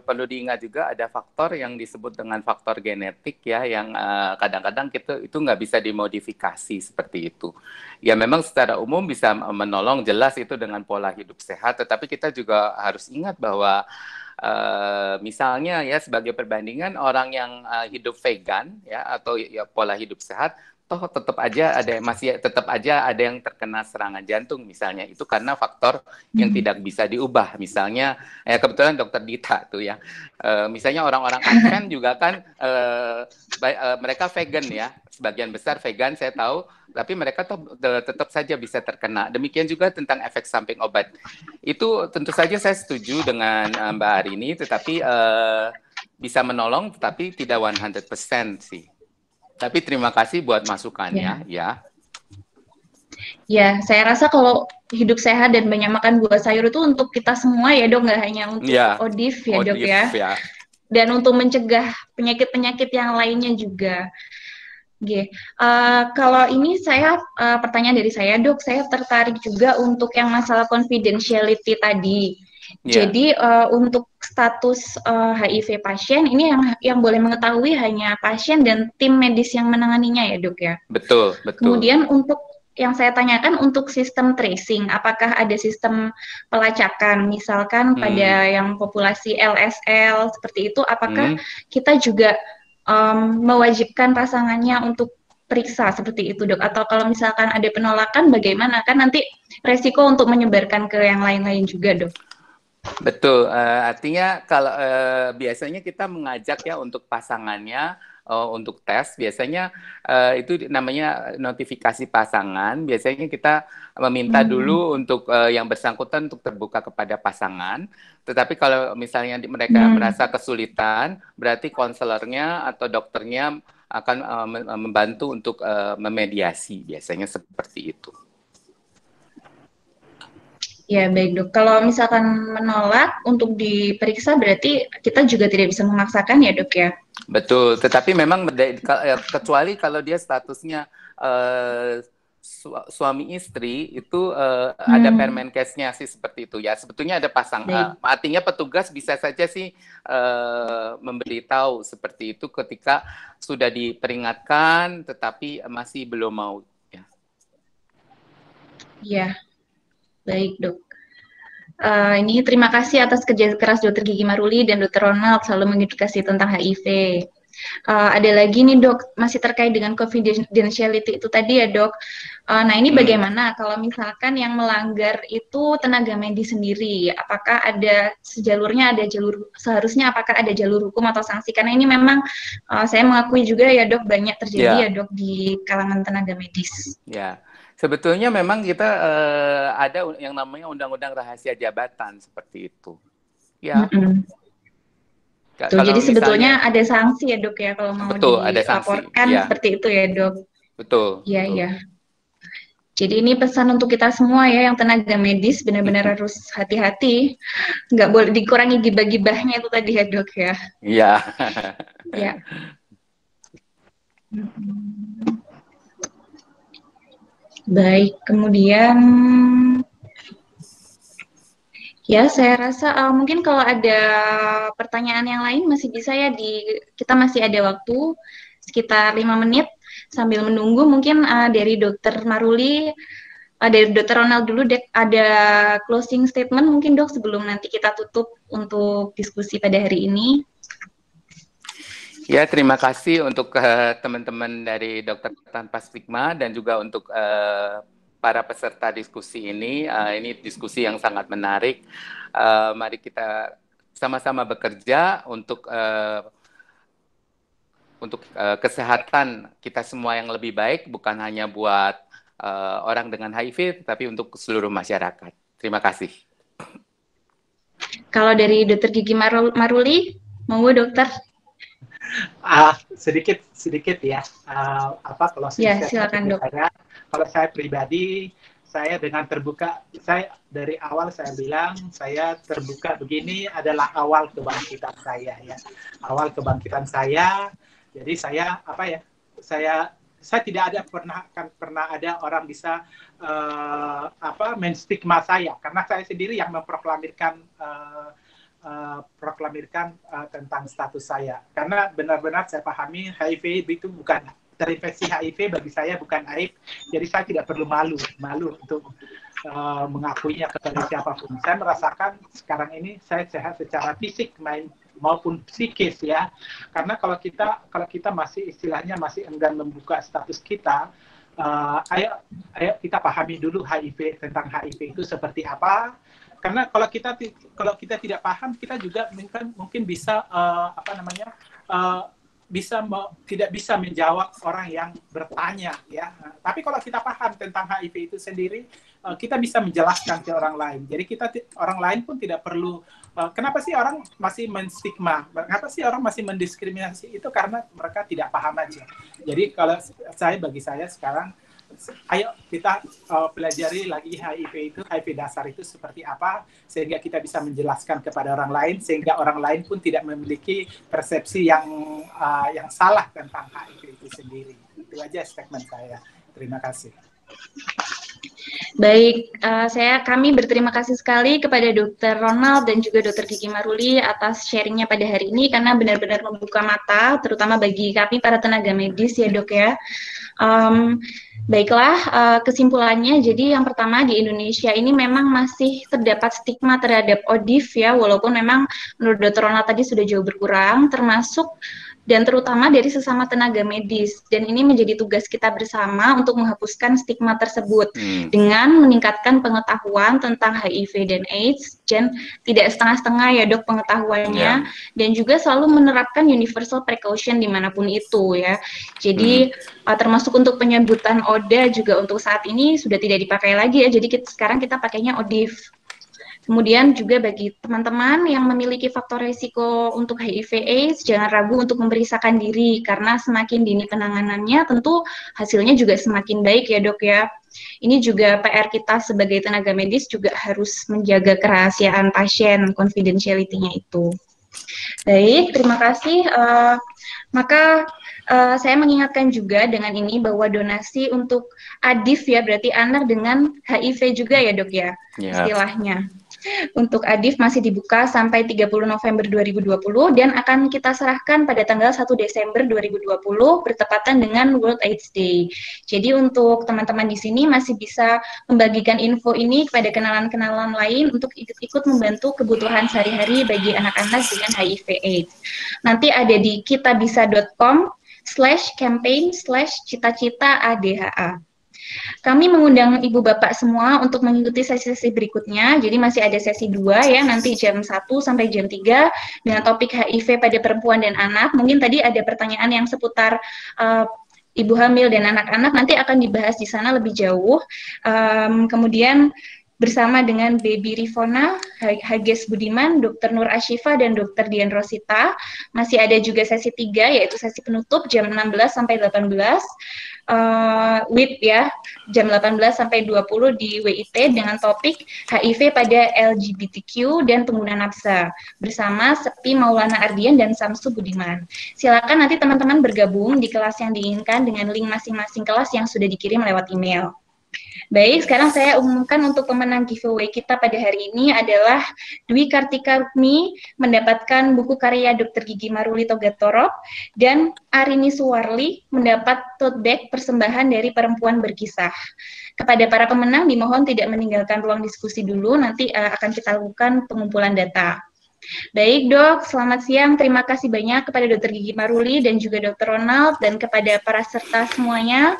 perlu diingat juga ada faktor yang disebut dengan faktor genetik ya, yang kadang-kadang itu nggak bisa dimodifikasi seperti itu. Ya memang secara umum bisa menolong, jelas itu dengan pola hidup sehat, tetapi kita juga harus ingat bahwa misalnya ya sebagai perbandingan orang yang hidup vegan ya atau ya, pola hidup sehat, toh tetap aja ada yang terkena serangan jantung misalnya, itu karena faktor yang tidak bisa diubah. Misalnya kebetulan dokter Dita tuh ya, misalnya orang-orang Advent juga kan mereka vegan ya, sebagian besar vegan saya tahu, tapi mereka tetap saja bisa terkena. Demikian juga tentang efek samping obat. Itu tentu saja saya setuju dengan Mbak Arini, tetapi bisa menolong tetapi tidak 100% sih. Tapi terima kasih buat masukannya ya. Ya, saya rasa kalau hidup sehat dan banyak makan buah sayur itu untuk kita semua ya Dok, nggak hanya untuk ODIF ya Dok ya. Dan untuk mencegah penyakit-penyakit yang lainnya juga. Kalau ini saya pertanyaan dari saya Dok, saya tertarik juga untuk yang masalah confidentiality tadi. Jadi untuk status HIV pasien ini yang boleh mengetahui hanya pasien dan tim medis yang menanganinya ya Dok ya. Betul. Kemudian untuk yang saya tanyakan untuk sistem tracing, apakah ada sistem pelacakan misalkan pada yang populasi LSL seperti itu, apakah kita juga mewajibkan pasangannya untuk periksa seperti itu Dok, atau kalau misalkan ada penolakan bagaimana, kan nanti resiko untuk menyebarkan ke yang lain-lain juga Dok. Betul, artinya kalau biasanya kita mengajak ya untuk pasangannya untuk tes, biasanya itu namanya notifikasi pasangan. Biasanya kita meminta dulu untuk yang bersangkutan untuk terbuka kepada pasangan. Tetapi kalau misalnya mereka merasa kesulitan, berarti konselornya atau dokternya akan membantu untuk memediasi. Biasanya seperti itu. Ya baik Dok, kalau misalkan menolak untuk diperiksa berarti kita juga tidak bisa memaksakan ya Dok ya? Betul, tetapi memang kecuali kalau dia statusnya suami istri itu ada Permenkesnya sih seperti itu ya. Sebetulnya ada artinya petugas bisa saja sih memberitahu seperti itu ketika sudah diperingatkan tetapi masih belum mau ya. Iya. Baik Dok, ini terima kasih atas kerja keras Dr. Gigi Maruli dan Dr. Ronald selalu mengedukasi tentang HIV. Ada lagi nih Dok, masih terkait dengan confidentiality itu tadi ya Dok. Nah ini bagaimana kalau misalkan yang melanggar itu tenaga medis sendiri, apakah ada seharusnya apakah ada jalur hukum atau sanksi? Karena ini memang saya mengakui juga ya Dok, banyak terjadi ya Dok di kalangan tenaga medis. Ya. Sebetulnya memang kita ada yang namanya undang-undang rahasia jabatan seperti itu. Ya. Tuh, jadi sebetulnya ada sanksi ya Dok ya kalau mau dilaporkan seperti itu ya Dok. Betul. Iya iya. Jadi ini pesan untuk kita semua ya yang tenaga medis benar-benar harus hati-hati, nggak boleh dikurangi gibah-gibahnya itu tadi ya Dok ya. Iya. Ya. Baik, kemudian ya saya rasa mungkin kalau ada pertanyaan yang lain masih bisa ya kita masih ada waktu sekitar 5 menit sambil menunggu mungkin dari Dr. Maruli, dari Dr. Ronald dulu ada closing statement mungkin Dok sebelum nanti kita tutup untuk diskusi pada hari ini. Ya, terima kasih untuk teman-teman dari Dokter Tanpa Stigma dan juga untuk para peserta diskusi ini. Ini diskusi yang sangat menarik. Mari kita sama-sama bekerja untuk untuk kesehatan kita semua yang lebih baik, bukan hanya buat orang dengan HIV, tapi untuk seluruh masyarakat. Terima kasih. Kalau dari Dokter Gigi Maruli, monggo dokter. Sedikit ya. Kalau Ya, silakan dok. Kalau saya pribadi, saya dengan terbuka, saya dari awal saya bilang saya terbuka begini adalah awal kebangkitan saya ya. Awal kebangkitan saya. Jadi saya saya tidak ada pernah ada orang bisa menstigma saya karena saya sendiri yang memproklamirkan tentang status saya. Karena benar-benar saya pahami HIV itu bukan terinfeksi HIV bagi saya bukan aib. Jadi saya tidak perlu malu untuk mengakuinya kepada siapapun. Saya merasakan sekarang ini saya sehat secara fisik maupun psikis ya. Karena kalau kita masih istilahnya masih enggan membuka status kita, ayo kita pahami dulu HIV, tentang HIV itu seperti apa. Karena kalau kita tidak paham, kita juga mungkin bisa tidak bisa menjawab orang yang bertanya ya. Tapi kalau kita paham tentang HIV itu sendiri, kita bisa menjelaskan ke orang lain. Jadi orang lain pun tidak perlu. Kenapa sih orang masih menstigma? Kenapa sih orang masih mendiskriminasi? Itu karena mereka tidak paham aja. Jadi bagi saya sekarang, ayo kita pelajari lagi HIV dasar itu seperti apa, sehingga kita bisa menjelaskan kepada orang lain, sehingga orang lain pun tidak memiliki persepsi yang salah tentang HIV itu sendiri. Itu aja statement saya. Terima kasih. Baik, kami berterima kasih sekali kepada Dr. Ronald dan juga Dr. Gigi Maruli atas sharingnya pada hari ini, karena benar-benar membuka mata, terutama bagi kami para tenaga medis ya dok ya. Baiklah, kesimpulannya, jadi yang pertama di Indonesia ini memang masih terdapat stigma terhadap ODIF ya, walaupun memang menurut Dr. Ronald tadi sudah jauh berkurang, termasuk dan terutama dari sesama tenaga medis. Dan ini menjadi tugas kita bersama untuk menghapuskan stigma tersebut dengan meningkatkan pengetahuan tentang HIV dan AIDS, dan tidak setengah-setengah ya dok pengetahuannya, dan juga selalu menerapkan universal precaution dimanapun itu ya. Jadi termasuk untuk penyebutan ODA juga untuk saat ini sudah tidak dipakai lagi ya, jadi sekarang kita pakainya ODIF. Kemudian juga bagi teman-teman yang memiliki faktor risiko untuk HIV/AIDS, jangan ragu untuk memeriksakan diri, karena semakin dini penanganannya tentu hasilnya juga semakin baik ya dok ya. Ini juga PR kita sebagai tenaga medis juga harus menjaga kerahasiaan pasien, confidentiality-nya itu. Baik, terima kasih. Maka saya mengingatkan juga dengan ini bahwa donasi untuk ADIF ya, berarti anak dengan HIV juga ya dok ya, istilahnya. Untuk ADIF masih dibuka sampai 30 November 2020 dan akan kita serahkan pada tanggal 1 Desember 2020 bertepatan dengan World AIDS Day. Jadi untuk teman-teman di sini masih bisa membagikan info ini kepada kenalan-kenalan lain untuk ikut membantu kebutuhan sehari-hari bagi anak-anak dengan HIV/AIDS. Nanti ada di kitabisa.com/campaign/cita-cita-ADHA. Kami mengundang ibu bapak semua untuk mengikuti sesi-sesi berikutnya. Jadi masih ada sesi 2 ya, nanti jam 1 sampai jam 3 dengan topik HIV pada perempuan dan anak. Mungkin tadi ada pertanyaan yang seputar ibu hamil dan anak-anak, nanti akan dibahas di sana lebih jauh. Kemudian bersama dengan Baby Rifona, Hages Budiman, Dr. Nur Ashifa, dan Dr. Dian Rosita. Masih ada juga sesi 3, yaitu sesi penutup jam 16 sampai 18. WIT ya, jam 18 sampai 20 di WIT dengan topik HIV pada LGBTQ dan pengguna nafsa bersama Sepi Maulana Ardian dan Samsu Budiman. Silakan nanti teman-teman bergabung di kelas yang diinginkan dengan link masing-masing kelas yang sudah dikirim lewat email. Baik, sekarang saya umumkan untuk pemenang giveaway kita pada hari ini adalah Dwi Kartika Rukmi mendapatkan buku karya Dr. Gigi Maruli Togatorok, dan Arini Suwarli mendapat tote bag persembahan dari Perempuan Berkisah. Kepada para pemenang dimohon tidak meninggalkan ruang diskusi dulu, nanti akan kita lakukan pengumpulan data. Baik dok, selamat siang. Terima kasih banyak kepada Dr. Gigi Maruli dan juga Dr. Ronald dan kepada para serta semuanya.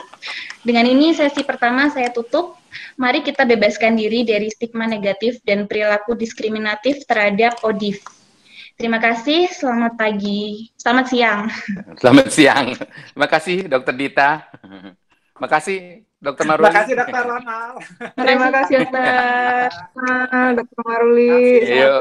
Dengan ini sesi pertama saya tutup. Mari kita bebaskan diri dari stigma negatif dan perilaku diskriminatif terhadap ODIF. Terima kasih, selamat pagi. Selamat siang. Selamat siang. Terima kasih Dokter Dita. Terima kasih Dokter Maruli. Terima kasih Dokter Ronald. Terima kasih, Dokter. Dokter Maruli. Yuk.